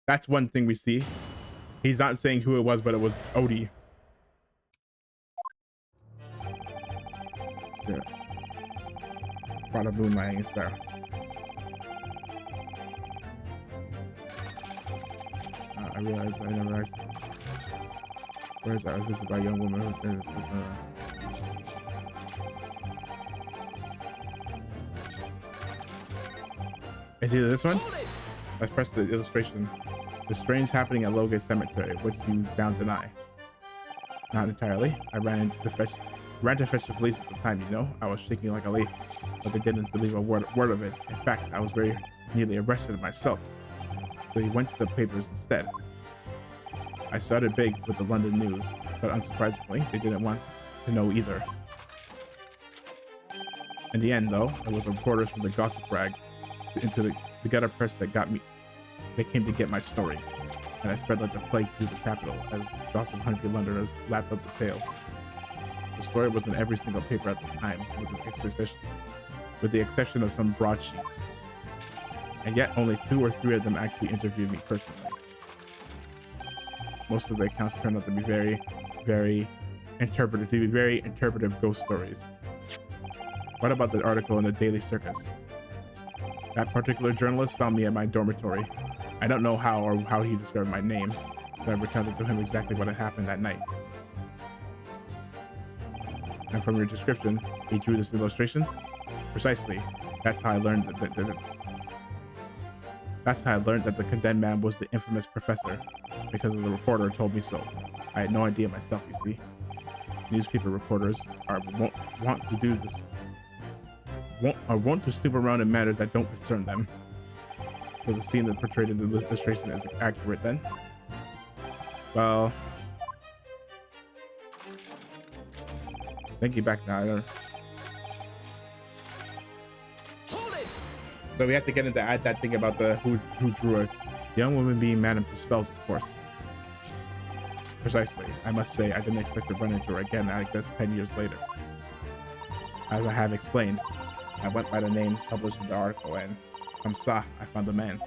That's one thing we see. He's not saying who it was, but it was Odie. Yeah. Product moonlighting is there. I realized I never asked. Where is that? I was visited by a young woman. Is either this one? Let's press the illustration. The strange happening at Lowgate Cemetery, which you now deny. Not entirely. I ran to fetch the police at the time, you know. I was shaking like a leaf, but they didn't believe a word of it. In fact, I was very nearly arrested myself. So he went to the papers instead. I started big with the London News, but unsurprisingly, they didn't want to know either. In the end, though, it was reporters from the gossip rags into the gutter press that got me. They came to get my story, and I spread like the plague through the capital as gossip-hungry Londoners lapped up the tale. The story was in every single paper at the time, with the exception of some broadsheets. And yet, only 2 or 3 of them actually interviewed me personally. Most of the accounts turned out to be very interpretive ghost stories. What about the article in the Daily Circus? That particular journalist found me at my dormitory. I don't know how he discovered my name, but I recounted to him exactly what had happened that night. And from your description, he drew this illustration? Precisely. That's how I learned that the condemned man was the infamous professor, because the reporter told me so. I had no idea myself, you see. Newspaper reporters want to snoop around in matters that don't concern them. So the scene that portrayed in the illustration is accurate then? Well, thinking back now, I don't. So we have to get into add that thing about the who drew it. Young woman being Madame Dispels, of course. Precisely. I must say, I didn't expect to run into her again, I guess 10 years later. As I have explained, I went by the name published in the article, and comme ça, I found the man.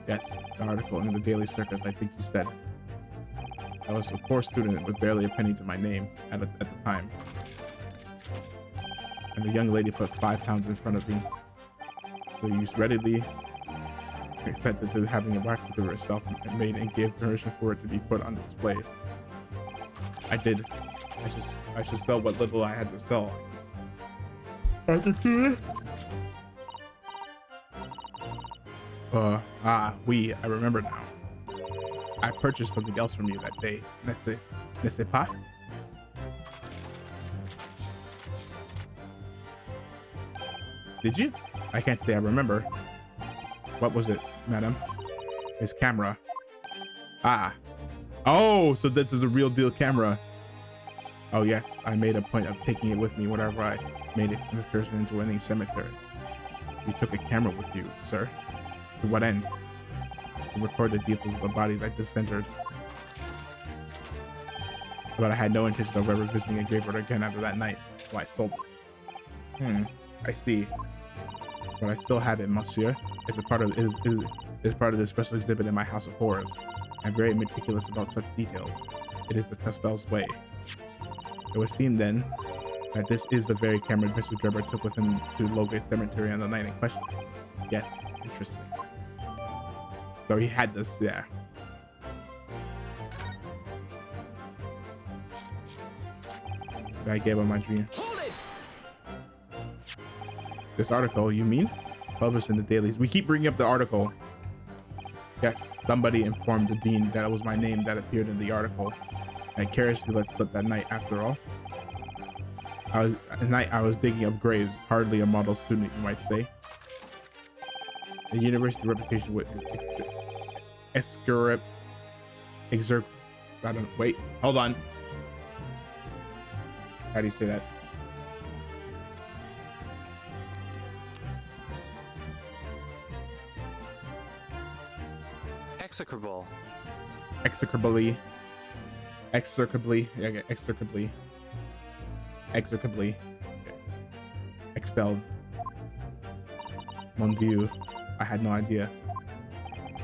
Yes, the article in the Daily Circus, I think you said. I was a poor student with barely a penny to my name at the time. And the young lady put £5 in front of me. So you readily accepted to having it whacked to herself and made and gave permission for it to be put on display. I did. I should sell what little I had to sell. I remember now. I purchased something else from you that day. That's it. Ne sais pas. Did you? I can't say I remember. What was it, madam? His camera. Ah. Oh, so this is a real deal camera. Oh yes, I made a point of taking it with me whenever I made an excursion into any cemetery. You took a camera with you, sir. To what end? To record the details of the bodies I disinterred. But I had no intention of ever visiting a graveyard again after that night, so I sold it. I see. But I still have it, monsieur. It's a part of is part of this special exhibit in my house of horrors. I'm very meticulous about such details. It is the Tespel's way. It would seem then that this is the very camera Mr. Drebber took with him to Logate Cemetery on the night in question. Yes, interesting. So he had this, yeah. I gave him my dream. This article, you mean? Published in the dailies. We keep bringing up the article. Yes, somebody informed the dean that it was my name that appeared in the article. And carelessly let slip that night after all. I was digging up graves, hardly a model student, you might say. The university reputation would exert. I don't wait. Hold on. How do you say that? Execrable. Execrably. Yeah, execrably. Okay. Expelled. Mon Dieu. I had no idea.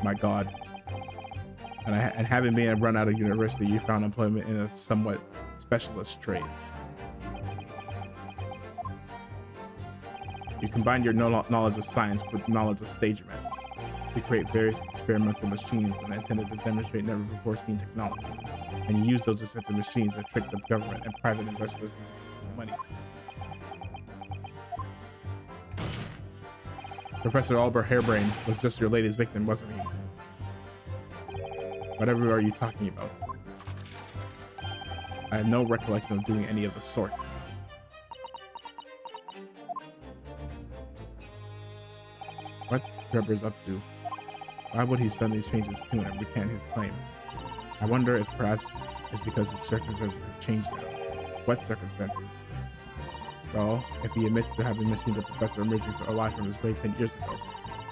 My God. And having been run out of university, you found employment in a somewhat specialist trade. You combine your knowledge of science with knowledge of stagement to create various experimental machines and intended to demonstrate never before seen technology. And you use those deceptive machines to trick the government and private investors into money. Professor Albert Hairbrain was just your latest victim, wasn't he? Whatever are you talking about? I have no recollection of doing any of the sort. What Trevor's up to? Why would he suddenly change his tune and recant his claim? I wonder if perhaps it's because his circumstances have changed now. What circumstances? Well, if he admits to having missing the professor emerging alive from his grave 10 years ago,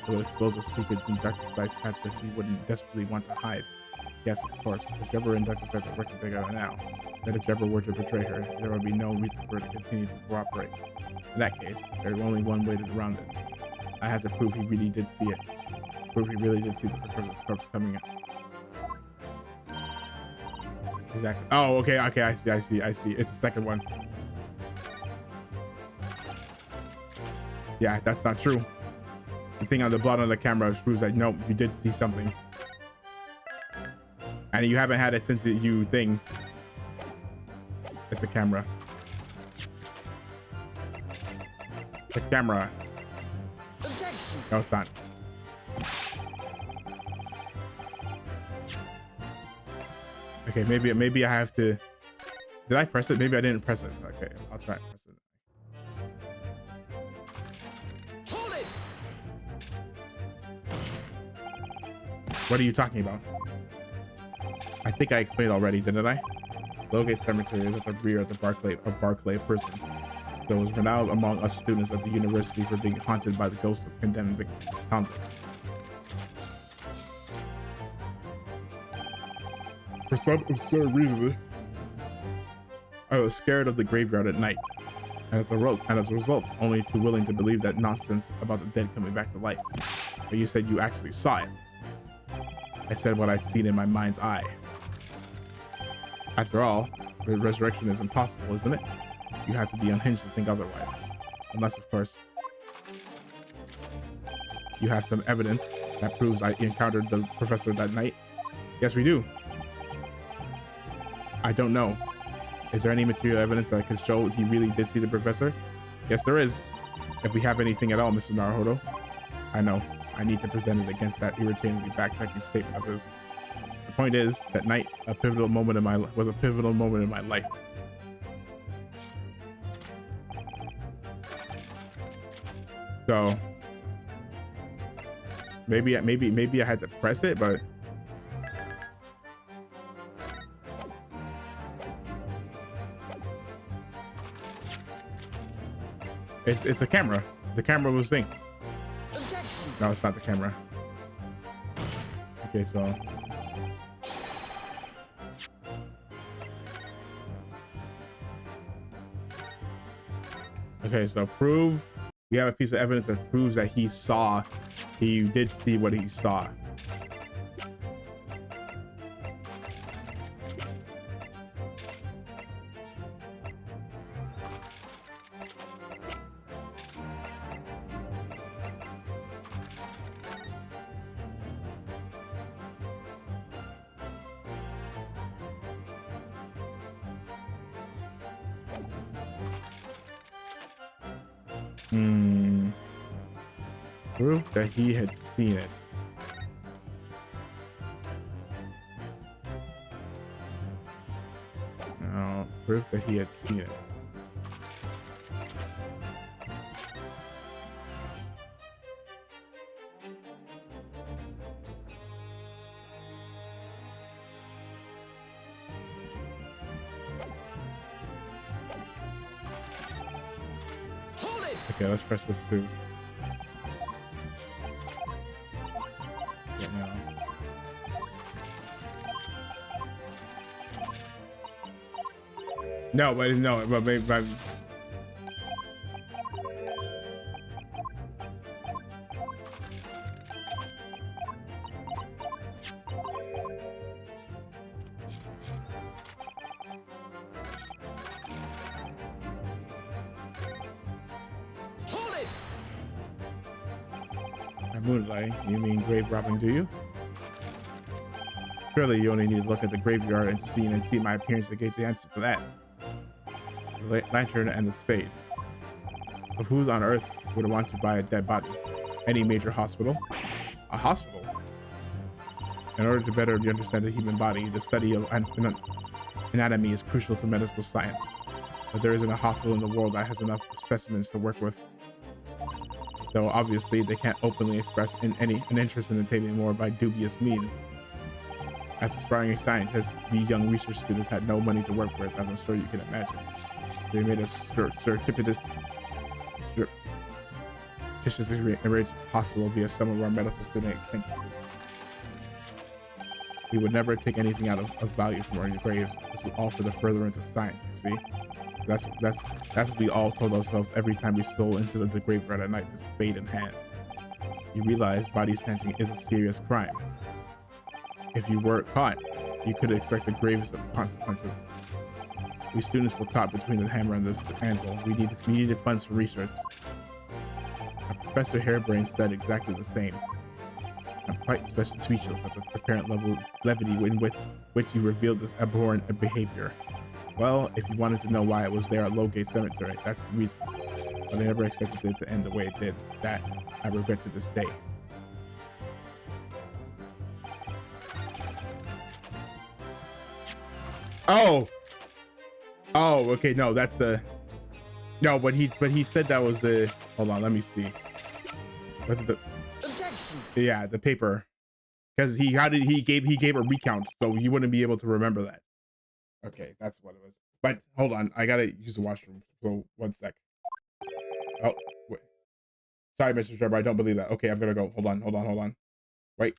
it would expose a secret in Dr. Sly's path that he wouldn't desperately want to hide. Yes, of course, if Trevor and Dr. Sly are working together now, that if Trevor were to betray her, there would be no reason for her to continue to cooperate. In that case, there's only one way around it. I had to prove he really did see it. Prove he really did see the professor's corpse coming in. Exactly. Oh, okay, I see. It's the second one. Yeah, that's not true. The thing on the bottom of the camera proves that no, you did see something. And you haven't had it since you thing. It's a camera. The camera. No, it's not. Okay, maybe I have to. Did I press it? Maybe I didn't press it. Okay, I'll try and press it. Hold it! What are you talking about? I think I explained already, didn't I? Logate Cemetery is at the rear of the Barclay prison. So it was renowned among us students at the university for being haunted by the ghosts of condemned convicts. For some absurd reason, I was scared of the graveyard at night, and as a result, only too willing to believe that nonsense about the dead coming back to life. But you said you actually saw it. I said what I'd seen in my mind's eye. After all, the resurrection is impossible, isn't it? You have to be unhinged to think otherwise. Unless, of course, you have some evidence that proves I encountered the professor that night. Yes, we do. I don't know. Is there any material evidence that could show he really did see the professor? Yes, there is. If we have anything at all, Mr. Naruhodo. I know. I need to present it against that irritatingly backtracking statement of his. The point is that night was a pivotal moment in my life. So maybe I had to press it, but it's a camera. The camera was synced. No, it's not the camera. Okay, so prove we have a piece of evidence that proves that he did see what he saw. Proof that he had seen it. No, proof that he had seen it. Hold it! Okay, let's press this through. No, but Hold it! Moonlight, you mean grave robbing, do you? Surely you only need to look at the graveyard and see my appearance to gauge the answer to that. The lantern and the spade. But who's on earth would want to buy a dead body? Any major hospital? A hospital? In order to better understand the human body, the study of anatomy is crucial to medical science. But there isn't a hospital in the world that has enough specimens to work with. Though obviously they can't openly express an interest in obtaining more by dubious means. As aspiring scientists, we young research students had no money to work with, as I'm sure you can imagine. They made us surreptitious arrangements possible via some of our medical student Kentucky. We would never take anything out of value from our graves. This is all for the furtherance of science, you see? That's what we all told ourselves every time we stole into the graveyard at night, this spade in hand. You realize body snatching is a serious crime. If you were caught, you could expect the gravest of consequences. We students were caught between the hammer and the anvil. We needed funds for research. Professor Hairbrain said exactly the same. I'm quite speechless at the apparent levity with which you revealed this abhorrent behavior. Well, if you wanted to know why it was there at Lowgate Cemetery, that's the reason. But I never expected it to end the way it did. That I regret to this day. Oh, okay. No, that's the. No, but he said that was the. Hold on, let me see. Was it the? Objection. Yeah, the paper, because he gave a recount, so you wouldn't be able to remember that. Okay, that's what it was. But hold on, I gotta use the washroom. So 1 sec. Oh, wait. Sorry, Mr. Trevor, I don't believe that. Okay, I'm gonna go. Hold on. Wait.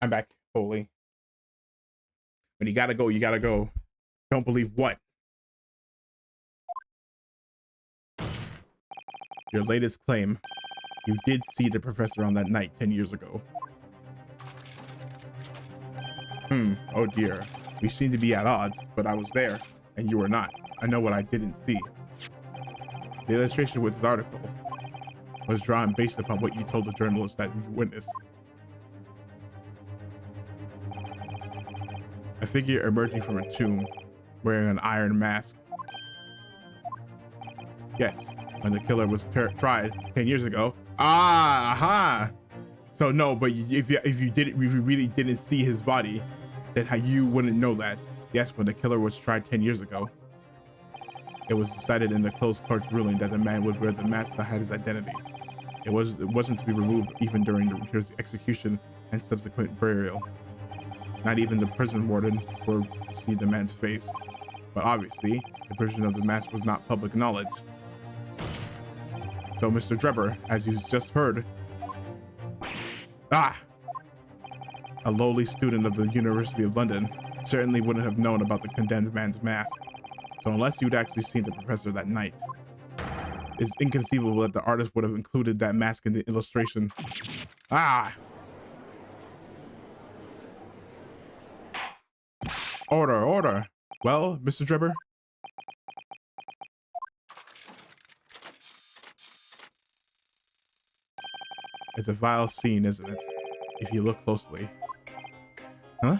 I'm back, Foley. When you gotta go, you gotta go. Don't believe what? Your latest claim. You did see the professor on that night 10 years ago. Oh dear. We seem to be at odds, but I was there, and you were not. I know what I didn't see. The illustration with this article was drawn based upon what you told the journalist that you witnessed. A figure emerging from a tomb, wearing an iron mask. Yes, when the killer was tried 10 years ago. Aha! So no, but if you really didn't see his body, then how you wouldn't know that. Yes, when the killer was tried 10 years ago, it was decided in the closed court's ruling that the man would wear the mask to hide his identity. It wasn't to be removed even during his execution and subsequent burial. Not even the prison wardens were to see the man's face. But obviously, the version of the mask was not public knowledge. So Mr. Drebber, as you just heard, a lowly student of the University of London, certainly wouldn't have known about the condemned man's mask. So unless you'd actually seen the professor that night, it's inconceivable that the artist would have included that mask in the illustration. Order, order. Well, Mr. Drebber? It's a vile scene, isn't it? If you look closely. Huh?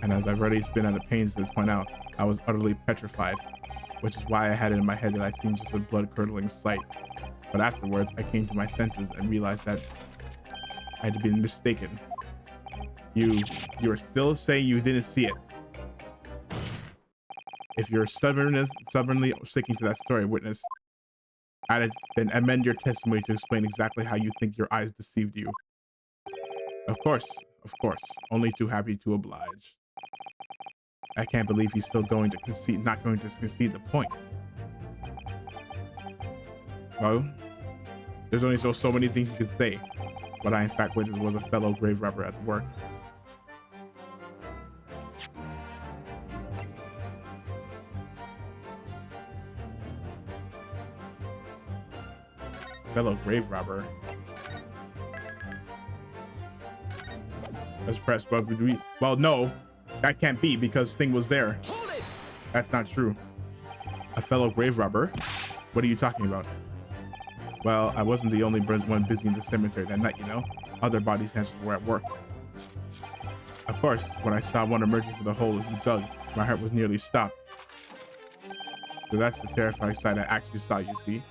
And as I've already been at the pains to point out, I was utterly petrified, which is why I had it in my head that I'd seen just a blood-curdling sight. But afterwards, I came to my senses and realized that I had been mistaken. You are still saying you didn't see it. If you're stubbornly sticking to that story, witness, then amend your testimony to explain exactly how you think your eyes deceived you. Of course, only too happy to oblige. I can't believe he's still not going to concede the point. Well, there's only so many things you could say. What I in fact witnessed was a fellow grave robber at work. Fellow grave robber. Let's press, but well, no, that can't be because Thing was there. That's not true. A fellow grave robber? What are you talking about? Well, I wasn't the only one busy in the cemetery that night, you know. Other body snatchers were at work. Of course, when I saw one emerging from the hole he dug, my heart was nearly stopped. So that's the terrifying sight I actually saw, you see.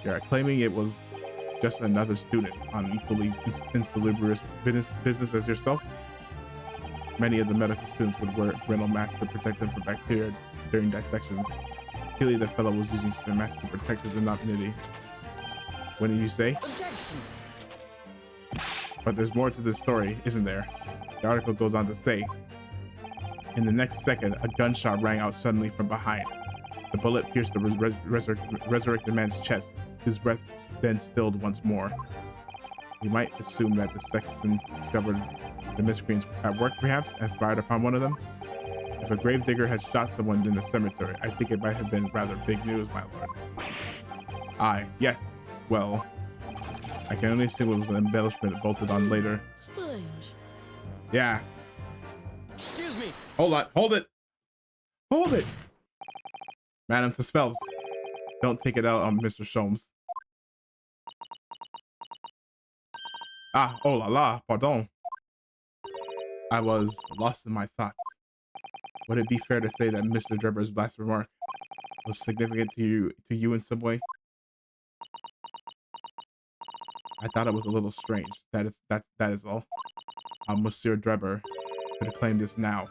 You're claiming it was just another student on equally insalubrious business as yourself? Many of the medical students would wear renal masks to protect them from bacteria during dissections. Clearly the fellow was using the mask to protect his anonymity. What did you say? Objection. But there's more to this story, isn't there? The article goes on to say, in the next second, a gunshot rang out suddenly from behind. The bullet pierced the resurrected man's chest, whose breath then stilled once more. We might assume that the sexton discovered the miscreants at work, perhaps, and fired upon one of them. If a gravedigger had shot someone in the cemetery, I think it might have been rather big news, my lord. Aye, yes, well, I can only assume it was an embellishment bolted on later. Strange. Yeah. Excuse me. Hold on, hold it! Hold it! Madam to spells. Don't take it out on Mr. Sholmes. Oh la la, pardon. I was lost in my thoughts. Would it be fair to say that Mr. Drebber's last remark was significant to you in some way? I thought it was a little strange. That is all. Monsieur Drebber could claim this now.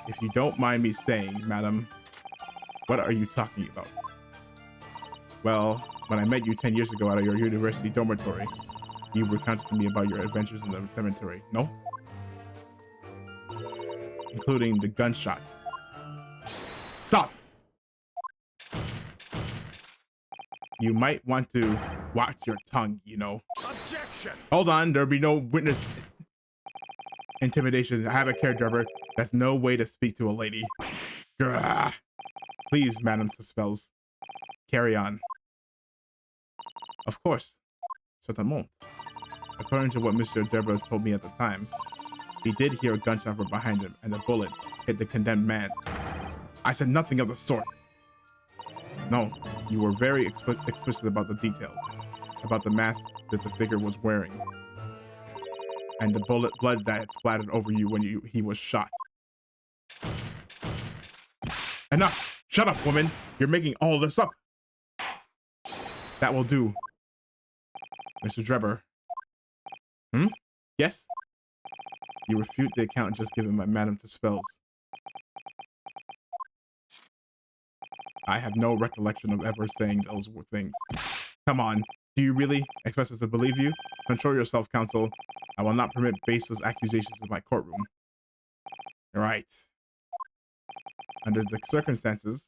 If you don't mind me saying, madam, what are you talking about? Well, when I met you 10 years ago at your university dormitory, you recounted to me about your adventures in the cemetery, no? Including the gunshot. Stop! You might want to watch your tongue, you know. Objection! Hold on, there'll be no witness intimidation. I have a care driver. That's no way to speak to a lady. Grr. Please, Madam Spells, carry on. Of course. Certainement. According to what Mr. Deborah told me at the time, he did hear a gunshot from behind him, and the bullet hit the condemned man. I said nothing of the sort. No, you were very explicit about the details, about the mask that the figure was wearing, and the blood that had splattered over you when he was shot. Enough! Shut up, woman! You're making all this up! That will do. Mr. Drebber. Yes? You refute the account just given by Madame Spells. I have no recollection of ever saying those things. Come on, do you really expect us to believe you? Control yourself, counsel. I will not permit baseless accusations in my courtroom. Right. Under the circumstances,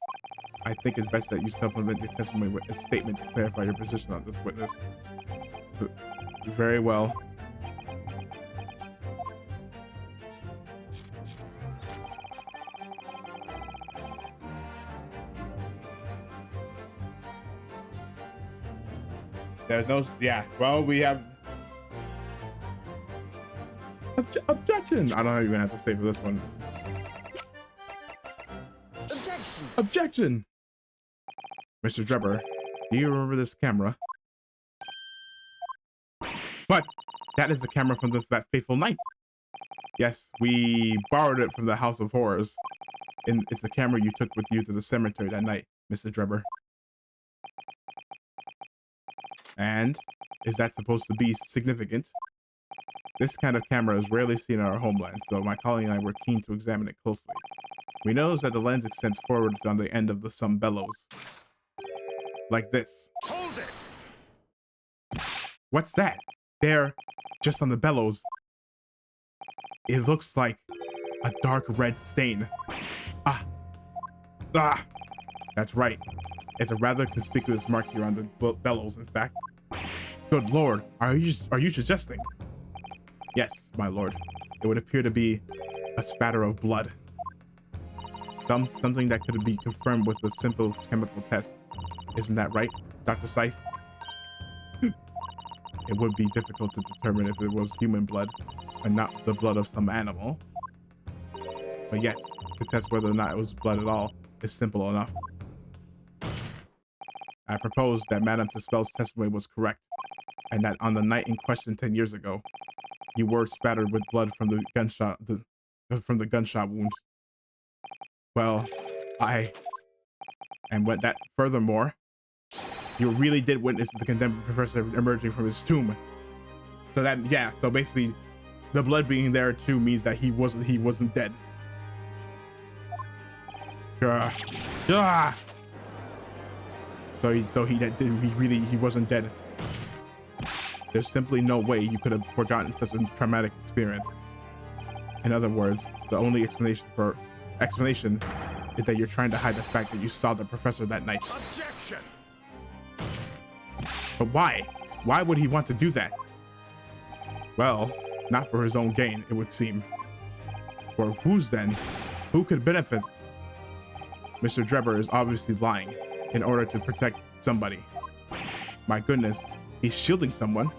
I think it's best that you supplement your testimony with a statement to clarify your position on this witness. Very well. There's no, yeah, well, we have objection. I don't know how you're gonna have to say for this one. Objection. Objection. Mr. Drebber, do you remember this camera? But that is the camera from that fateful night. Yes, we borrowed it from the House of Horrors. And it's the camera you took with you to the cemetery that night, Mr. Drebber. And is that supposed to be significant? This kind of camera is rarely seen in our homeland, so my colleague and I were keen to examine it closely. We noticed that the lens extends forward on the end of some bellows. Like this. Hold it! What's that? There, just on the bellows. It looks like a dark red stain. Ah! That's right. It's a rather conspicuous mark here on the bellows, in fact. Good lord, are you suggesting? Yes, my lord. It would appear to be a spatter of blood. Something that could be confirmed with a simple chemical test. Isn't that right, Dr. Scythe? It would be difficult to determine if it was human blood and not the blood of some animal. But yes, to test whether or not it was blood at all is simple enough. I propose that Madame Spell's testimony was correct, and that on the night in question 10 years ago, you were spattered with blood from the gunshot wound. Well, furthermore, you really did witness the condemned professor emerging from his tomb. So that, yeah, so basically the blood being there too means that he wasn't dead. So he wasn't dead. There's simply no way you could have forgotten such a traumatic experience. In other words, the only explanation is that you're trying to hide the fact that you saw the professor that night. Objection! But why? Why would he want to do that? Well, not for his own gain, it would seem. For whose then? Who could benefit? Mr. Drebber is obviously lying in order to protect somebody. My goodness, he's shielding someone.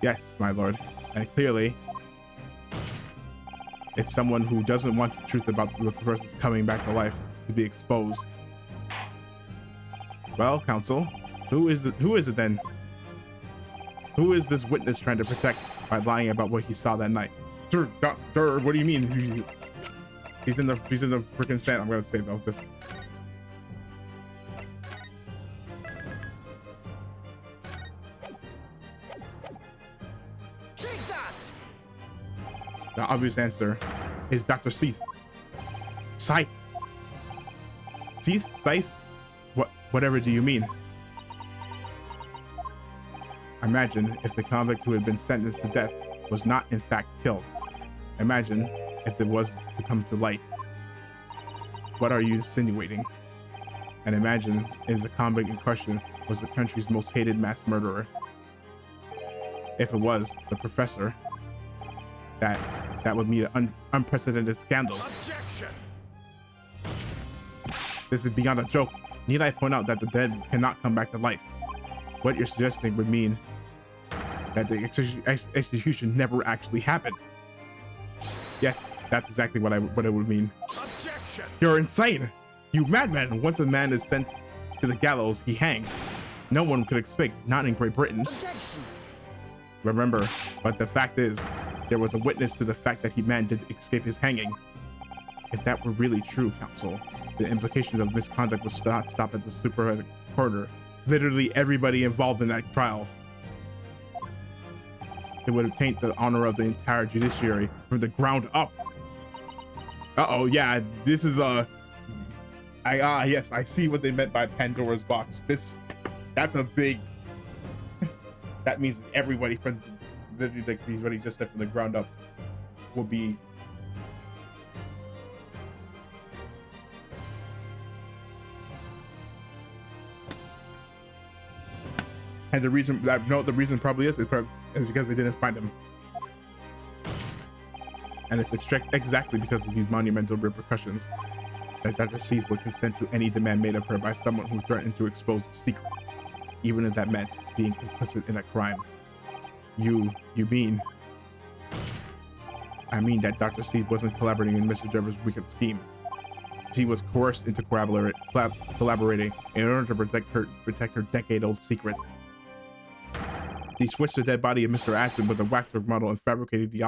Yes, my lord, and clearly it's someone who doesn't want the truth about the person's coming back to life to be exposed. Well, counsel, who is it then? Who is this witness trying to protect by lying about what he saw that night? Sir, what do you mean? He's in the freaking stand. I'm gonna say though, just Take that! the obvious answer is Dr. Scythe. Scythe? Scythe? Whatever do you mean? Imagine if the convict who had been sentenced to death was not in fact killed. Imagine if it was to come to light. What are you insinuating? And imagine if the convict in question was the country's most hated mass murderer. If it was the professor, that would mean an unprecedented scandal. Objection! This is beyond a joke. Need I point out that the dead cannot come back to life? What you're suggesting would mean that the execution never actually happened. Yes, that's exactly what it would mean. Objection! You're insane! You madman! Once a man is sent to the gallows, he hangs. No one could expect, not in Great Britain. Objection! Remember, but the fact is, there was a witness to the fact that man did escape his hanging. If that were really true, counsel, the implications of misconduct would not stop at the supervisor coroner. Literally everybody involved in that trial. It would taint the honor of the entire judiciary from the ground up. Uh-oh, yeah, this is yes, I see what they meant by Pandora's box. That's a big, that means everybody from what he just said from the ground up will be. And the reason the reason probably is because they didn't find him. And it's exactly because of these monumental repercussions that Dr. Seuss would consent to any demand made of her by someone who threatened to expose the secret, even if that meant being complicit in a crime. You mean? I mean that Dr. Seuss wasn't collaborating in Mr. Jebber's wicked scheme. She was coerced into collaborating in order to protect her decade-old secret. She switched the dead body of Mr. Ashton with a waxwork model and fabricated the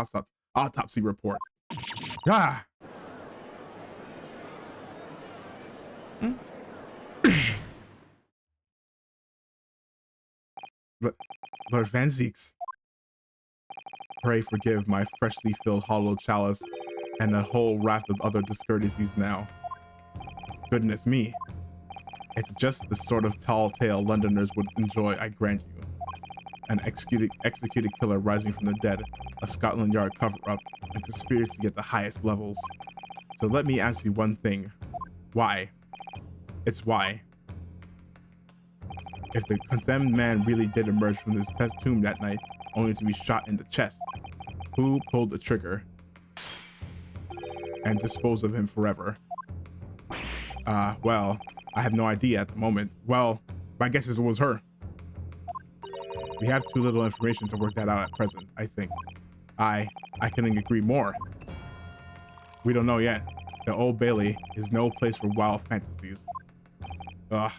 autopsy report. Ah! Lord Van Zeeks, pray forgive my freshly filled hollow chalice and a whole raft of other discourtesies now. Goodness me, it's just the sort of tall tale Londoners would enjoy, I grant you. An executed killer rising from the dead, a Scotland Yard cover-up, and conspiracy at the highest levels. So let me ask you one thing. Why? It's why. If the condemned man really did emerge from this test tomb that night, only to be shot in the chest, who pulled the trigger and disposed of him forever? Well, I have no idea at the moment. Well, my guess is it was her. We have too little information to work that out at present, I think. I couldn't agree more. We don't know yet. The Old Bailey is no place for wild fantasies. Ugh.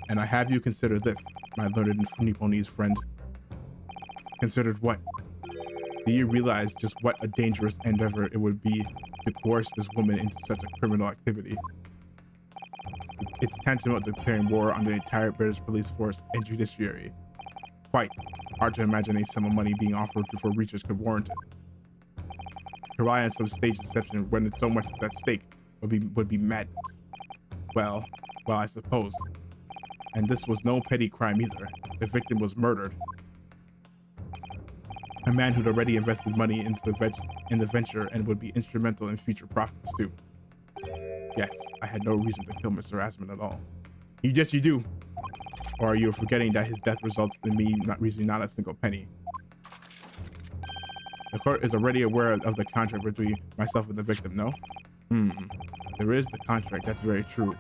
And I have you consider this, my learned Nipponese friend. Considered what? Do you realize just what a dangerous endeavor it would be to coerce this woman into such a criminal activity? It's tantamount to declaring war on the entire British police force and judiciary. Quite hard to imagine a sum of money being offered before research could warrant it. To rely on some stage deception when so much is at stake would be madness. Well, I suppose. And this was no petty crime either. The victim was murdered. A man who'd already invested money into the venture and would be instrumental in future profits too. Yes, I had no reason to kill Mr. Asman at all. Yes, you do. Or are you forgetting that his death results in me not receiving not a single penny? The court is already aware of the contract between myself and the victim, no? There is the contract, that's very true.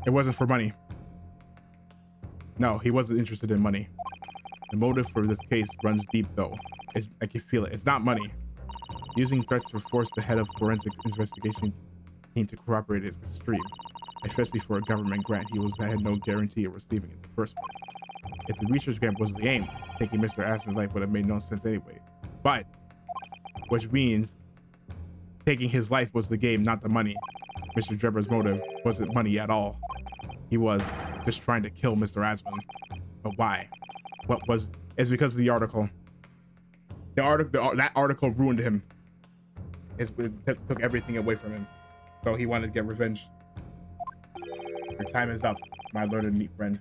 It wasn't for money. No, he wasn't interested in money. The motive for this case runs deep though. I can feel it. It's not money. Using threats to force the head of forensic investigation team to cooperate is extreme. Especially for a government grant I had no guarantee of receiving in the first place. If the research grant was the aim, taking Mr. Asman's life would have made no sense anyway. But, which means, taking his life was the game, not the money. Mr. Drebber's motive wasn't money at all. He was just trying to kill Mr. Asman. But why? It's because of the article. That article ruined him. It took everything away from him. So he wanted to get revenge. Your time is up, my learned neat friend.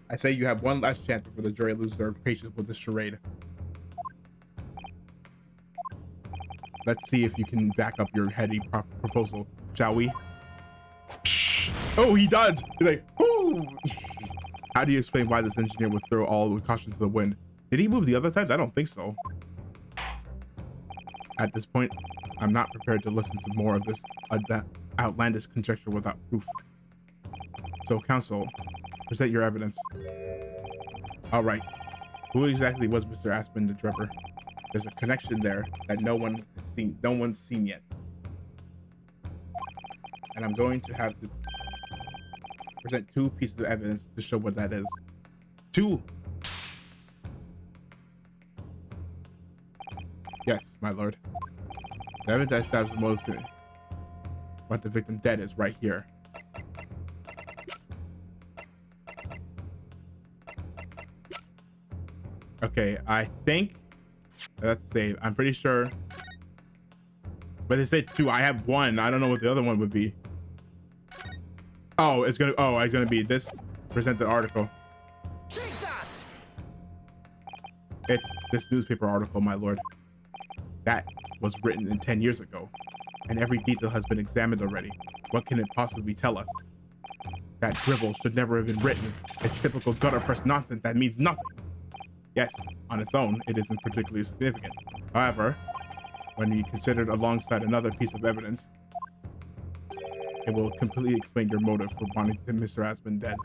I say you have one last chance before the jury loses their patience with this charade. Let's see if you can back up your heady proposal shall we? Oh, he dodged. He's like, whoo. How do you explain why this engineer would throw all the caution to the wind? Did he move the other times? I don't think so. At this point, I'm not prepared to listen to more of this outlandish conjecture without proof. So, counsel, present your evidence. All right. Who exactly was Mr. Aspen the Dripper? There's a connection there that no one's seen yet. And I'm going to have to present 2 pieces of evidence to show what that is. 2. Yes, my lord. The evidence that establishes the motive to want the victim dead is right here. Okay, I think that's safe. I'm pretty sure. But they said 2. I have 1. I don't know what the other one would be. Oh, it's gonna be this. Present the article. Take that! It's this newspaper article, my lord. That was written in 10 years ago, and every detail has been examined already. What can it possibly tell us? That dribble should never have been written. It's typical gutter press nonsense that means nothing. Yes, on its own, it isn't particularly significant. However, when we consider it alongside another piece of evidence, it will completely explain your motive for wanting Mr. Aspen dead.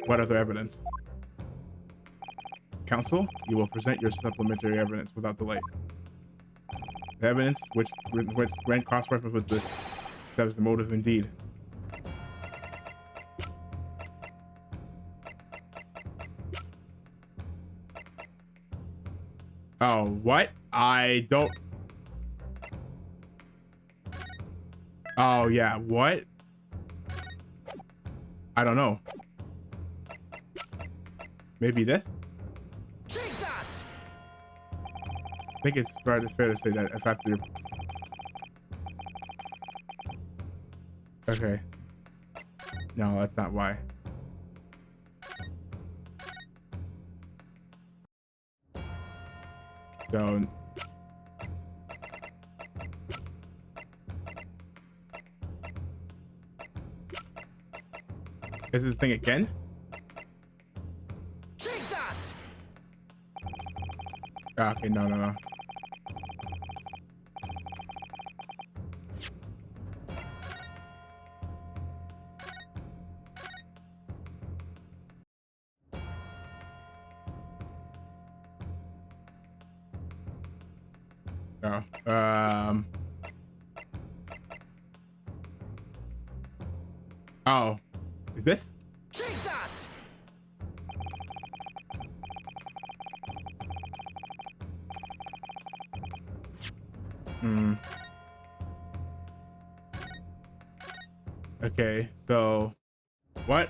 What other evidence? Counsel, you will present your supplementary evidence without delay. The evidence which ran cross-reference with the motive indeed. Oh, what? I don't. Oh, yeah. What? I don't know. Maybe this? Take that! I think it's fair to say that if after. Okay. No, that's not why. So. Is this thing again? Take that! Okay, no. No. Oh, is this? Take that! Okay, so what?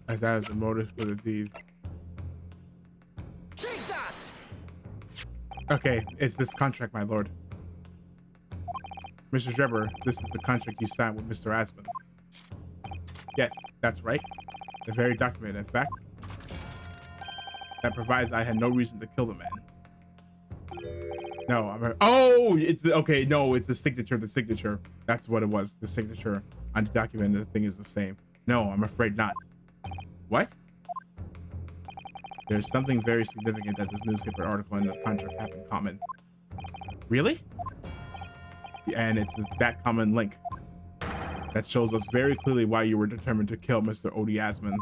As that is the motive for the deed. Take that! Okay, it's this contract, my lord. Mr. Drebber, this is the contract you signed with Mr. Aspen. Yes, that's right. The very document, in fact, that provides I had no reason to kill the man. No, oh, it's okay. No, it's the signature. The signature. That's what it was. The signature on the document. The thing is the same. No, I'm afraid not. What? There's something very significant that this newspaper article and the contract have in common. Really? And it's that common link that shows us very clearly why you were determined to kill Mr. Odie Asman.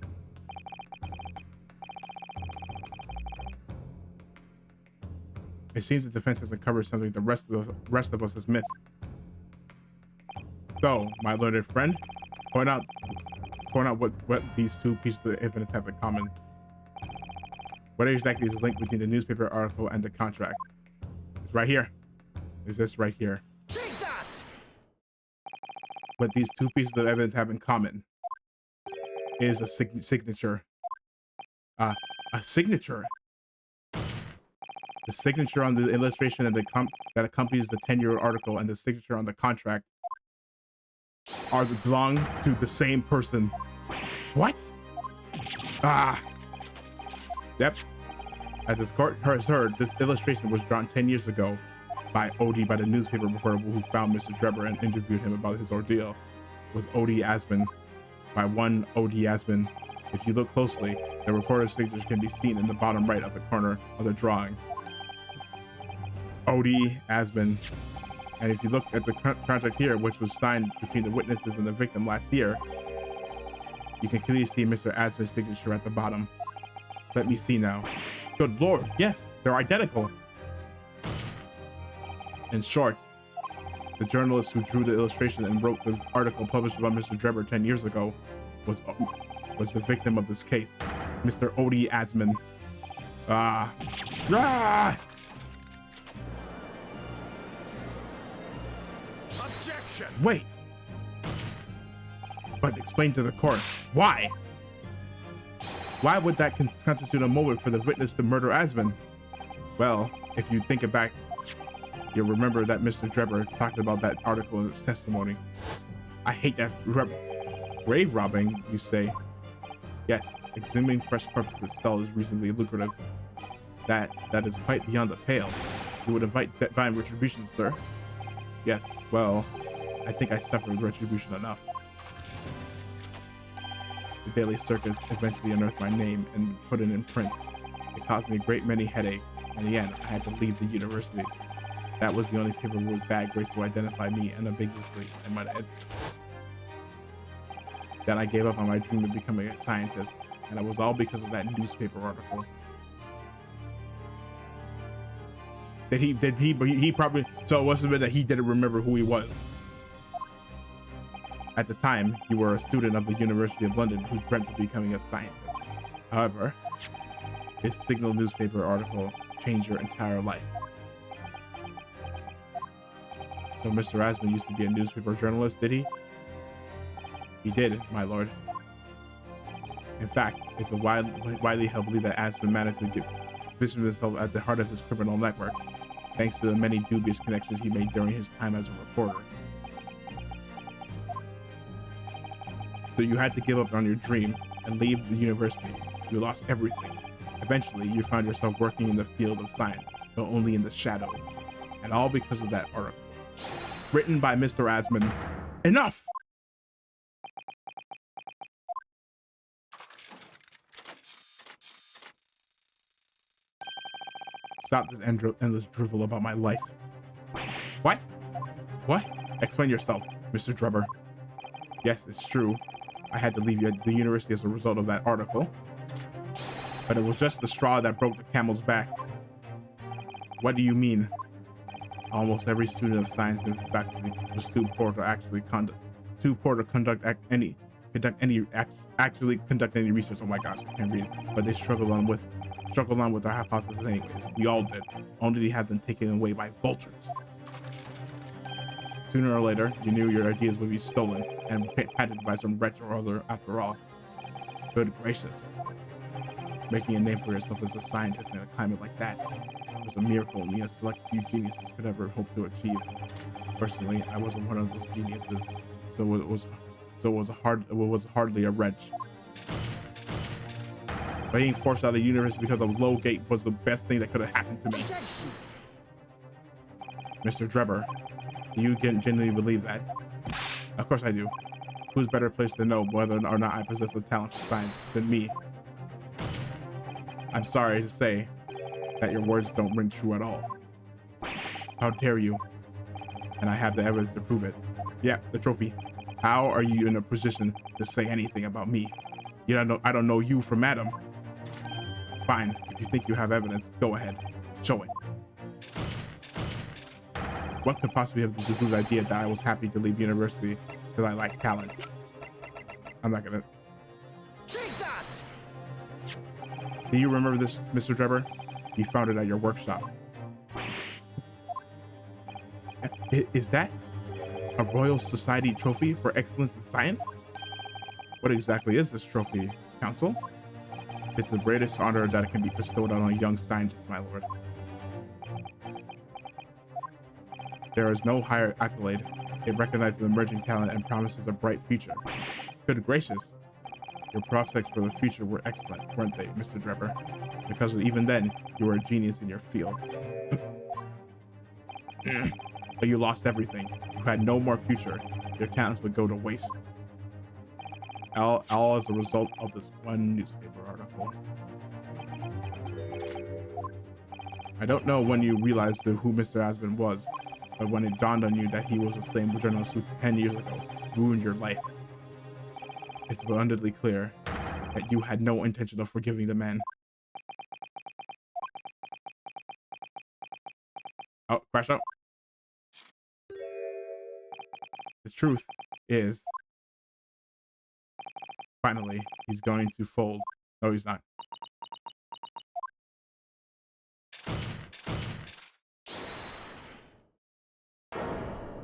It seems the defense has uncovered something the rest of us has missed. So, my learned friend, point out what these 2 pieces of evidence have in common. What exactly is the link between the newspaper article and the contract? It's right here. Is this right here? Take that! What these 2 pieces of evidence have in common is a signature. A signature. The signature on the illustration and that accompanies the 10-year article and the signature on the contract belong to the same person. What? Ah. Yep. As this court has heard, this illustration was drawn 10 years ago by OD by the newspaper reporter who found Mr. Drebber and interviewed him about his ordeal was OD Asman by one OD Asman. If you look closely, the reporter's signature can be seen in the bottom right of the corner of the drawing. OD Asman. And if you look at the contract here, which was signed between the witnesses and the victim last year, you can clearly see Mr. Asman's signature at the bottom. Let me see now. Good Lord, yes, they're identical. In short, the journalist who drew the illustration and wrote the article published about Mr. Drebber 10 years ago was the victim of this case, Mr. Odie Asman. Objection! Wait. But explain to the court, why? Why would that constitute a motive for the witness to murder Asman? Well, if you think it back, you'll remember that Mr. Drebber talked about that article in his testimony. I hate that grave robbing, you say. Yes, exhuming fresh corpses to sell is reasonably lucrative. That is quite beyond the pale. You would invite divine retribution, sir. Yes, well, I think I suffered retribution enough. The Daily Circus eventually unearthed my name and put it in print. It caused me a great many headaches. In the end, I had to leave the university. That was the only paper with bad grace to identify me unambiguously, I might add. Then I gave up on my dream of becoming a scientist, and it was all because of that newspaper article. He probably, so it wasn't that he didn't remember who he was. At the time, you were a student of the University of London who dreamt of becoming a scientist. However, this Signal newspaper article changed your entire life. So Mr. Asman used to be a newspaper journalist, did he? He did, my lord. In fact, it's a widely held belief that Asman managed to position himself at the heart of his criminal network, thanks to the many dubious connections he made during his time as a reporter. So you had to give up on your dream and leave the university. You lost everything. Eventually, you found yourself working in the field of science, but only in the shadows. And all because of that article. Written by Mr. Asman. Enough! Stop this endless dribble about my life. What? What? Explain yourself, Mr. Drebber. Yes, it's true. I had to leave the university as a result of that article. But it was just the straw that broke the camel's back. What do you mean? Almost every student of science in faculty was too poor to conduct any research. Oh my gosh, I can't read. But they struggled on with our hypothesis anyways. We all did, only to have them taken away by vultures. Sooner or later, you knew your ideas would be stolen and patented by some wretch or other after all. Good gracious. Making a name for yourself as a scientist in a climate like that was a miracle only a select few geniuses could ever hope to achieve. Personally, I wasn't one of those geniuses, so it was hardly a wrench. Being forced out of university because of low gate was the best thing that could have happened to me. Mr. Drebber, do you genuinely believe that? Of course I do. Who's better placed to know whether or not I possess a talent for science than me? I'm sorry to say that your words don't ring true at all. How dare you? And I have the evidence to prove it. Yeah, the trophy. How are you in a position to say anything about me? I don't know you from Adam. Fine, if you think you have evidence, go ahead. Show it. What could possibly have to do with the idea that I was happy to leave university because I lack talent? I'm not gonna... Take that! Do you remember this, Mr. Drebber? You found it at your workshop. Is that a Royal Society trophy for excellence in science? What exactly is this trophy, Council? It's the greatest honor that can be bestowed on a young scientist, my lord. There is no higher accolade. It recognizes emerging talent and promises a bright future. Good gracious. Your prospects for the future were excellent, weren't they, Mr. Drebber? Because even then, you were a genius in your field. But you lost everything. You had no more future. Your talents would go to waste. All as a result of this one newspaper article. I don't know when you realized who Mr. Aspen was, but when it dawned on you that he was the same journalist who 10 years ago ruined your life, it's abundantly clear that you had no intention of forgiving the man. Oh, crash out. The truth is, finally, he's going to fold. No, he's not.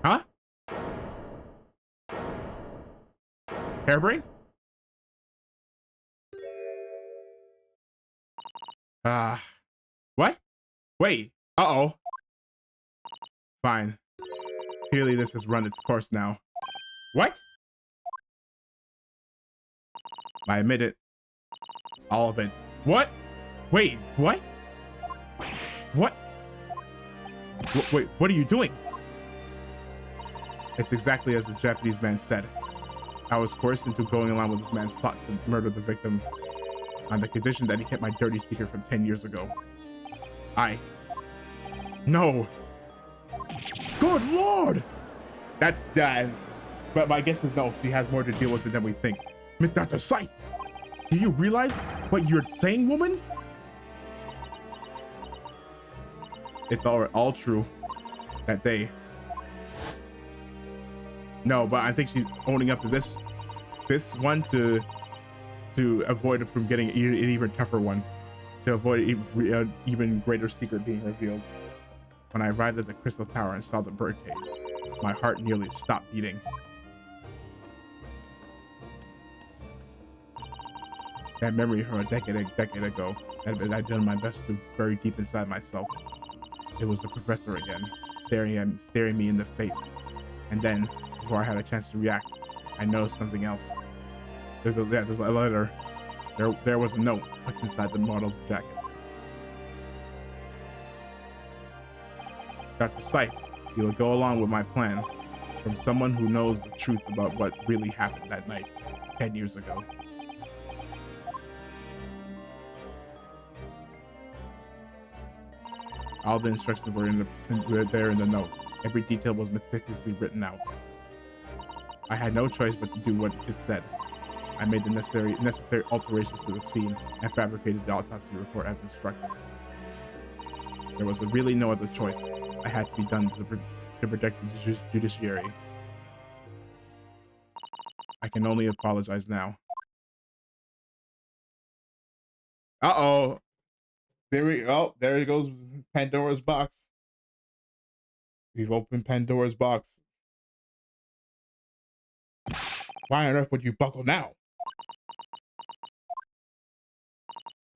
Huh? Hairbrain? What? Wait. Uh-oh. Fine. Clearly this has run its course now. What? I admit it. All of it. What? Wait, what? What? Wait, what are you doing? It's exactly as the Japanese man said. I was coerced into going along with this man's plot to murder the victim on the condition that he kept my dirty secret from 10 years ago. No. Good Lord! That's that. But my guess is no, she has more to deal with than we think. Miss Dr. Sight, do you realize what you're saying, woman? It's all true. That day. No, but I think she's owning up to this one to avoid it from getting an even tougher one, to avoid an even greater secret being revealed. When I arrived at the Crystal Tower and saw the birdcage, my heart nearly stopped beating. That memory from a decade ago I'd done my best to bury deep inside myself. It was the professor again, staring me in the face. And then, before I had a chance to react, I noticed something else. There's a letter. There was a note tucked inside the model's jacket. Dr. Sight, you'll go along with my plan, from someone who knows the truth about what really happened that night 10 years ago. All the instructions were there in the note. Every detail was meticulously written out. I had no choice but to do what it said. I made the necessary alterations to the scene and fabricated the autopsy report as instructed. There was really no other choice. I had to be done to protect the judiciary. I can only apologize now. Uh-oh. There goes Pandora's box. We've opened Pandora's box. Why on earth would you buckle now?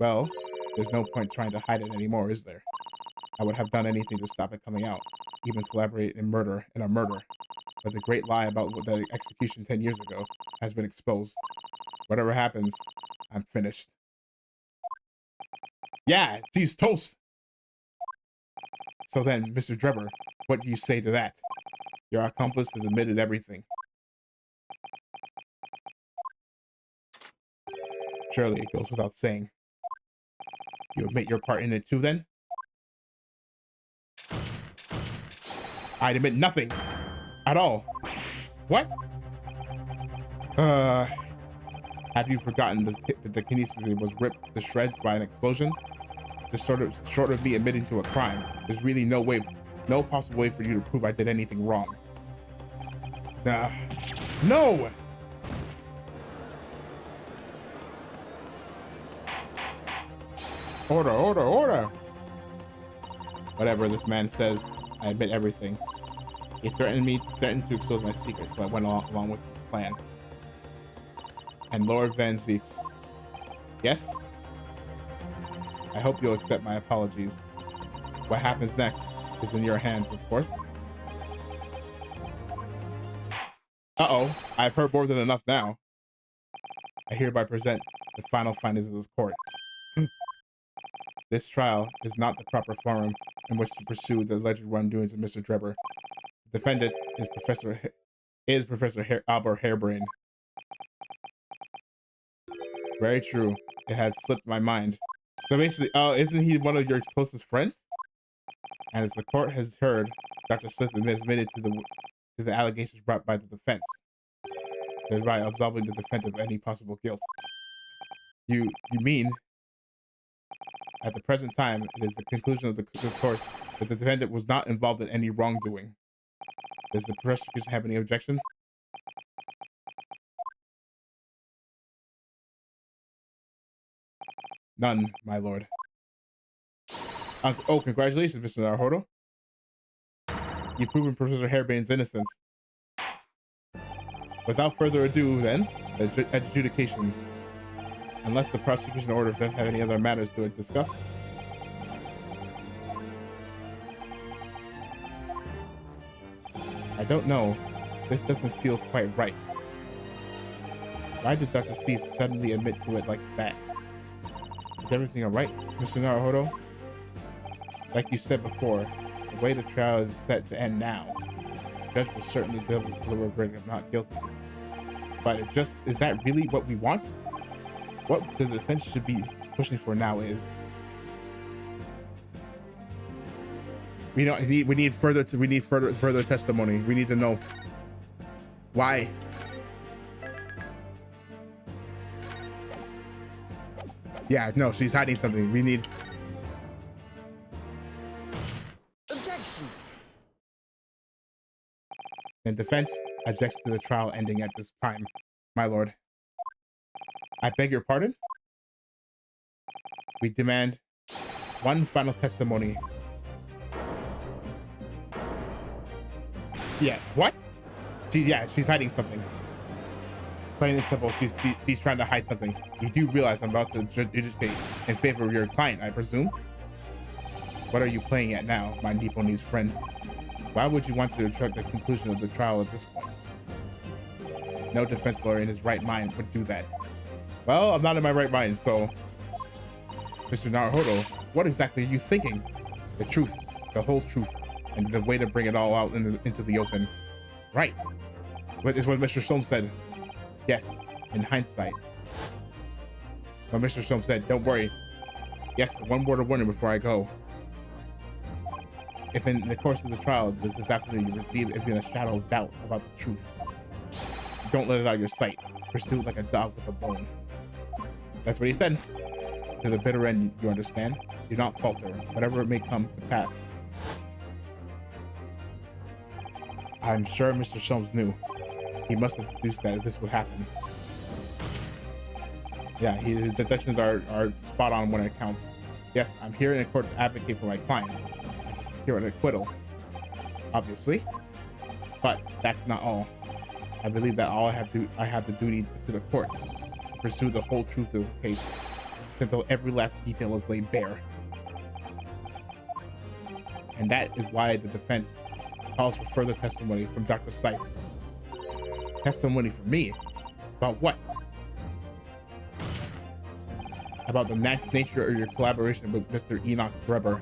Well, there's no point trying to hide it anymore, is there? I would have done anything to stop it coming out, even collaborate in a murder. But the great lie about the execution 10 years ago has been exposed. Whatever happens, I'm finished. Yeah, geez, toast. So then, Mr. Drebber, what do you say to that? Your accomplice has admitted everything. Surely it goes without saying. You admit your part in it too, then? I'd admit nothing. At all. What? Have you forgotten that the kinesis was ripped to shreds by an explosion? This short of me admitting to a crime, there's really no possible way for you to prove I did anything wrong. No! Order! Whatever this man says, I admit everything. He threatened to expose my secrets, so I went along with his plan. And Lord Van Zeeks. Yes? I hope you'll accept my apologies. What happens next is in your hands, of course. Uh-oh, I've heard more than enough now. I hereby present the final findings of this court. This trial is not the proper forum in which to pursue the alleged wrongdoings of Mr. Drebber. The defendant is Professor Albert Hairbrain. Very true. It has slipped my mind. So basically, isn't he one of your closest friends? And as the court has heard, Dr. Smith admitted to the allegations brought by the defense, thereby absolving the defendant of any possible guilt. You mean, at the present time, it is the conclusion of the course that the defendant was not involved in any wrongdoing. Does the prosecution have any objections? None, my lord. Oh, congratulations, Mr. Naruhodo. You've proven Professor Hairbrain's innocence. Without further ado, then, adjudication. Unless the prosecution order doesn't have any other matters to discuss. I don't know. This doesn't feel quite right. Why did Dr. C suddenly admit to it like that? Is everything alright, Mr. Naruhodo? Like you said before, the way the trial is set to end now, the judge will certainly deliver a verdict of not guilty. But is that really what we want? What the defense should be pushing for now is we need further testimony. We need to know why. Yeah, no, she's hiding something. We need Objection. and defense objects to the trial ending at this time, my lord. I beg your pardon? We demand one final testimony. Yeah, what? She's hiding something. Plain and simple, she's trying to hide something. You do realize I'm about to adjudicate in favor of your client, I presume? What are you playing at now, my Nipponese friend? Why would you want to obstruct the conclusion of the trial at this point? No defense lawyer in his right mind would do that. Well, I'm not in my right mind, so... Mr. Naruhodo, what exactly are you thinking? The truth, the whole truth, and the way to bring it all out into the open. Right. What is what Mr. Sohm said. Yes, in hindsight. But Mr. Sohm said, don't worry. Yes, one word of warning before I go. If in the course of the trial this afternoon you receive even a shadow of doubt about the truth, don't let it out of your sight. Pursue it like a dog with a bone. That's what he said. To the bitter end, you understand? Do not falter, whatever it may come to pass. I'm sure Mr. Soames knew. He must have deduced that this would happen. Yeah, his deductions are spot on when it counts. Yes, I'm here in court to advocate for my client. I can secure an acquittal, obviously. But that's not all. I believe that I have the duty to the court to pursue the whole truth of the case until every last detail is laid bare. And that is why the defense calls for further testimony from Dr. Scythe. Testimony from me? About what? About the nature of your collaboration with Mr. Enoch Drebber.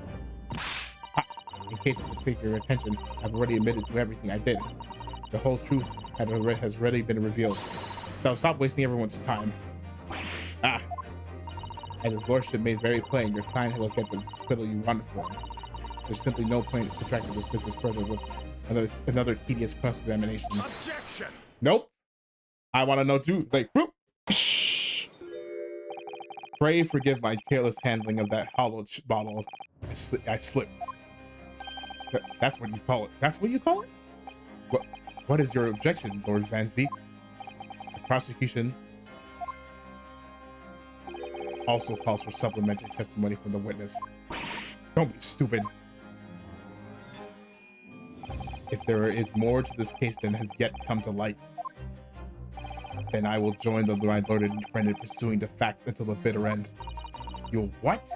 In case it takes your attention, I've already admitted to everything I did. The whole truth has already been revealed. So stop wasting everyone's time. As his lordship made very plain, your client will get the acquittal you wanted for him. There's simply no point in protracting this business further with another tedious cross-examination. Objection. Nope. I want to know too. Like, whoop. Pray forgive my careless handling of that hollow bottle. I slipped. That's what you call it. That's what you call it? What is your objection, Lord Van Ziek? The prosecution also calls for supplementary testimony from the witness. Don't be stupid. If there is more to this case than has yet come to light, then I will join my lord friend in pursuing the facts until the bitter end. You'll what?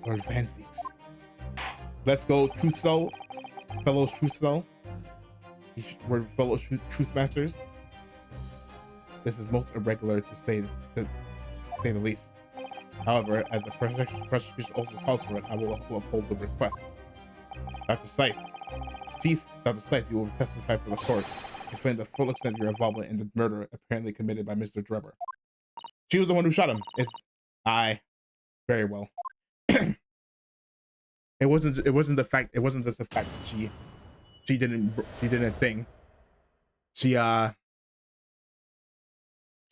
Lord Van Zieks. Let's go, Truthcell. Fellow Truthcell. We're fellow truth masters. This is most irregular to say the least. However, as the prosecution also calls for it, I will uphold the request. Dr. Scythe. Cease, Dr. Scythe, you will testify for the court. Explain the full extent of your involvement in the murder apparently committed by Mr. Drebber. She was the one who shot him. Very well. It wasn't just the fact that she didn't thing. She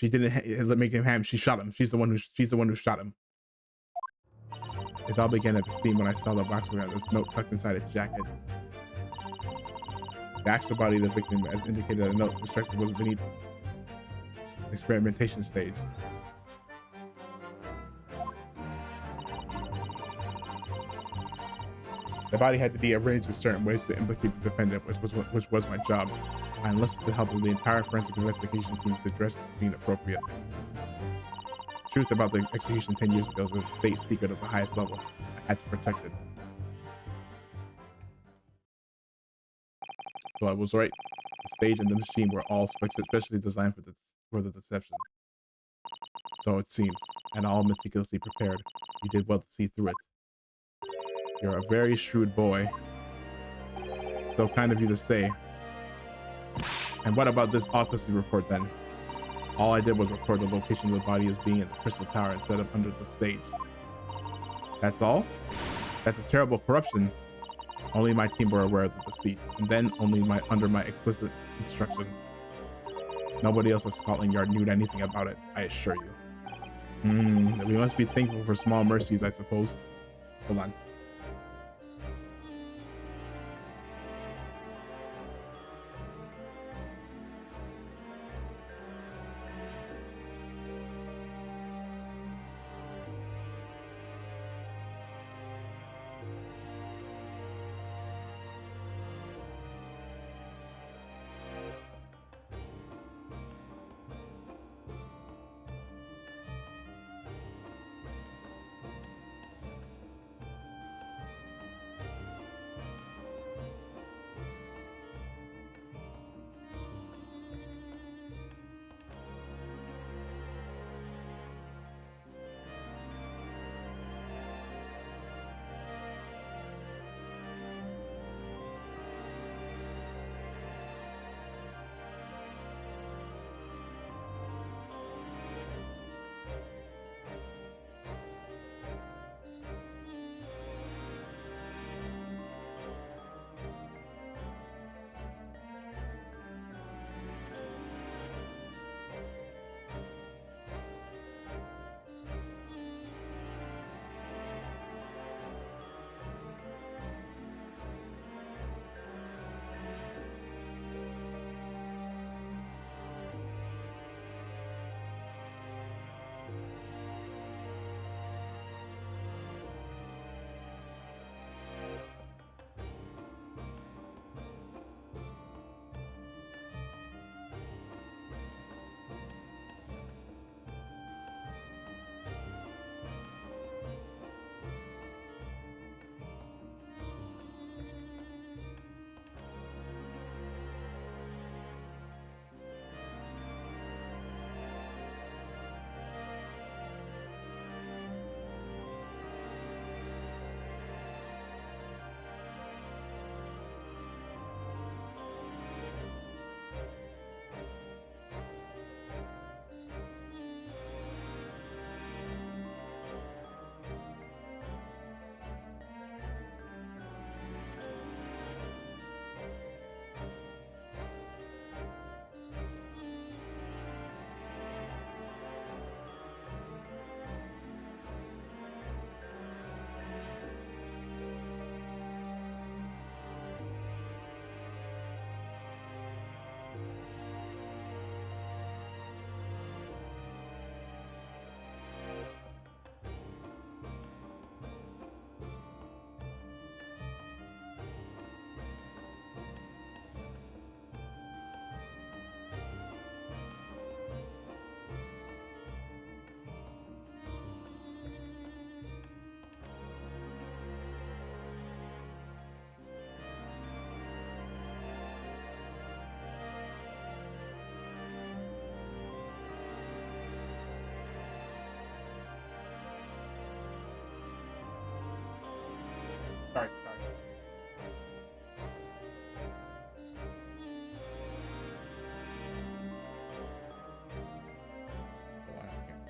didn't make him ham. She shot him. She's the one who shot him. This all began at the scene when I saw the box with this note tucked inside its jacket. The actual body of the victim, as indicated in the note, the structure was beneath experimentation stage. The body had to be arranged in certain ways to implicate the defendant, which was my job. I enlisted the help of the entire forensic investigation team to address the scene appropriately. The truth about the execution 10 years ago is a state secret of the highest level. I had to protect it. So I was right. The stage and the machine were all specially designed for the deception. So it seems, and all meticulously prepared. You did well to see through it. You're a very shrewd boy. So kind of you to say. And what about this autopsy report then? All I did was record the location of the body as being in the Crystal Tower instead of under the stage. That's all? That's a terrible corruption. Only my team were aware of the deceit, and then only under my explicit instructions. Nobody else at Scotland Yard knew anything about it, I assure you. We must be thankful for small mercies, I suppose. Hold on.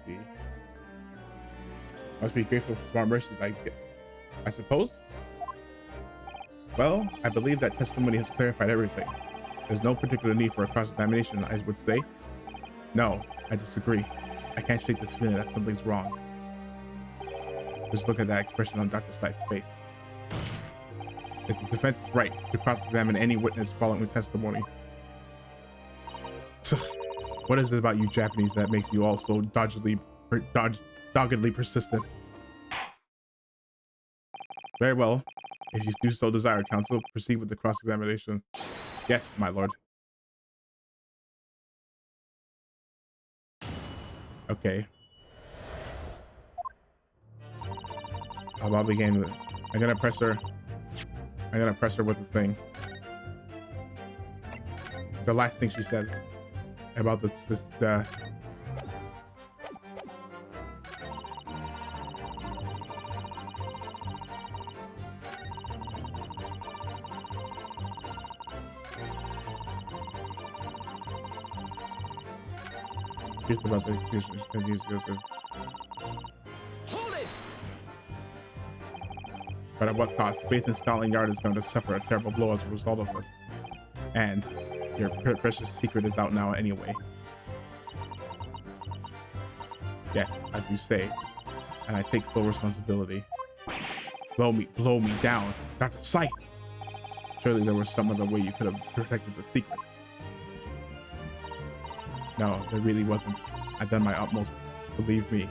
see. Must be grateful for smart mercies, I suppose. Well, I believe that testimony has clarified everything. There's no particular need for a cross-examination, I would say. No, I disagree. I can't shake this feeling that something's wrong. Just look at that expression on Dr. Slight's face. It's his defense's right to cross-examine any witness following testimony. So, what is it about you Japanese that makes you all so doggedly persistent? Very well. If you do so desire, counsel, proceed with the cross-examination. Yes, my lord. Okay. I'll begin with. I'm gonna press her with the thing. The last thing she says about the truth about the execution. She continues to go, Hold it! but at what cost? Faith in Scotland Yard is going to suffer a terrible blow as a result of this. And your precious secret is out now anyway. Yes, as you say. And I take full responsibility. Blow me down. Dr. Scythe! Surely there was some other way you could have protected the secret. No, there really wasn't. I've done my utmost, believe me.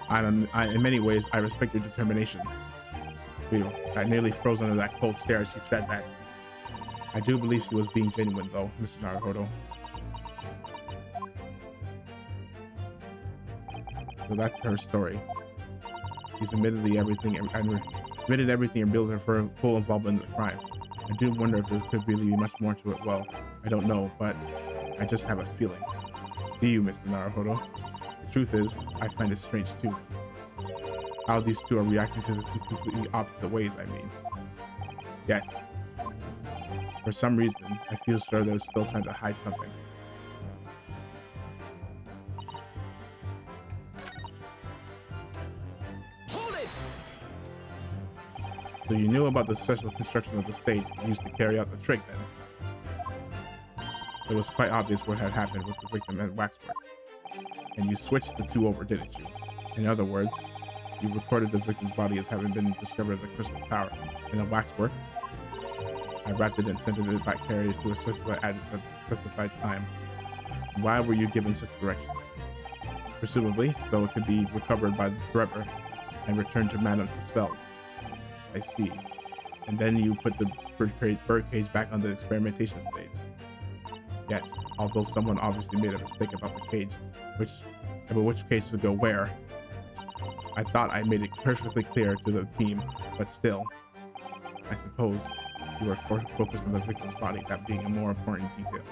In many ways, I respect your determination. I nearly froze under that cold stare as she said that. I do believe she was being genuine, though, Mr. Naruhodo. So that's her story. She's admitted everything and billed her for full involvement in the crime. I do wonder if there could really be much more to it. Well, I don't know, but I just have a feeling. Do you, Mr. Naruhodo? The truth is, I find it strange too. How these two are reacting to this in completely opposite ways, I mean. Yes. For some reason, I feel sure they're still trying to hide something. Hold it! So you knew about the special construction of the stage used to carry out the trick then? It was quite obvious what had happened with the victim and waxwork. And you switched the two over, didn't you? In other words, you recorded the victim's body as having been discovered at the Crystal Tower. And the waxwork, I wrapped it and sent it by carriers to a specified time. Why were you given such directions? Presumably, so it could be recovered by the forever and returned to Madame Dispels. I see. And then you put the bird cage back on the experimentation stage. Yes, although someone obviously made a mistake about the cage, which cage to go where. I thought I made it perfectly clear to the team, but still, I suppose you were focused on the victim's body, that being a more important detail.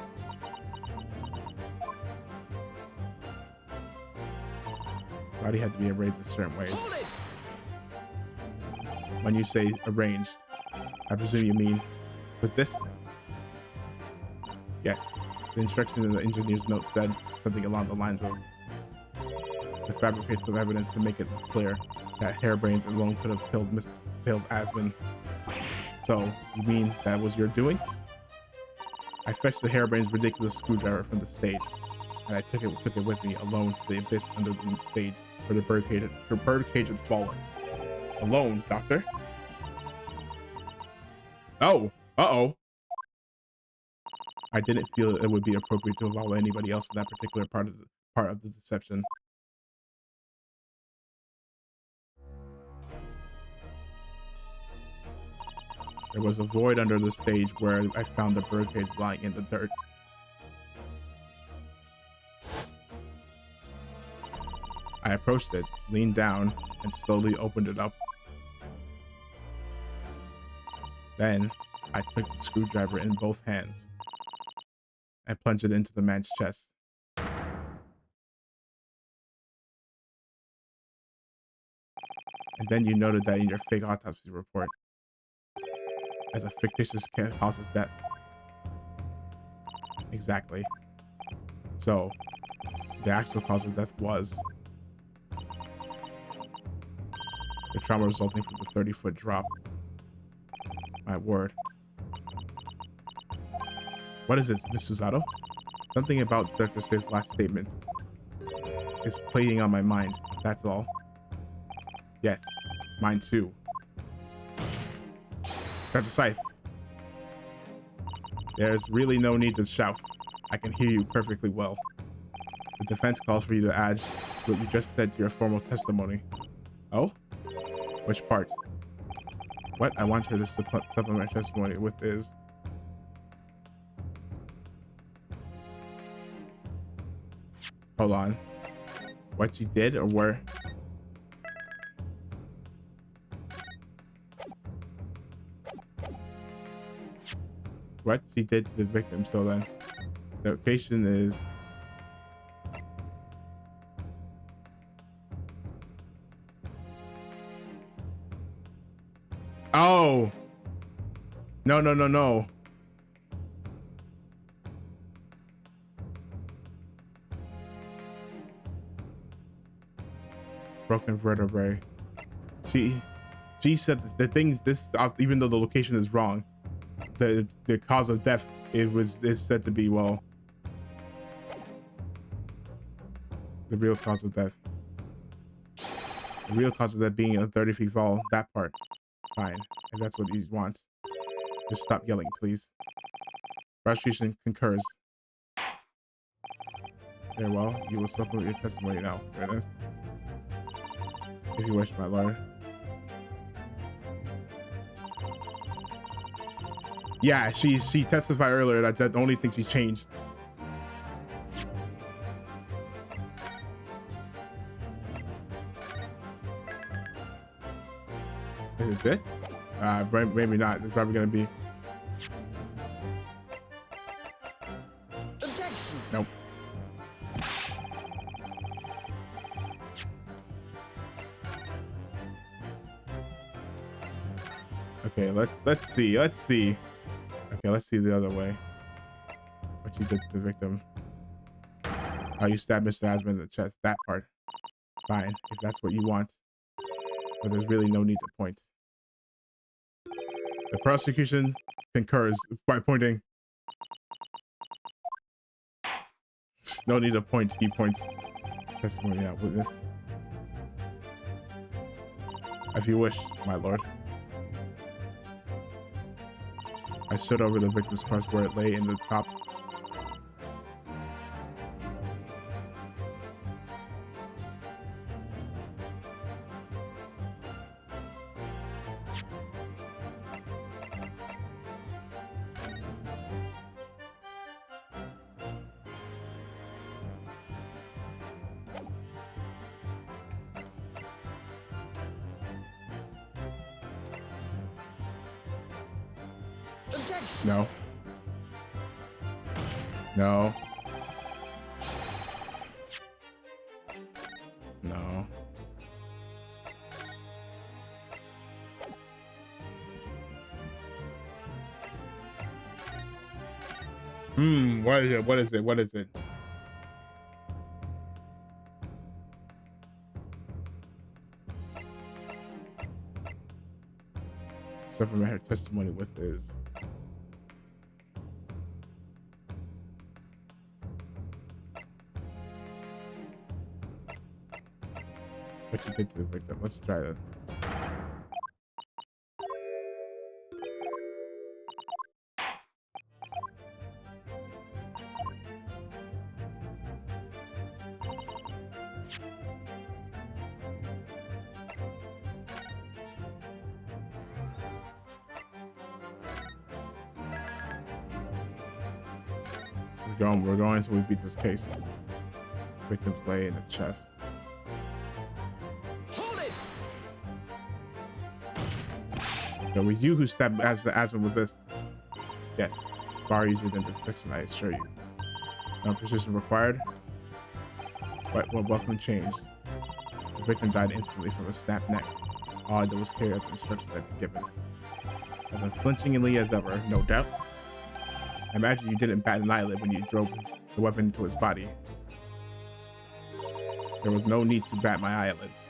Body had to be arranged a certain way. When you say arranged, I presume you mean with this? Yes. The instruction in the engineer's note said something along the lines of to fabricate some evidence to make it clear that hairbrains alone could have killed Asmund. So, you mean that was your doing? I fetched the hairbrain's ridiculous screwdriver from the stage, and I took it with me alone to the abyss under the stage where the bird cage had fallen. Alone, Doctor? Oh, uh-oh. I didn't feel it would be appropriate to involve anybody else in that particular part of the deception. There was a void under the stage where I found the birdcage lying in the dirt. I approached it, leaned down, and slowly opened it up. Then, I took the screwdriver in both hands and plunged it into the man's chest. And then you noted that in your fake autopsy report as a fictitious cause of death. Exactly. So, The actual cause of death was the trauma resulting from the 30-foot drop. My word. What is this, Miss Susato? Something about Dr. Say's last statement is playing on my mind. That's all. Yes, mine too. Dr. Scythe. There's really no need to shout. I can hear you perfectly well. The defense calls for you to add what you just said to your formal testimony. Oh? Which part? What I want her to supplement testimony with is... Hold on. What she did or where? What she did to the victim. So then the location is... Oh! No, no, no, no. Broken vertebrae. She said the things even though the location is wrong, the cause of death is said to be, well, the real cause of death. The real cause of death being a 30 feet fall. That part. Fine. If that's what you want. Just stop yelling, please. Prosecution concurs. Very well. You will supplement your testimony now. There it is. If you wish, my lord. Yeah, she testified earlier that the only thing she's changed. Is it this? Maybe not. It's probably gonna be. Objection. Nope. Okay, let's see. Okay, let's see the other way. What you did to the victim. How you stabbed Mr. Asman in the chest. That part. Fine, if that's what you want. But there's really no need to point. The prosecution concurs by pointing. No need to point. He points. Testimony out witness. If you wish, my lord. I stood over the victim's corpse where it lay in the top. Objection. No. No. No. What is it? What is it? What is it? Supplement her testimony with is what you did to the victim. Let's try that. We're going until we beat this case. Victim play in the chest. Hold it. So it was you who stabbed Asman with this. Yes, far easier than detection, I assure you. No precision required. But what welcome changed. The victim died instantly from a snapped neck. All I did was carry out the instructions I'd been given. As unflinchingly as ever, no doubt. I imagine you didn't bat an eyelid when you drove the weapon into his body. There was no need to bat my eyelids.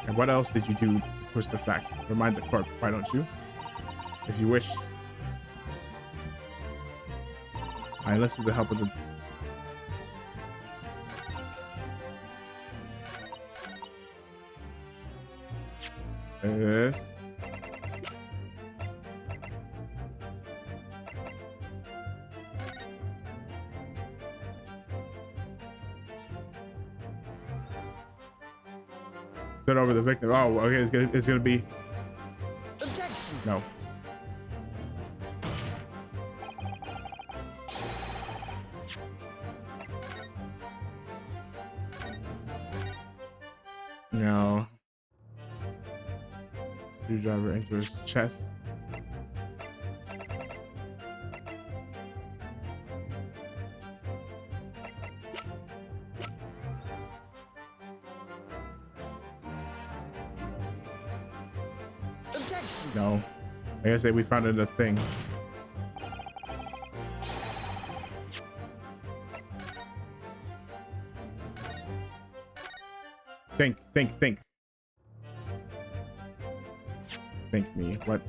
And what else did you do to twist the facts? Remind the court, why don't you? If you wish. I enlisted the help of the... Yes. Set over the victim. Oh, okay. It's gonna be. Objection. No. No. Screwdriver into his chest. Objection. No. Like I said, we found it in a thing. Think. Think me. What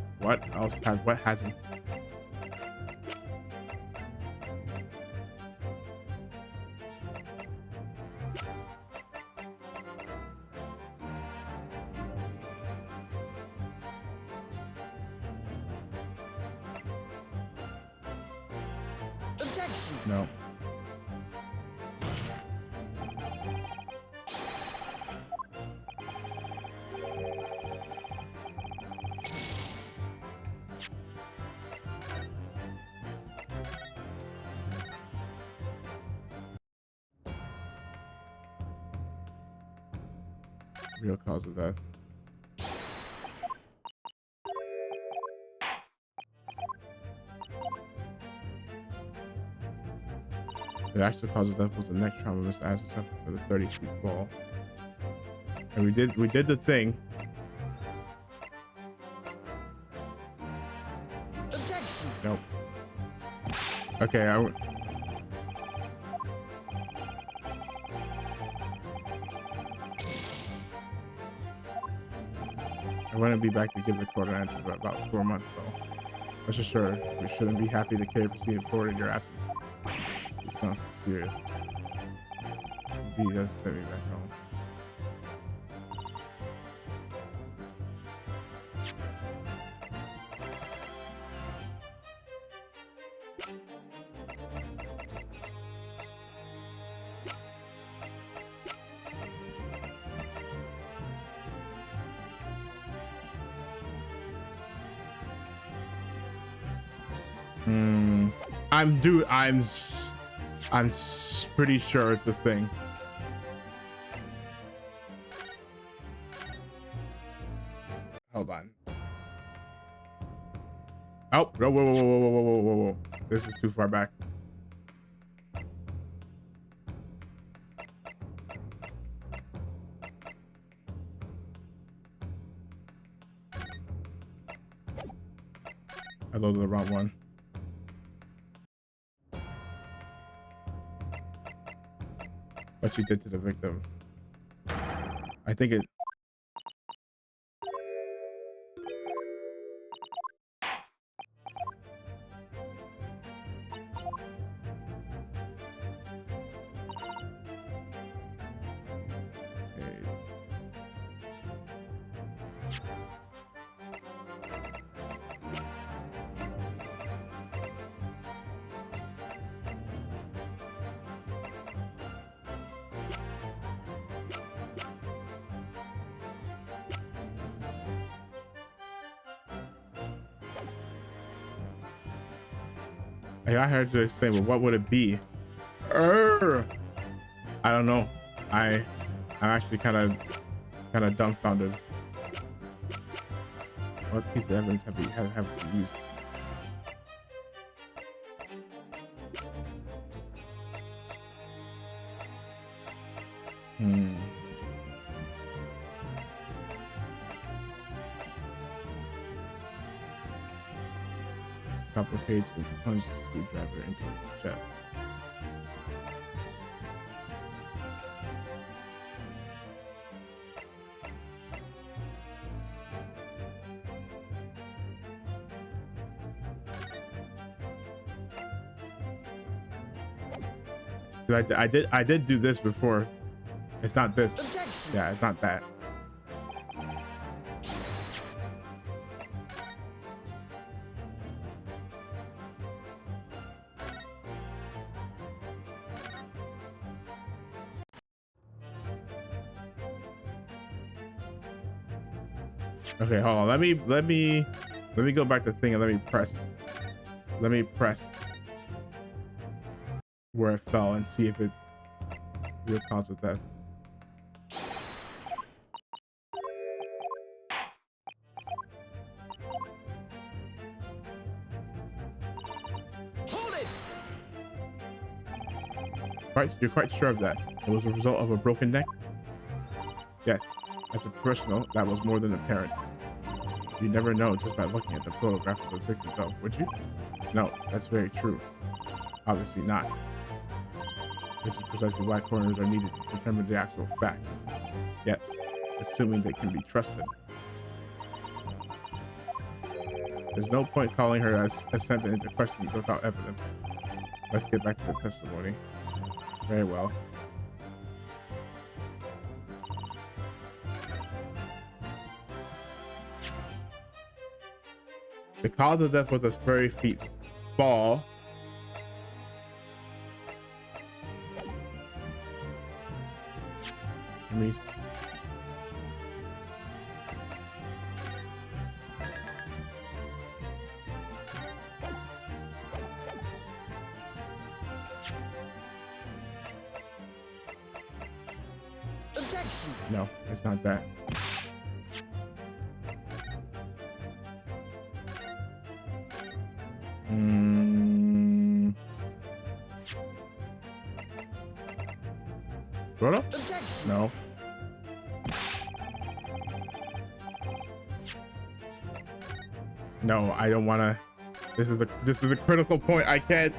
else has, what hasn't? Objection. No. Real cause of death. The actual cause of death was the neck trauma Mr. Asher suffered for the 30-feet fall. And we did the thing. Objection. Nope. Okay, I wouldn't be back to give the court an answer for about 4 months though. Rest assured, we shouldn't be happy to carry proceeding forward in your absence. It sounds serious. He does send me back home. I'm pretty sure it's a thing. Hold on. Oh, whoa. This is too far back. I loaded the wrong one. What she did to the victim. I think it. I heard you explain, but what would it be? I don't know. I'm actually kind of dumbfounded. What piece of evidence have you used? Copper cage and plunged the screwdriver into his chest. I did do this before. It's not this. Objection. Yeah, it's not that. Okay, hold on. Let me go back to the thing and let me press where it fell and see if it will cause of death. Hold it. You're quite sure of that? It was a result of a broken neck? Yes. As a professional, that was more than apparent. You never know just by looking at the photograph of the victim, though, would you? No, that's very true. Obviously not. This is precisely why coroners are needed to determine the actual fact. Yes, assuming they can be trusted. There's no point calling her as sent into question without evidence. Let's get back to the testimony. Very well. The cause of death was a furry feet fall. Objection. No, it's not that. What up? Objection. No. No, I don't want to. This is a critical point. I can't.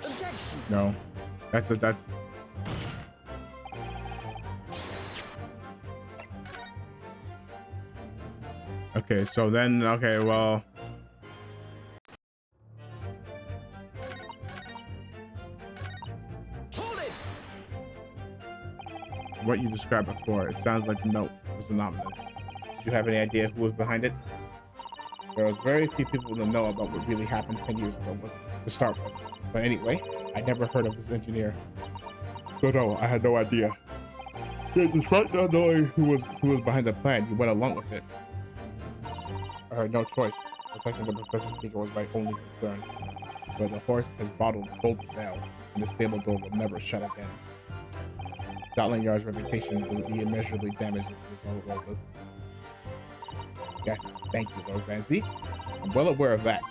Objection. No. That's. Okay, so then, okay, well. Hold it. What you described before, it sounds like the note was anonymous. Do you have any idea who was behind it? There was very few people to know about what really happened 10 years ago to start with. But anyway, I never heard of this engineer. So no, I had no idea. Yet despite not knowing who was behind the plan, you went along with it. I had no choice. Protecting the professor's secret was my only concern. But the horse has bolted down, and the stable door will never shut again. Scotland Yard's reputation will be immeasurably damaged as a result of all this. Yes, thank you, Lord Vancy. I'm well aware of that.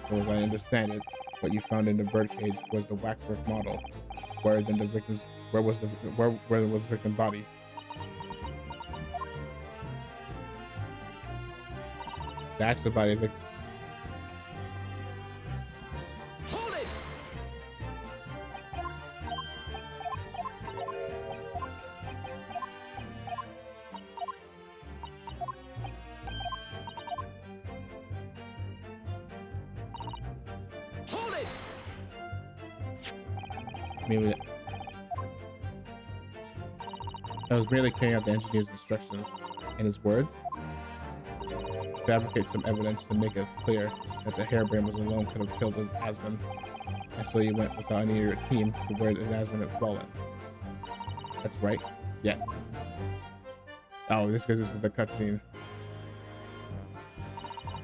But as I understand it, what you found in the birdcage was the waxwork model. Where was the victim's body? The actual body of the Hold it. Hold it. maybe I was merely carrying out the engineer's instructions. In his words, fabricate some evidence to make it clear that the harebrain was alone could have killed his Asmund. And so you went without any of your team to where his Asmund had fallen. That's right. Yes. Oh, this is the cutscene.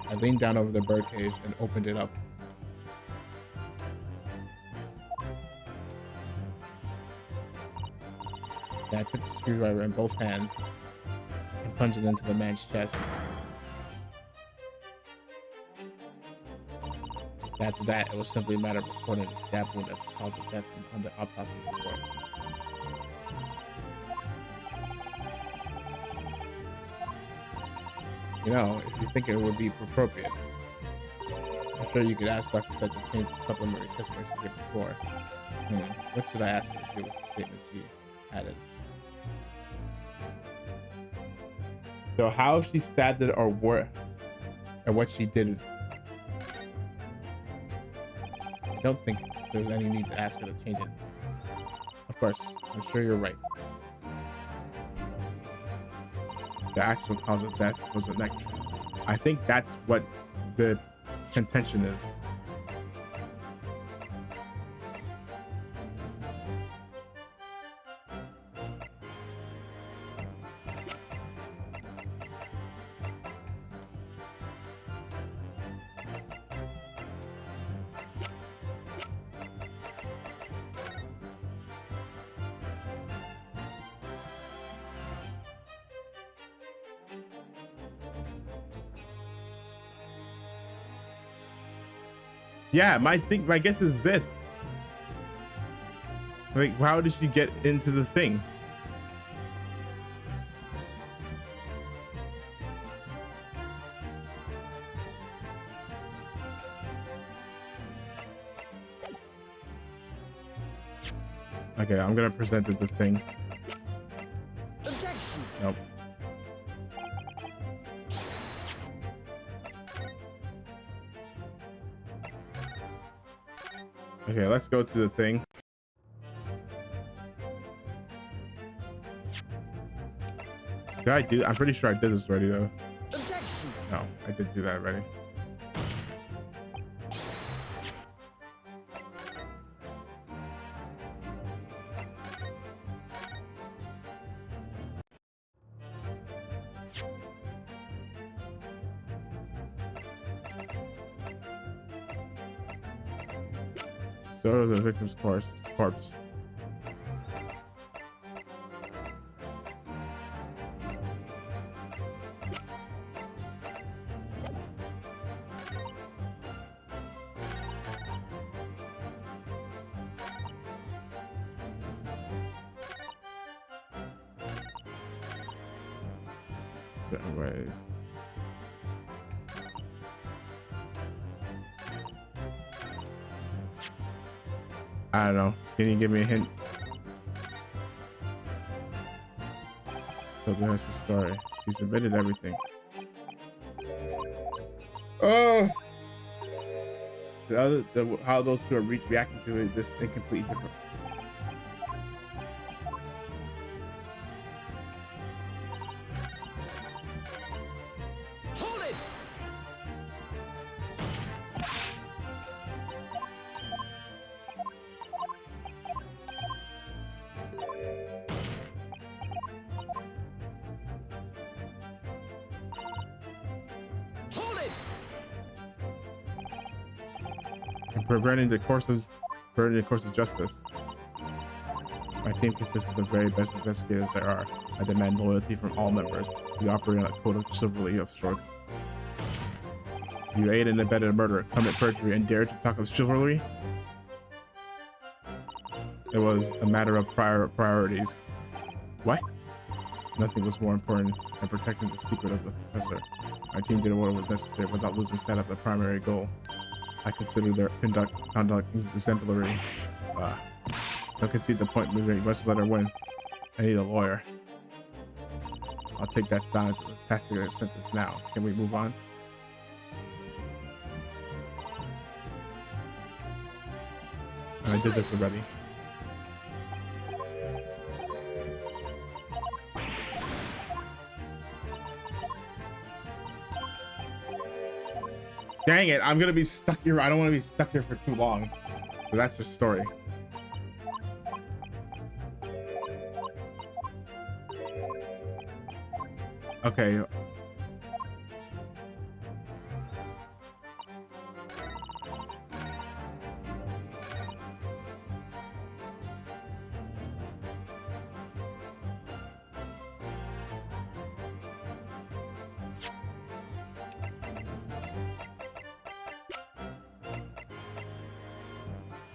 I leaned down over the birdcage and opened it up. Then I took the screwdriver in both hands and plunged it into the man's chest. After that, it was simply a matter of reporting the stab wound as the cause of death on the autopsy report. You know, if you think it would be appropriate, I'm sure you could ask Dr. Set to change the supplementary testimony she did before. What should I ask her to do with the statement she added? So how she stabbed it or what she did. I don't think there's any need to ask her to change it. Of course, I'm sure you're right. The actual cause of death was a neck. I think that's what the contention is. Yeah, my guess is this. Like, how did she get into the thing? Okay, I'm gonna present it the thing. Objection. Nope. Okay, let's go to the thing. Did I do? I'm pretty sure I did this already though. Objection. No, I did do that already. So the victim's corpse. Certain ways. I don't know. Can you give me a hint? So that's her story. She submitted everything. Oh, how those two are reacting to it, this thing completely different. Hold it. Hold it. And burning the course of justice. My team consists of the very best investigators there are. I demand loyalty from all members. We operate on a code of chivalry of sorts. You aid and abetted a murder, commit perjury, and dare to talk of chivalry? It was a matter of priorities. What? Nothing was more important than protecting the secret of the professor. My team did what was necessary without losing sight of the primary goal. I consider their conduct exemplary. Don't concede the point, Misery. You must let her win. I need a lawyer. I'll take that silence as a tacit sentence now. Can we move on? I did this already. Dang it, I'm gonna be stuck here. I don't want to be stuck here for too long. So that's her story. Okay.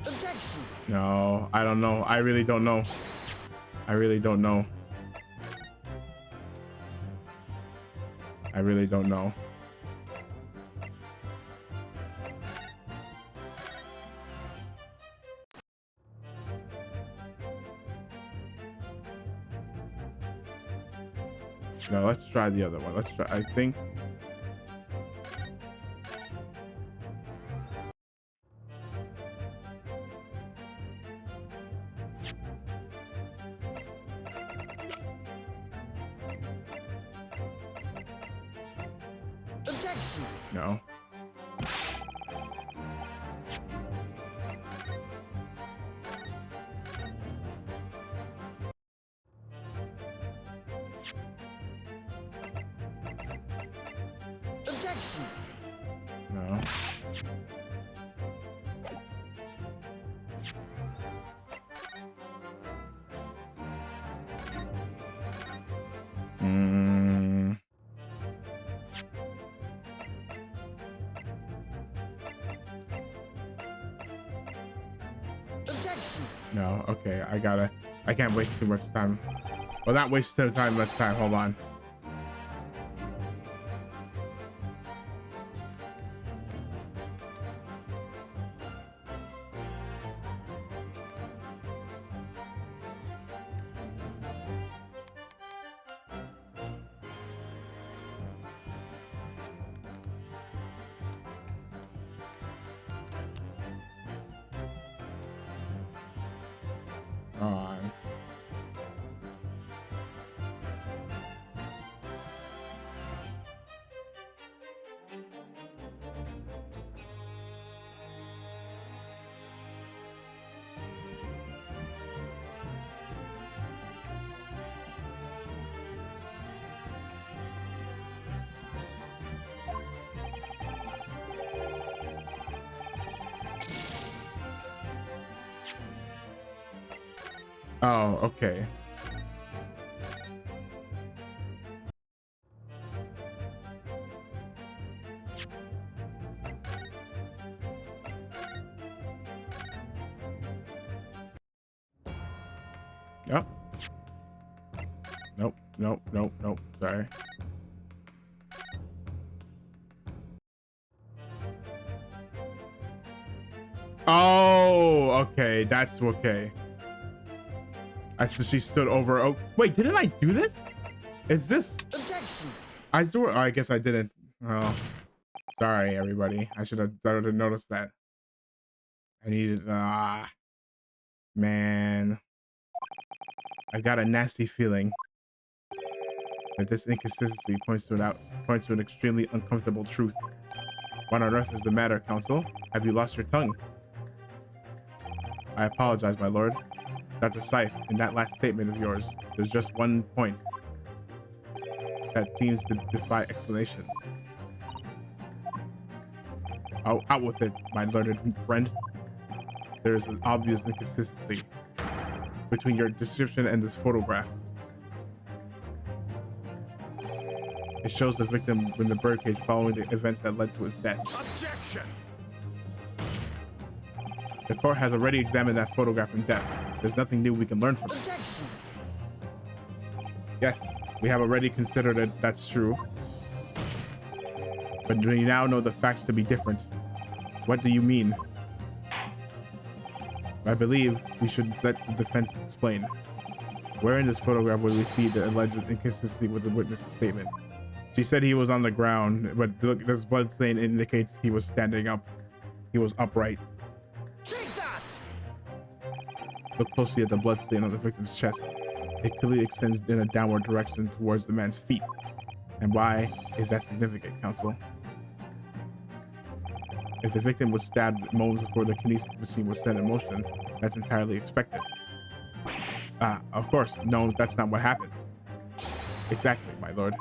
Objection. No, I don't know. I really don't know. I really don't know. I really don't know. No, let's try the other one. Let's try. I think. Objection. No. Objection. No. Mm. Objection. No. Okay. I can't waste too much time. Well, not waste too much time. Hold on. On. Oh, okay. Yep. Nope. Nope. Nope. Nope. Sorry. Oh, okay. That's okay. I so she stood over. Oh, wait, didn't I do this? Is this? Objection. I saw. Oh, I guess I didn't. Oh, sorry, everybody. I should have noticed that. I needed. Man, I got a nasty feeling that this inconsistency points to an extremely uncomfortable truth. What on earth is the matter, Counsel? Have you lost your tongue? I apologize, my lord. Dr. Scythe, in that last statement of yours, there's just one point that seems to defy explanation. Oh, out with it, my learned friend. There is an obvious inconsistency between your description and this photograph. It shows the victim in the birdcage following the events that led to his death. Objection! The court has already examined that photograph in depth. There's nothing new we can learn from it. Objection. Yes, we have already considered it. That's true. But we now know the facts to be different. What do you mean? I believe we should let the defense explain. Where in this photograph would we see the alleged inconsistency with the witness's statement? She said he was on the ground, but look, this blood stain indicates he was standing up. He was upright. Take that. Look closely at the blood stain on the victim's chest. It clearly extends in a downward direction towards the man's feet. And why is that significant, Counsel? If the victim was stabbed moments before the kinesis machine was set in motion, that's entirely expected. Of course, no, that's not what happened. Exactly, my lord.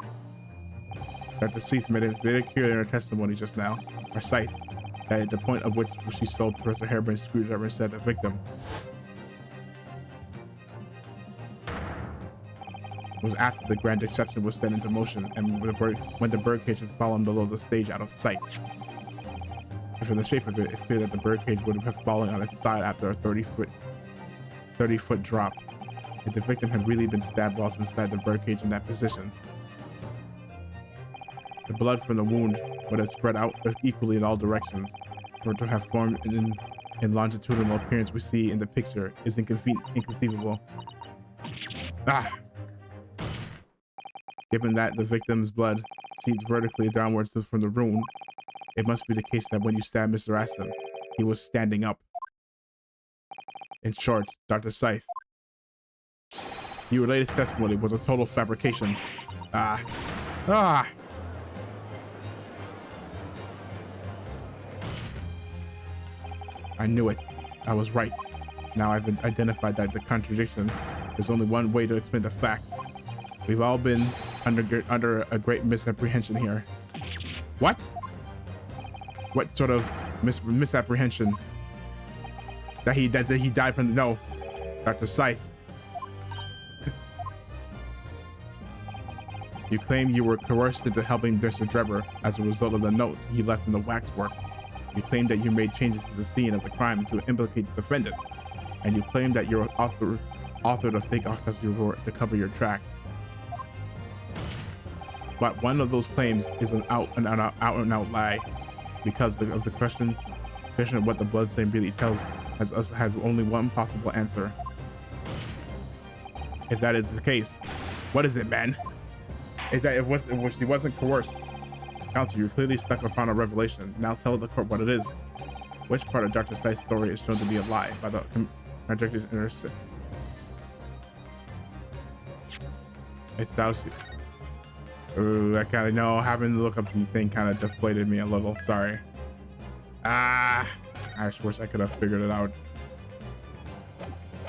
Dr. Scythe made it very clear in her testimony just now, or Scythe, that at the point at which she sold Professor Harebrain's screwdriver instead of the victim was after the grand deception was set into motion and when the birdcage had fallen below the stage out of sight. And from the shape of it, it's clear that the birdcage would have fallen on its side after a 30-foot drop. If the victim had really been stabbed whilst inside the birdcage in that position, the blood from the wound would have spread out equally in all directions, or to have formed in longitudinal appearance we see in the picture is inconceivable. Given that the victim's blood seeped vertically downwards from the wound, it must be the case that when you stabbed Mr. Aston, he was standing up. In short, Dr. Scythe, your latest testimony was a total fabrication. I knew it. I was right. Now I've identified that the contradiction. There's only one way to explain the facts. We've all been under a great misapprehension here. What? What sort of misapprehension? That he died from no, Dr. Scythe. You claim you were coerced into helping Mr. Drebber as a result of the note he left in the waxwork. You claim that you made changes to the scene of the crime to implicate the defendant, and you claim that you authored a fake autopsy report to cover your tracks. But one of those claims is an out and out lie, because of the question of what the bloodstain really tells has only one possible answer. If that is the case, what is it, man? Is that if she wasn't coerced? Counsel, you're clearly stuck upon a revelation. Now tell the court what it is. Which part of Dr. Scythe's story is shown to be a lie by the contradicted innocent? It sounds. Ooh, I kind of know. Having to look up the thing kind of deflated me a little. Sorry. I just wish I could have figured it out.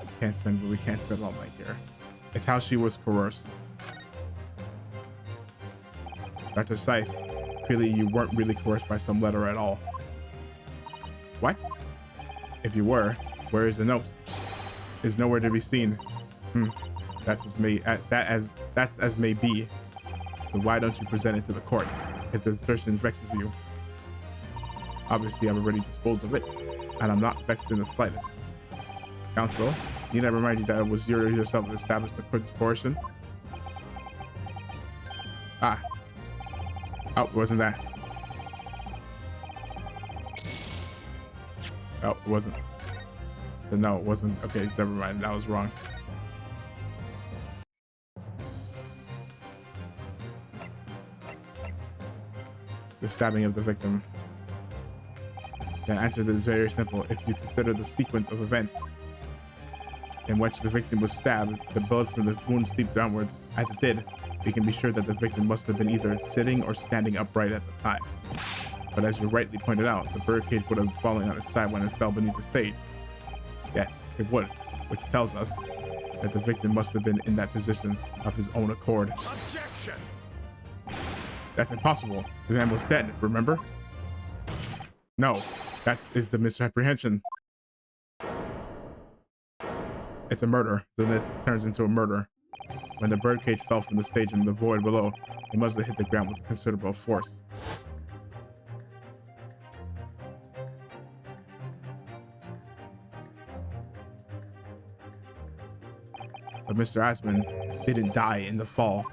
We can't spend all night here. It's how she was coerced. Dr. Scythe, clearly you weren't really coerced by some letter at all. What? If you were, where is the note? It's nowhere to be seen. That's as may be. So why don't you present it to the court if the assertion vexes you? Obviously, I've already disposed of it, and I'm not vexed in the slightest. Counsel, need I remind you that it was you yourself that established the court's coercion? Oh, wasn't that? Oh, it wasn't. No, it wasn't. Okay, never mind. That was wrong. The stabbing of the victim. The answer to this is very simple. If you consider the sequence of events in which the victim was stabbed, the blood from the wound seeped downward as it did, we can be sure that the victim must have been either sitting or standing upright at the time. But as you rightly pointed out, the birdcage would have fallen on its side when it fell beneath the stage. Yes, it would, which tells us that the victim must have been in that position of his own accord. Objection! That's impossible. The man was dead, remember? No, that is the misapprehension. It's a murder. Then it turns into a murder. When the birdcage fell from the stage in the void below, it must have hit the ground with considerable force. But Mr. Asman didn't die in the fall.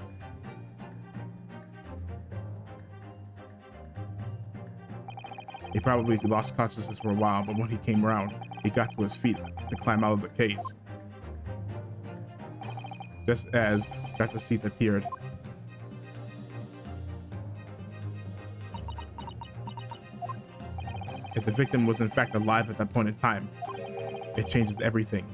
He probably lost consciousness for a while, but when he came around, he got to his feet to climb out of the cage. Just as Dr. Scythe appeared. If the victim was in fact alive at that point in time, it changes everything.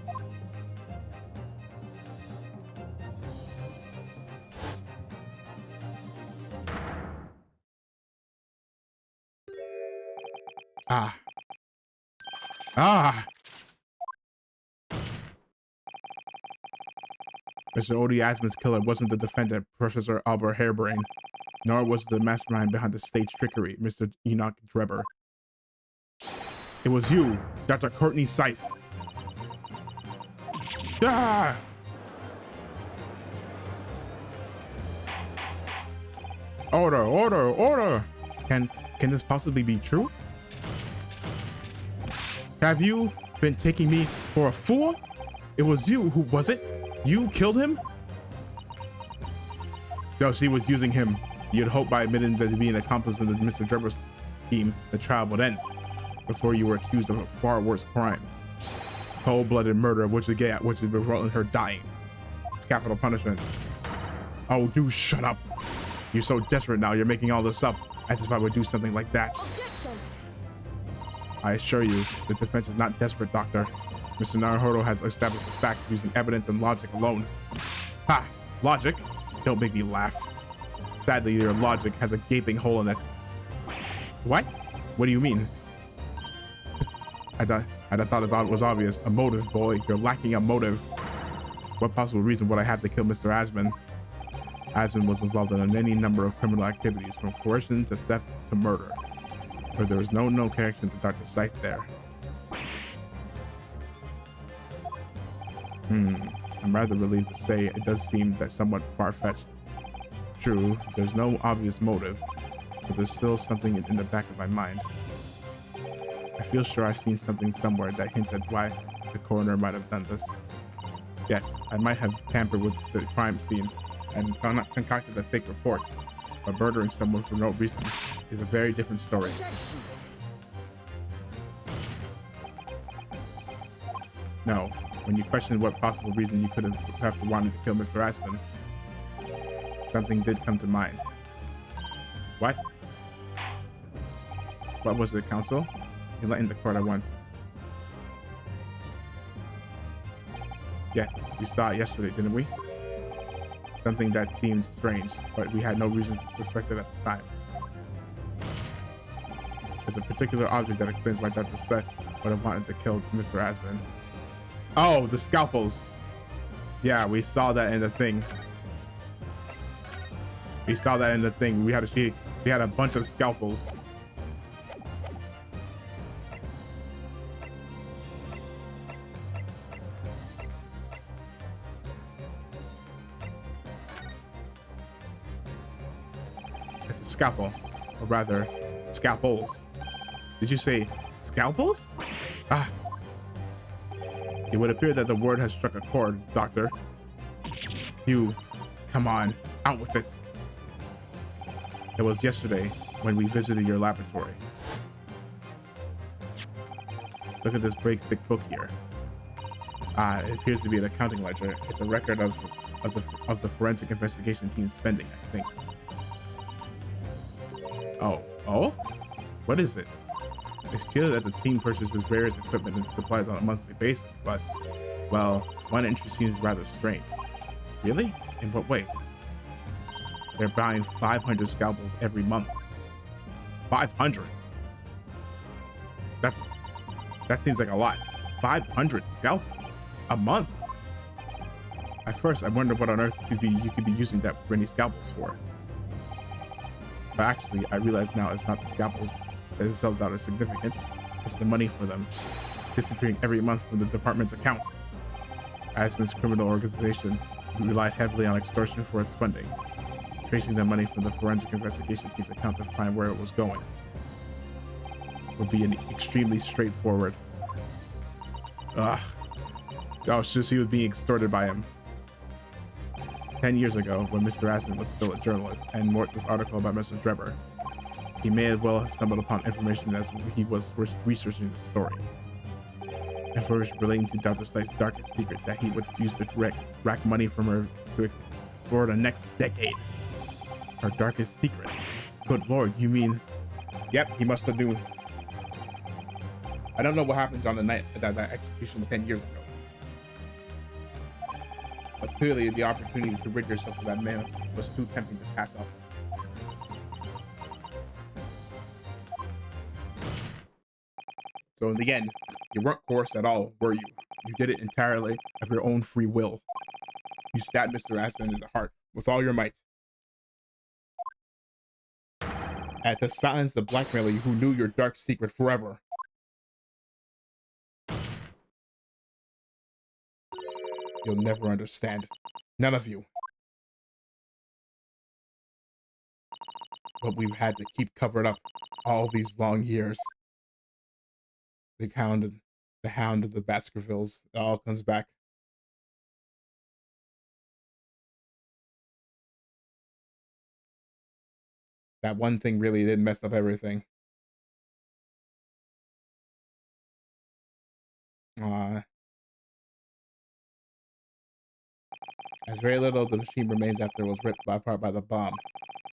Mr. Odie Asman's killer wasn't the defendant, Professor Albert Hairbrain, nor was the mastermind behind the stage trickery, Mr. Enoch Drebber. It was you, Dr. Courtney Scythe. Ah! Order, order, order! Can this possibly be true? Have you been taking me for a fool? It was you who was it? You killed him? So she was using him. You'd hope by admitting that to be an accomplice in the Mr. Drebber's scheme, the trial would end before you were accused of a far worse crime. Cold-blooded murder, which would result in her dying. It's capital punishment. Oh, do shut up. You're so desperate now. You're making all this up as if I would do something like that. Objection. I assure you, the defense is not desperate, Doctor. Mr. Naruhodo has established the facts using evidence and logic alone. Ha! Logic? Don't make me laugh. Sadly, your logic has a gaping hole in it. What? What do you mean? I thought it was obvious. A motive, boy. You're lacking a motive. What possible reason would I have to kill Mr. Asman? Asman was involved in any number of criminal activities, from coercion to theft to murder. But there was no connection to Dr. Scythe there. I'm rather relieved to say it does seem that somewhat far-fetched. True, there's no obvious motive, but there's still something in the back of my mind. I feel sure I've seen something somewhere that hints at why the coroner might have done this. Yes, I might have tampered with the crime scene and concocted a fake report, but murdering someone for no reason is a very different story. Objection. No, when you question what possible reason you could have wanted to kill Mr. Aspen, something did come to mind. What? What was it, counsel? You let in the court at once. Yes, we saw it yesterday, didn't we? Something that seemed strange, but we had no reason to suspect it at the time. There's a particular object that explains why Dr. Seth would have wanted to kill Mr. Aspen. Oh, the scalpels. Yeah, we saw that in the thing. We saw that in the thing. We had a bunch of scalpels. It's a scalpel, or rather, scalpels. Did you say scalpels? Ah. It would appear that the word has struck a chord, Doctor. You, come on, out with it. It was yesterday when we visited your laboratory. Look at this break thick book here. It appears to be an accounting ledger. It's a record of the forensic investigation team's spending, I think. Oh? What is it? It's clear that the team purchases various equipment and supplies on a monthly basis, but, well, one entry seems rather strange. Really? In what way? They're buying 500 scalpels every month. 500? That seems like a lot. 500 scalpels a month? At first, I wondered what on earth you could be using that many scalpels for. But actually, I realize now it's not the scalpels themselves that are significant. It's the money for them, disappearing every month from the department's account. Asman's criminal organization relied heavily on extortion for its funding. Tracing the money from the forensic investigation team's account to find where it was going would be extremely straightforward. Ugh. Oh, so he was being extorted by him. 10 years ago, when Mr. Asman was still a journalist and wrote this article about Mr. Drebber, he may as well have stumbled upon information as he was researching the story. Information relating to Dr. Slythe's darkest secret that he would use to rack money from her to explore the next decade. Her darkest secret? Good lord, you mean... Yep, he must have knew. I don't know what happened on the night of that execution 10 years ago. But clearly the opportunity to rid yourself of that man was too tempting to pass up. So in the end, you weren't coerced at all, were you? You did it entirely of your own free will. You stabbed Mr. Aspen in the heart with all your might. And to silence the blackmailer who knew your dark secret forever. You'll never understand. None of you. What we've had to keep covered up all these long years. The hound of the Baskervilles, it all comes back. That one thing really did mess up everything. As very little of the machine remains after it was ripped apart by the bomb.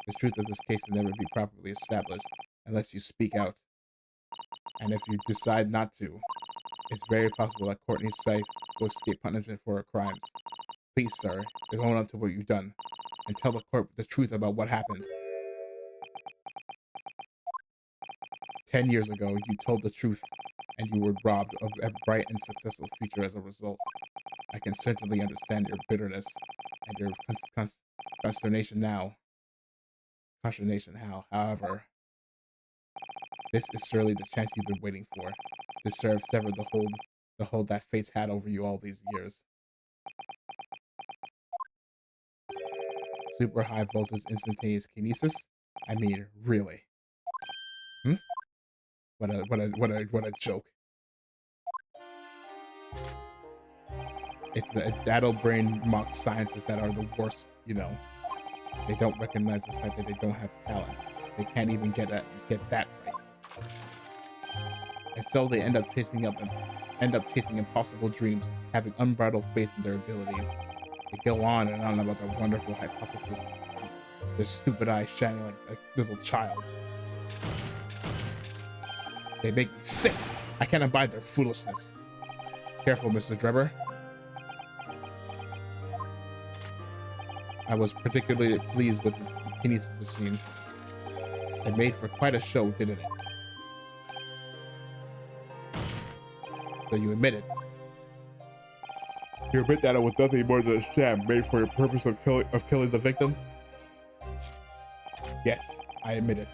The truth of this case will never be properly established unless you speak out. And if you decide not to, it's very possible that Courtney Scythe will escape punishment for her crimes. Please, sir, just own up to what you've done and tell the court the truth about what happened. 10 years ago, you told the truth, and you were robbed of a bright and successful future as a result. I can certainly understand your bitterness and your consternation now. However, this is surely the chance you've been waiting for, to sever the hold that fate's had over you all these years. Super high voltage instantaneous kinesis? I mean, really? What a joke. It's the addled brain mock scientists that are the worst, you know. They don't recognize the fact that they don't have talent. They can't even get that right. And so they end up chasing impossible dreams, having unbridled faith in their abilities. They go on and on about their wonderful hypothesis, their stupid eyes shining like a little child's. They make me sick. I can't abide their foolishness. Careful, Mr. Drebber. I was particularly pleased with the kinesis machine. It made for quite a show, didn't it? So you admit it. You admit that it was nothing more than a sham made for the purpose of killing the victim? Yes, I admit it.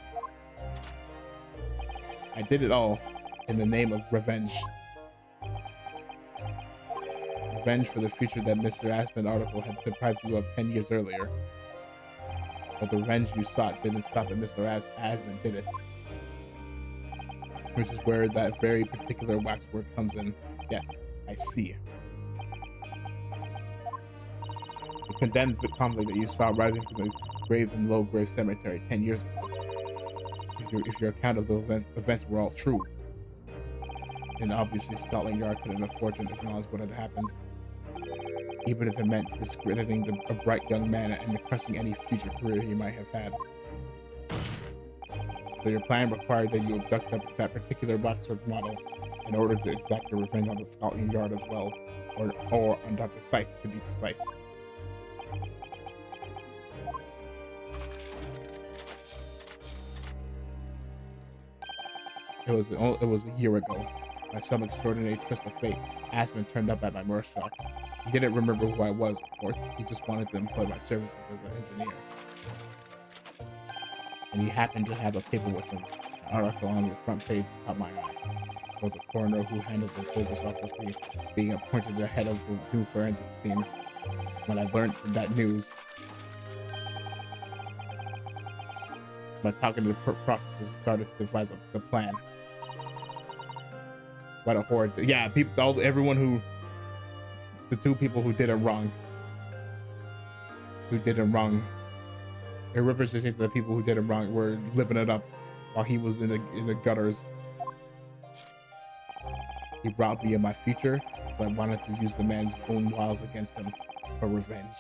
I did it all in the name of revenge. Revenge for the future that Mr. Aspen's article had deprived you of 10 years earlier. But the revenge you sought didn't stop at Mr. Aspen, did it? Which is where that very particular waxwork comes in. Yes, I see. The condemned convict that you saw rising from the grave in Low Grave Cemetery 10 years ago. If your account of those events were all true, then obviously Scotland Yard couldn't afford to acknowledge what had happened, even if it meant discrediting a bright young man and crushing any future career he might have had. So your plan required that you abduct that particular waxwork model in order to exact your revenge on the Scotland Yard as well, or on Dr. Scythe to be precise. It was a year ago. By some extraordinary twist of fate, Aspen turned up at my workshop. He didn't remember who I was, of course. He just wanted to employ my services as an engineer. And he happened to have a paper with him. An article on the front page caught my eye. It was a coroner who handled the bogus officer being appointed the head of the new forensics team. When I learned that news, my cognitive processes started to devise the plan. What a horrid thing. Yeah, the two people who did it wrong. It represents the people who did it wrong were living it up while he was in the gutters. He robbed me of my future, so I wanted to use the man's own wiles against him for revenge,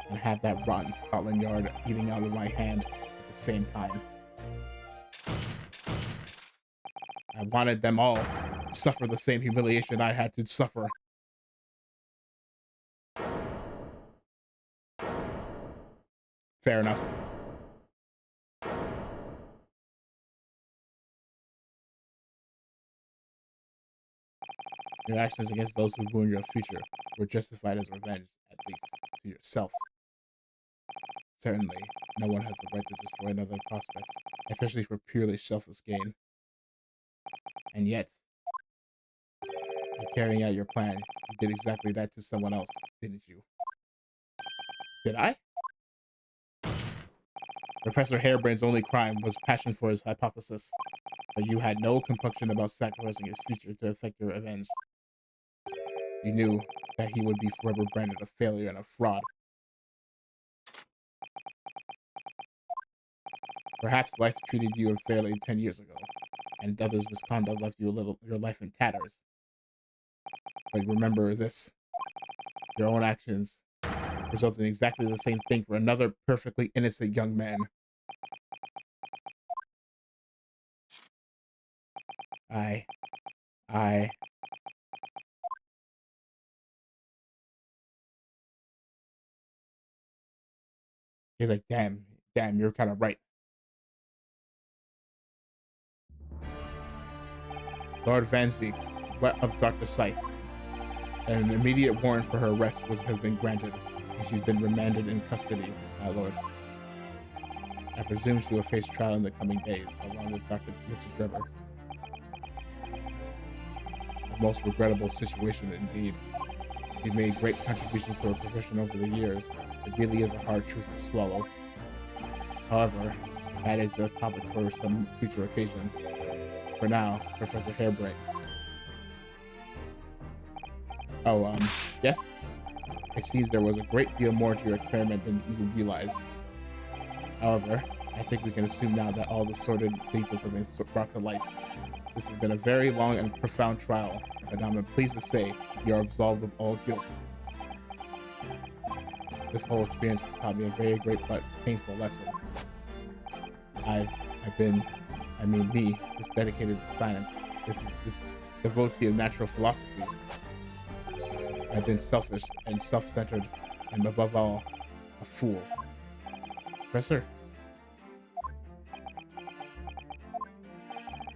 and have that rotten Scotland Yard eating out of my hand at the same time. I wanted them all to suffer the same humiliation I had to suffer. Fair enough. Your actions against those who ruined your future were justified as revenge, at least to yourself. Certainly, no one has the right to destroy another prospect, especially for purely selfish gain. And yet, in carrying out your plan, you did exactly that to someone else, didn't you? Did I? Professor Harebrain's only crime was passion for his hypothesis, but you had no compunction about sacrificing his future to effect your revenge. You knew that he would be forever branded a failure and a fraud. Perhaps life treated you unfairly 10 years ago, and others' misconduct left your life in tatters. But remember this: your own actions resulted in exactly the same thing for another perfectly innocent young man. I. He's like, damn, you're kind of right. Lord Van Zeeks, what of Dr. Scythe? An immediate warrant for her arrest has been granted, and she's been remanded in custody, my lord. I presume she will face trial in the coming days, along with Mr. Drebber. A most regrettable situation indeed. You've made great contributions to our profession over the years. It really is a hard truth to swallow. However, that is a topic for some future occasion. For now, Professor Harebrain. Oh, yes? It seems there was a great deal more to your experiment than you realized. However, I think we can assume now that all the sordid details have been brought to light. This has been a very long and profound trial, but I'm pleased to say you are absolved of all guilt. This whole experience has taught me a very great but painful lesson. This dedicated to science, this devotee of natural philosophy. I've been selfish and self-centered, and above all, a fool. Professor?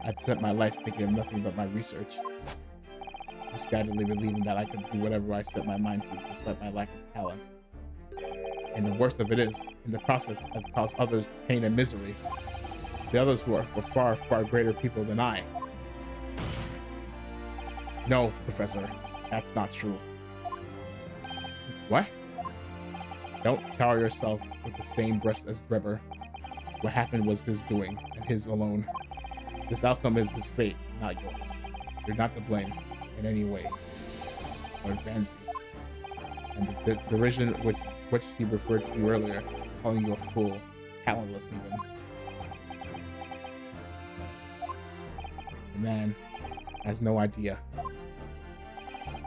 I've spent my life thinking of nothing but my research, misguidedly believing that I could do whatever I set my mind to, despite my lack of talent. And the worst of it is, in the process, I've caused others pain and misery. The others were far, far greater people than I. No, Professor, that's not true. What? Don't tar yourself with the same brush as Drebber. What happened was his doing, and his alone. This outcome is his fate, not yours. You're not to blame in any way. Or advances. And the derision which he referred to you earlier, calling you a fool, talentless even. The man has no idea.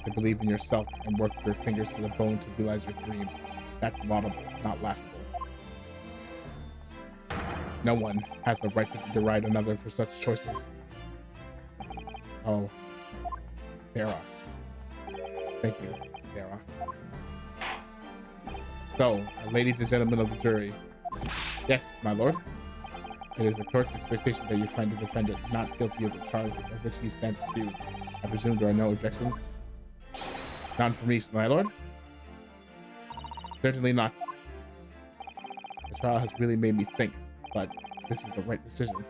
To believe in yourself and work your fingers to the bone to realize your dreams. That's laudable, not laughable. No one has the right to deride another for such choices. Oh, Barrock. Thank you, Barrock. So, ladies and gentlemen of the jury. Yes, my lord. It is the court's expectation that you find the defendant not guilty of the charge of which he stands accused. I presume there are no objections? None from me, my lord? Certainly not. The trial has really made me think, but this is the right decision.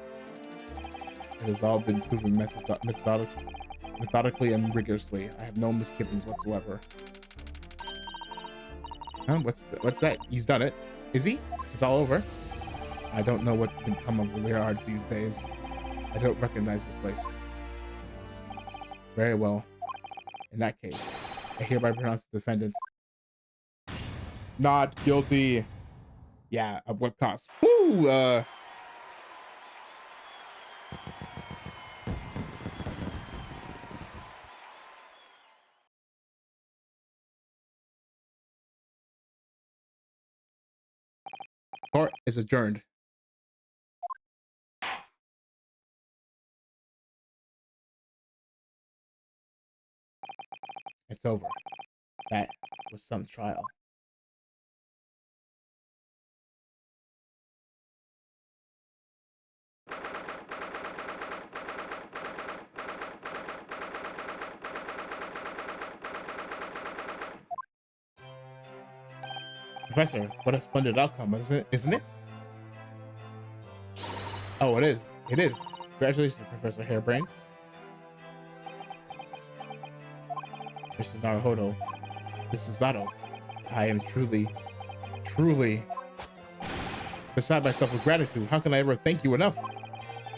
It has all been proven methodically and rigorously. I have no misgivings whatsoever. Huh? What's that? He's done it. Is he? It's all over? I don't know what can come of the yard these days. I don't recognize the place. Very well. In that case, I hereby pronounce the defendant not guilty. Yeah, at what cost? Woo! Court is adjourned. It's over. That was some trial. Professor, what a splendid outcome, isn't it? Oh, it is. It is. Congratulations, Professor Harebrain. Mr. Naruhodo. Mr. Zato. I am truly beside myself with gratitude. How can I ever thank you enough?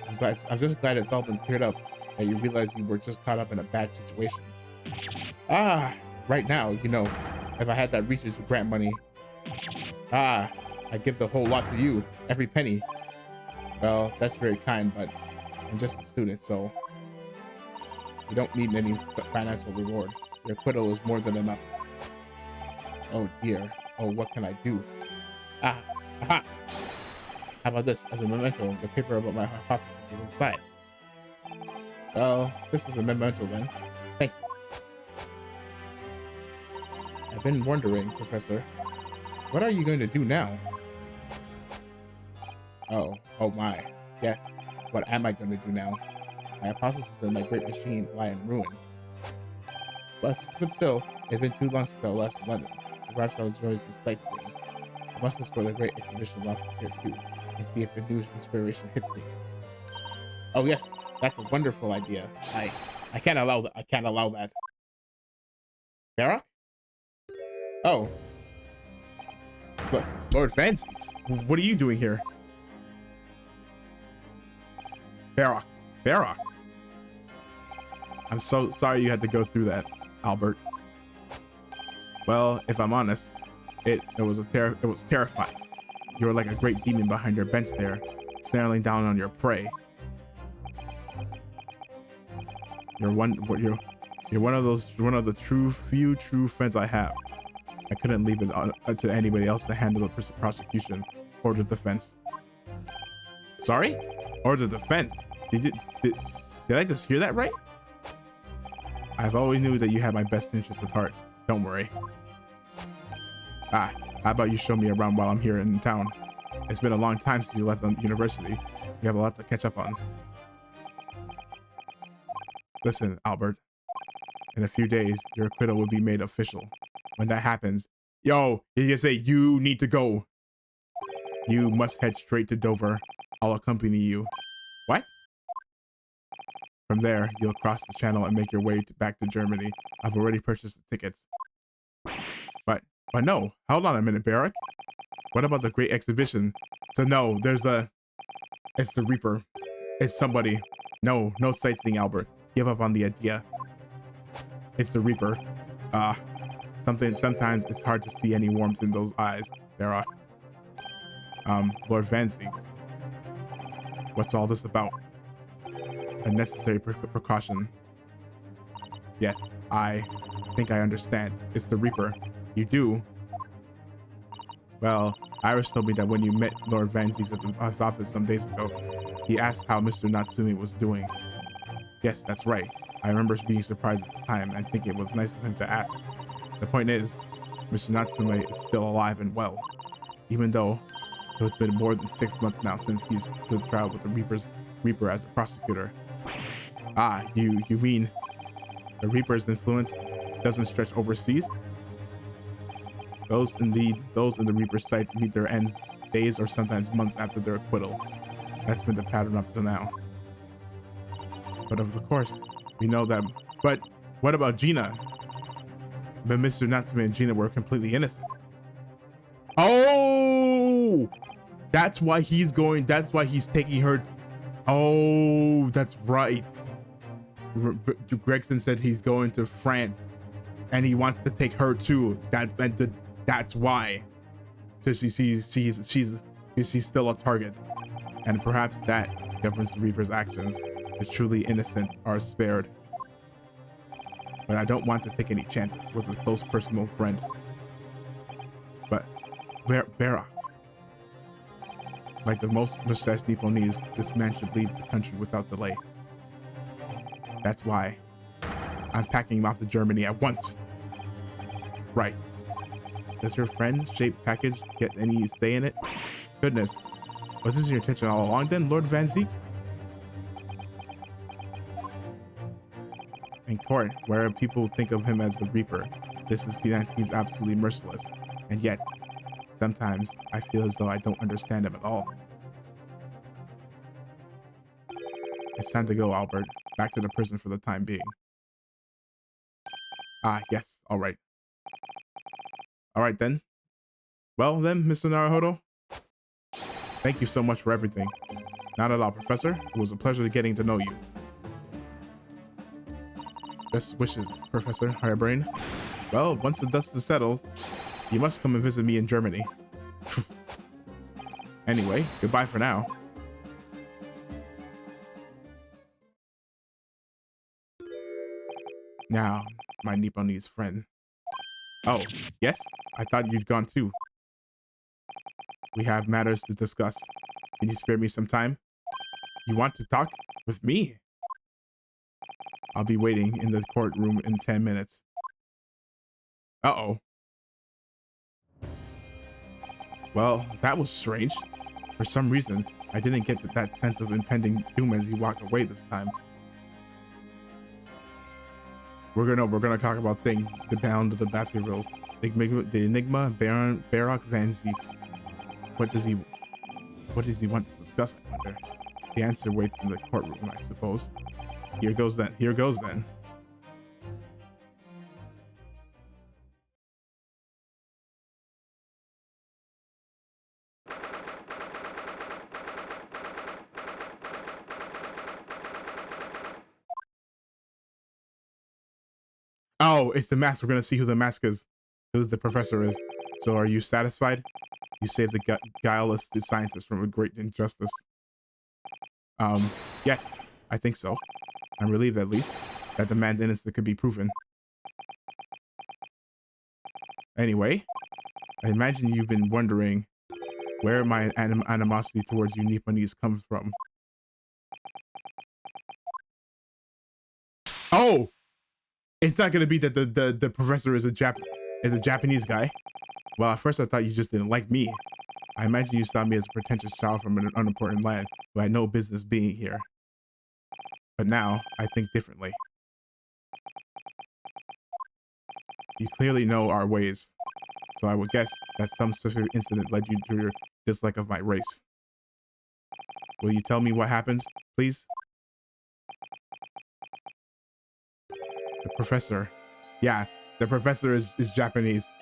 I'm just glad it's all been cleared up, that you realize you were just caught up in a bad situation. Right now, if I had that research grant money, I'd give the whole lot to you, every penny. Well, that's very kind, but I'm just a student, so you don't need any financial reward. Your acquittal is more than enough. Oh dear. Oh, what can I do? Aha! How about this? As a memento, the paper about my hypothesis is inside. Well, this is a memento then. Thank you. I've been wondering, Professor, what are you going to do now? Oh my. Yes, what am I going to do now? My hypothesis and my great machine lie in ruin. But still, it's been too long since I last in London. Perhaps I'll enjoy some sightseeing. I must explore the great exhibition whilst I'm here too, and see if a new inspiration hits me. Oh yes, that's a wonderful idea. I can't allow that. I can't allow that. Barak? Oh, but Lord Fancies, what are you doing here? Barak, Barak. I'm so sorry you had to go through that, Albert. Well, if I'm honest, it was terrifying. You were like a great demon behind your bench there, snarling down on your prey. You're one of the few true friends I have. I couldn't leave it to anybody else to handle the prosecution or the defense. Sorry? Or the defense? Did I just hear that right? I've always knew that you had my best interest at heart. Don't worry. How about you show me around while I'm here in town? It's been a long time since you left the university. You have a lot to catch up on. Listen, Albert. In a few days, your acquittal will be made official. When that happens, yo, he's gonna say, you need to go. You must head straight to Dover. I'll accompany you. What? From there, you'll cross the channel and make your way back to Germany. I've already purchased the tickets. But no, hold on a minute, Barak. What about the great exhibition? So no, it's the Reaper. It's somebody. No sightseeing, Albert. Give up on the idea. It's the Reaper. Sometimes it's hard to see any warmth in those eyes, Barak. Lord Van Zieks. What's all this about? A necessary precaution. Yes, I think I understand. It's the Reaper. You do? Well, Iris told me that when you met Lord Van Zieks at his office some days ago, he asked how Mr. Natsume was doing. Yes, that's right. I remember being surprised at the time and thinking it was nice of him to ask. The point is, Mr. Natsume is still alive and well, even though it's been more than 6 months now since he's stood trial with the Reaper as a prosecutor. You mean the Reaper's influence doesn't stretch overseas? Those in the Reaper's sights meet their ends days or sometimes months after their acquittal. That's been the pattern up to now. But of course, we know that. But what about Gina? But Mr. Natsume and Gina were completely innocent. Oh, that's why he's taking her. Oh, that's right. Gregson said he's going to France and he wants to take her too. That's why. Because she's still a target. And perhaps that governs the Reaper's actions. The truly innocent are spared. But I don't want to take any chances with a close personal friend. But Barak, like the most mustache Nipponese, this man should leave the country without delay. That's why I'm packing him off to Germany at once. Right. Does your friend-shaped package get any say in it? Goodness. Was this your intention all along then, Lord Van Zieks? In court, where people think of him as the Reaper, that seems absolutely merciless. And yet, sometimes I feel as though I don't understand him at all. It's time to go, Albert. Back to the prison for the time being. Yes. All right. All right, then. Well, then, Mr. Naruhodo. Thank you so much for everything. Not at all, Professor. It was a pleasure getting to know you. Best wishes, Professor Harebrain. Well, once the dust is settled, you must come and visit me in Germany. Anyway, goodbye for now. Now, my Nipponese friend. Oh, yes? I thought you'd gone too. We have matters to discuss. Can you spare me some time? You want to talk with me? I'll be waiting in the courtroom in 10 minutes. Uh-oh. Well, that was strange. For some reason, I didn't get that sense of impending doom as he walked away this time. We're gonna talk about the Bound of the Baskervilles, the Enigma, Baron Barock Van Zeeks. What does he want to discuss, I wonder? The answer waits in the courtroom, I suppose. Here goes then. Oh, it's the mask. We're gonna see who the mask is, who the professor is. So are you satisfied? You saved the guileless scientist from a great injustice. Yes, I think so. I'm relieved, at least, that the man's innocence could be proven. Anyway, I imagine you've been wondering where my animosity towards you Nipponese comes from. Oh! It's not gonna be that the professor is a Japanese guy. Well, at first I thought you just didn't like me. I imagine you saw me as a pretentious child from an unimportant land who had no business being here. But now, I think differently. You clearly know our ways, so I would guess that some specific incident led you to your dislike of my race. Will you tell me what happened, please? The professor. Yeah, the professor is Japanese.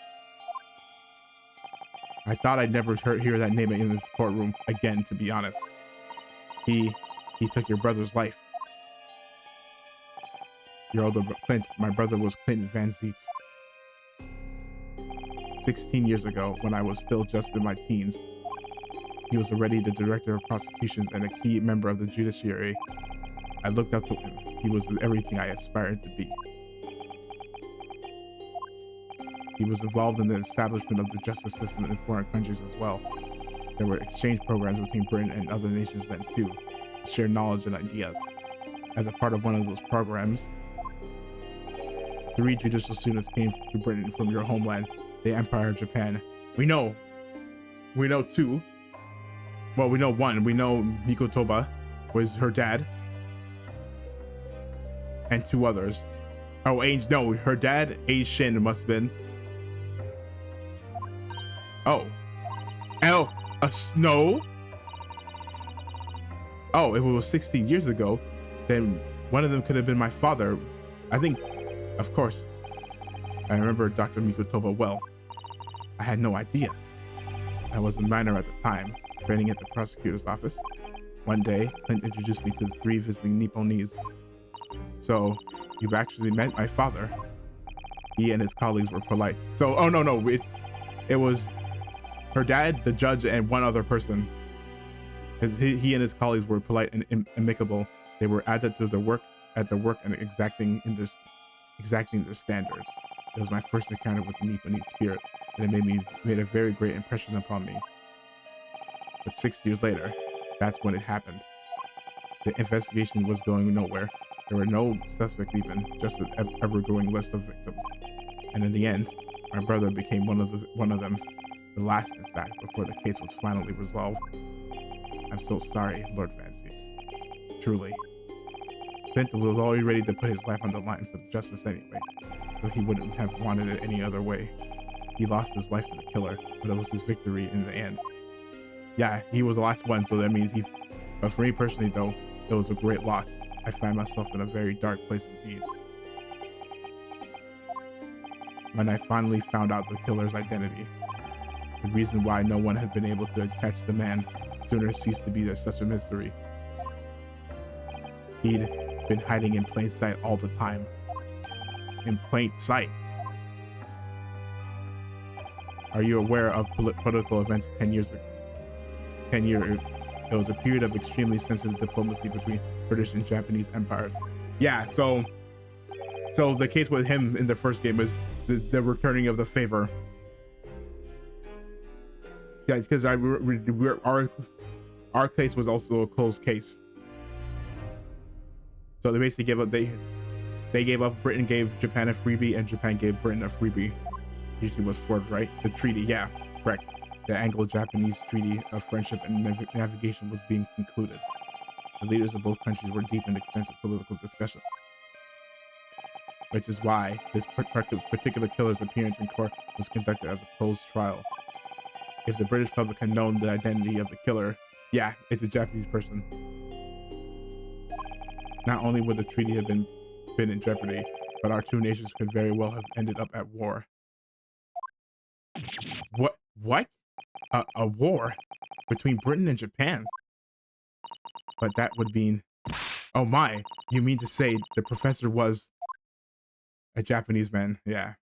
I thought I'd never hear that name in this courtroom again, to be honest. He took your brother's life. Your older Clint, my brother was Clinton Van Zeeks. 16 years ago, when I was still just in my teens, he was already the director of prosecutions and a key member of the judiciary. I looked up to him. He was everything I aspired to be. He was involved in the establishment of the justice system in foreign countries as well. There were exchange programs between Britain and other nations then too, to share knowledge and ideas. As a part of one of those programs, 3 judicial students came to Britain from your homeland, the Empire of Japan. We know 2. Well, we know 1. We know Mikotoba was her dad. And 2 others. Oh, her dad, Age Shin, must have been. Oh, a Snow? Oh, if it was 16 years ago, then one of them could have been my father. I think, of course, I remember Dr. Mikotoba well. I had no idea. I was a minor at the time, training at the prosecutor's office. One day, Clint introduced me to the 3 visiting Nipponese. So, you've actually met my father. He and his colleagues were polite. So, oh no, it was her dad, the judge, and 1 other person. He and his colleagues were polite and amicable. They were adept to their work and exacting their standards. It was my first encounter with the Nipponese spirit, and it made a very great impression upon me. But 6 years later, that's when it happened. The investigation was going nowhere. There were no suspects even, just an ever-growing list of victims. And in the end, my brother became one of them. The last, in fact, before the case was finally resolved. I'm so sorry, Lord Van Zeeks. Truly. Clint was already ready to put his life on the line for justice anyway, so he wouldn't have wanted it any other way. He lost his life to the killer, but it was his victory in the end. Yeah, he was the last one, so that means but for me personally though, it was a great loss. I find myself in a very dark place indeed. When I finally found out the killer's identity, the reason why no one had been able to catch the man sooner ceased to be such a mystery. He'd been hiding in plain sight all the time. In plain sight. Are you aware of political events 10 years ago? 10 years. It was a period of extremely sensitive diplomacy between British and Japanese empires. Yeah, so the case with him in the first game was the returning of the favor. Yeah, because our case was also a closed case. So they basically They gave up. Britain gave Japan a freebie, and Japan gave Britain a freebie. Usually was forged, right? The treaty, yeah, correct. The Anglo-Japanese Treaty of Friendship and Navigation was being concluded. The leaders of both countries were deep in extensive political discussions, which is why this particular killer's appearance in court was conducted as a closed trial. If the British public had known the identity of the killer, yeah, it's a Japanese person. Not only would the treaty have been in jeopardy, but our two nations could very well have ended up at war. What? A war between Britain and Japan? But that would mean, oh my, you mean to say the professor was a Japanese man? Yeah.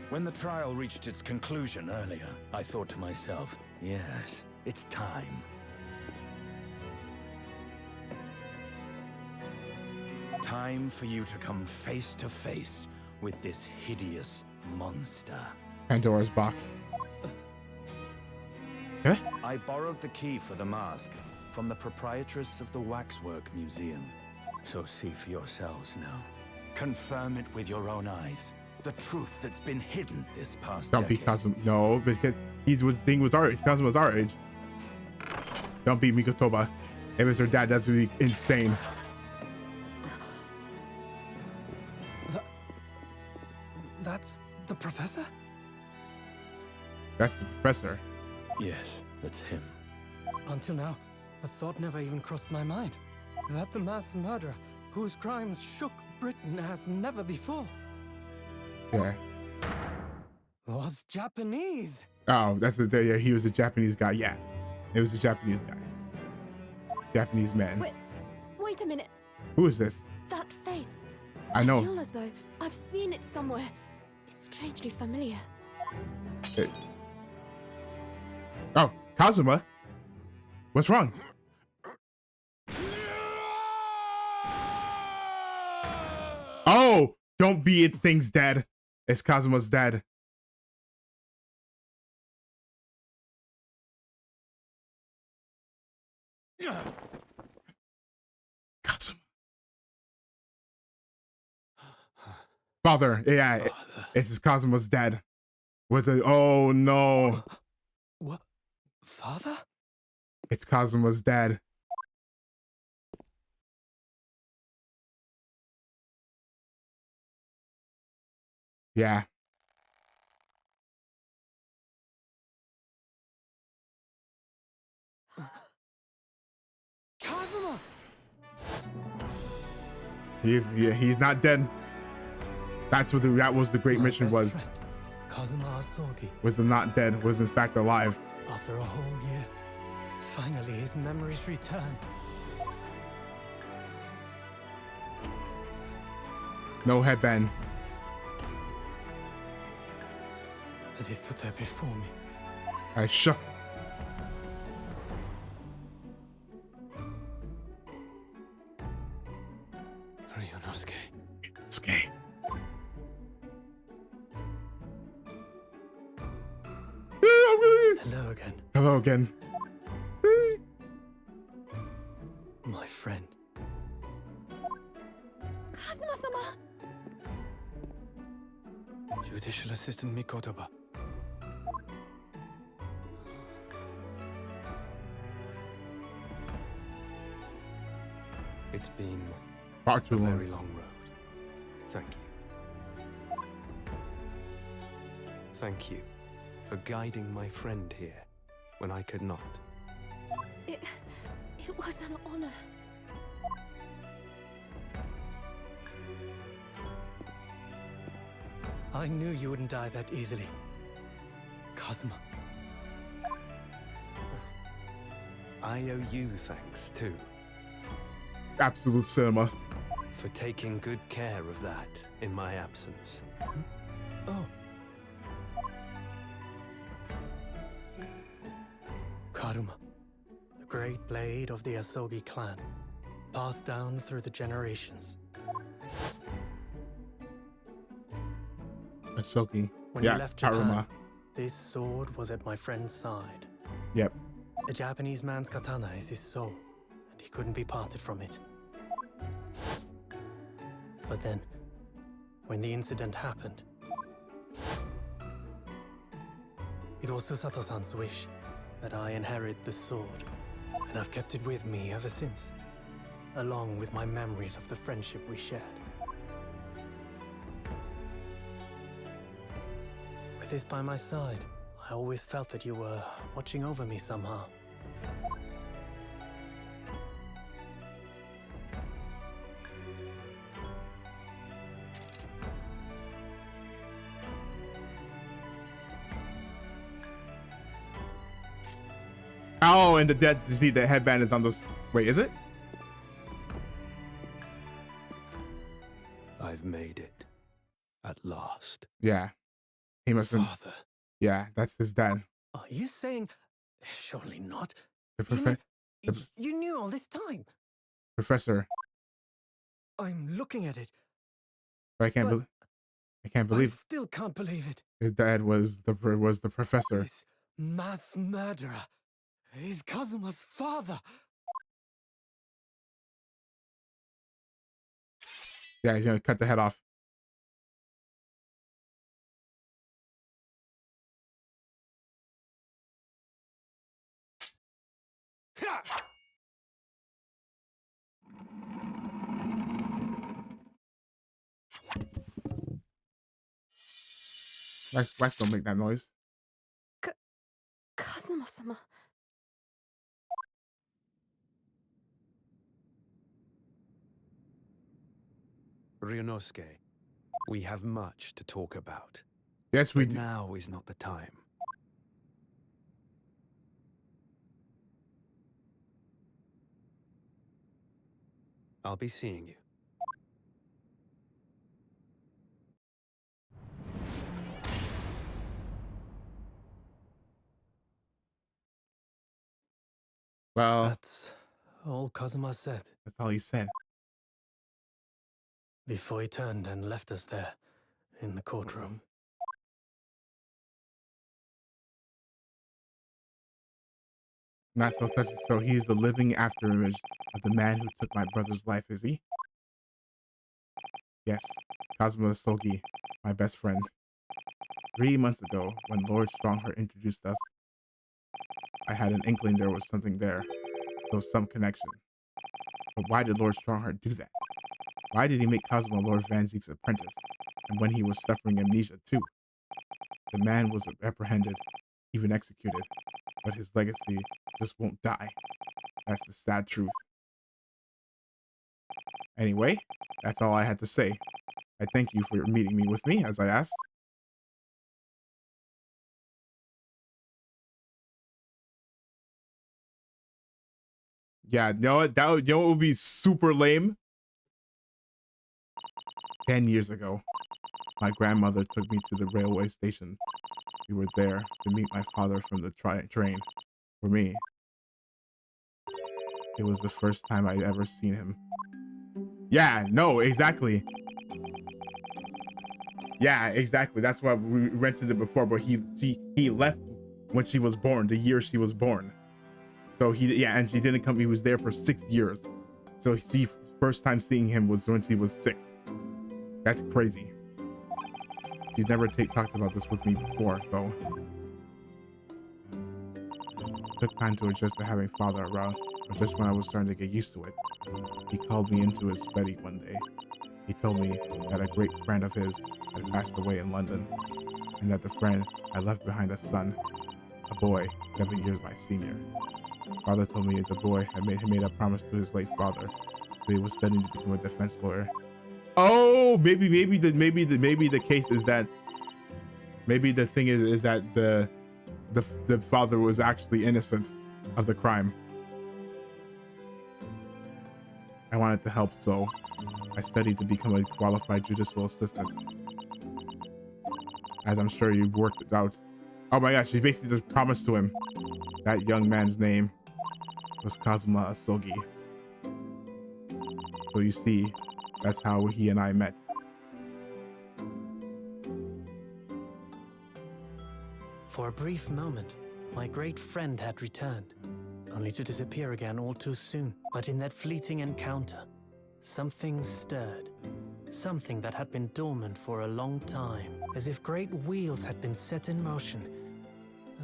When the trial reached its conclusion earlier, I thought to myself, yes, it's time. Time for you to come face to face with this hideous monster. Pandora's box. Huh? I borrowed the key for the mask from the proprietress of the Waxwork Museum. So see for yourselves now. Confirm it with your own eyes. The truth that's been hidden this past Don't be decade. Kazuma. No, because Kazuma's our age. Don't be Mikotoba. If it's her dad, that's really insane. That's the professor? That's the professor. Yes, that's him. Until now, the thought never even crossed my mind. That the mass murderer, whose crimes shook Britain as never before, Yeah. was Japanese. Oh, that's the yeah, he was a Japanese guy. Yeah. It was a Japanese guy. Japanese man. Wait a minute. Who is this? That face. I know. I feel as though I've seen it somewhere. It's strangely familiar. Oh, Kazuma. What's wrong? Oh, don't be its thing's dad. It's Kazuma's dad. Kazuma. Father, yeah, it's Kazuma's dad. Was it? Oh no. What? Father? It's Kazuma's dad. Yeah. Kazuma! He's not dead. That was the great My mission best was. friend, Kazuma Asogi. Was not dead, was in fact alive. After a whole year, finally his memories returned. No headband. As he stood there before me, I shook. Ryunosuke. Ske. Hello again, Hello again. my friend. Kazuma-sama! Judicial Assistant Mikotoba. It's been Far too a long. very long road. Thank you. Thank you for guiding my friend here when I could not. It was an honor. I knew you wouldn't die that easily, Kazuma. I owe you thanks, too, Absolute cinema. for taking good care of that in my absence. Oh. Karuma, the great blade of the Asogi clan, passed down through the generations. Asoki. When Yeah, you left Japan, Karuma. this sword was at my friend's side. Yep. A Japanese man's katana is his soul, and he couldn't be parted from it. But then, when the incident happened, it was Susato-san's wish that I inherit the sword, and I've kept it with me ever since, along with my memories of the friendship we shared. With this by my side, I always felt that you were watching over me somehow. Oh, and the dead. You see, the headband is on this. Wait, is it? I've made it. At last. Yeah. He must have. Father. Yeah, that's his dad. Are you saying... Surely not. The, You mean the you knew all this time? professor. I'm looking at it. I can't But- believe. I can't I believe still can't believe it. his dad was the professor. This mass murderer is Kazuma's father. Yeah, he's gonna cut the head off. Wax don't make that noise. Kazuma-sama. Ryunosuke, we have much to talk about. Yes, we But do. now is not the time. I'll be seeing you. Well, That's all Kazuma said that's all he said. before he turned and left us there in the courtroom. Not so touching. So he's the living after image of the man who took my brother's life, is he? Yes, Kazuma Sogi, my best friend. 3 months ago, when Lord Strongheart introduced us, I had an inkling there was something there, so some connection. But why did Lord Strongheart do that? Why did he make Kazuma Lord Van Zeek's apprentice, and when he was suffering amnesia too? The man was apprehended, even executed, but his legacy just won't die. That's the sad truth. Anyway, that's all I had to say. I thank you for meeting me with me, as I asked. Yeah, you know what would be super lame? 10 years ago, my grandmother took me to the railway station. We were there to meet my father from the train. For me, it was the first time I'd ever seen him. Yeah, no, exactly. Yeah, exactly. That's why we mentioned it before, but he left when she was born, the year she was born. So and she didn't come. He was there for 6 years. So she first time seeing him was when she was 6. That's crazy. She's never talked about this with me before, though. It took time to adjust to having father around, but just when I was starting to get used to it, he called me into his study one day. He told me that a great friend of his had passed away in London, and that the friend had left behind a son, a boy 7 years my senior. Father told me the boy had made a promise to his late father, so he was studying to become a defense lawyer. Oh, maybe the case is that maybe the thing is that the father was actually innocent of the crime. I wanted to help, so I studied to become a qualified judicial assistant. As I'm sure you worked it out. Oh my gosh, she basically just promised to him that young man's name was Kazuma Asogi. So you see, that's how he and I met. For a brief moment, my great friend had returned, only to disappear again all too soon. But in that fleeting encounter, something stirred. something that had been dormant for a long time, as if great wheels had been set in motion.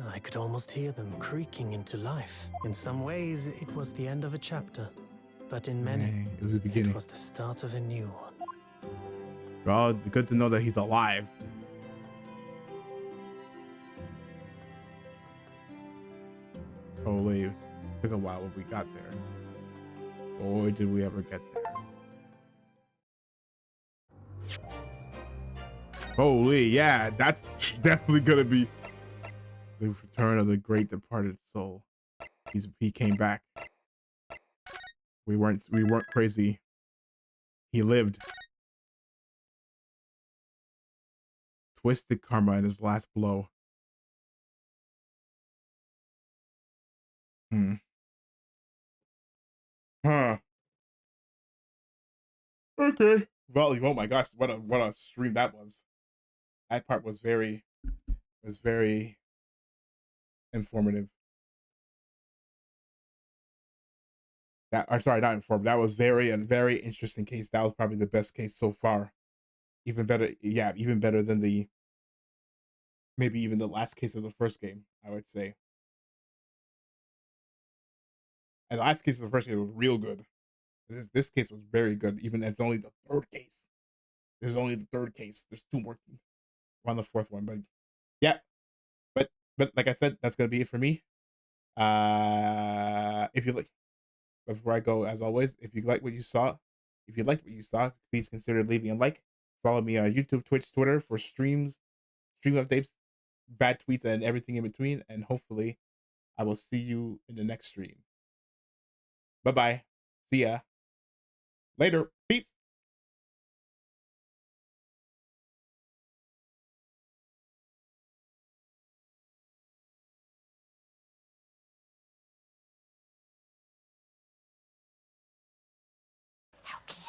I could almost hear them creaking into life. In some ways, it was the end of a chapter, but in many, It was the beginning. it was the start of a new one. Well, good to know that he's alive. Holy, took a while when we got there. Boy, did we ever get there. Holy, yeah, that's definitely gonna be the return of the great departed soul. He came back. We weren't crazy. He lived. Twisted karma in his last blow. Huh. Okay. Well, oh my gosh, what a stream that was. That part was very informative. That, or sorry, not informative. That was a very interesting case. That was probably the best case so far. Even better, yeah, even better than maybe even the last case of the first game, I would say. And the last case of the first game was real good. This case was very good, even it's only the third case. This is only the third case. There's two more. We're on the fourth one, but yeah. But like I said, that's gonna be it for me. If you like, before I go, as always, if you like what you saw, if you liked what you saw, please consider leaving a like. Follow me on YouTube, Twitch, Twitter for streams, stream updates, bad tweets, and everything in between. And hopefully, I will see you in the next stream. Bye bye. See ya. Later. Peace. How can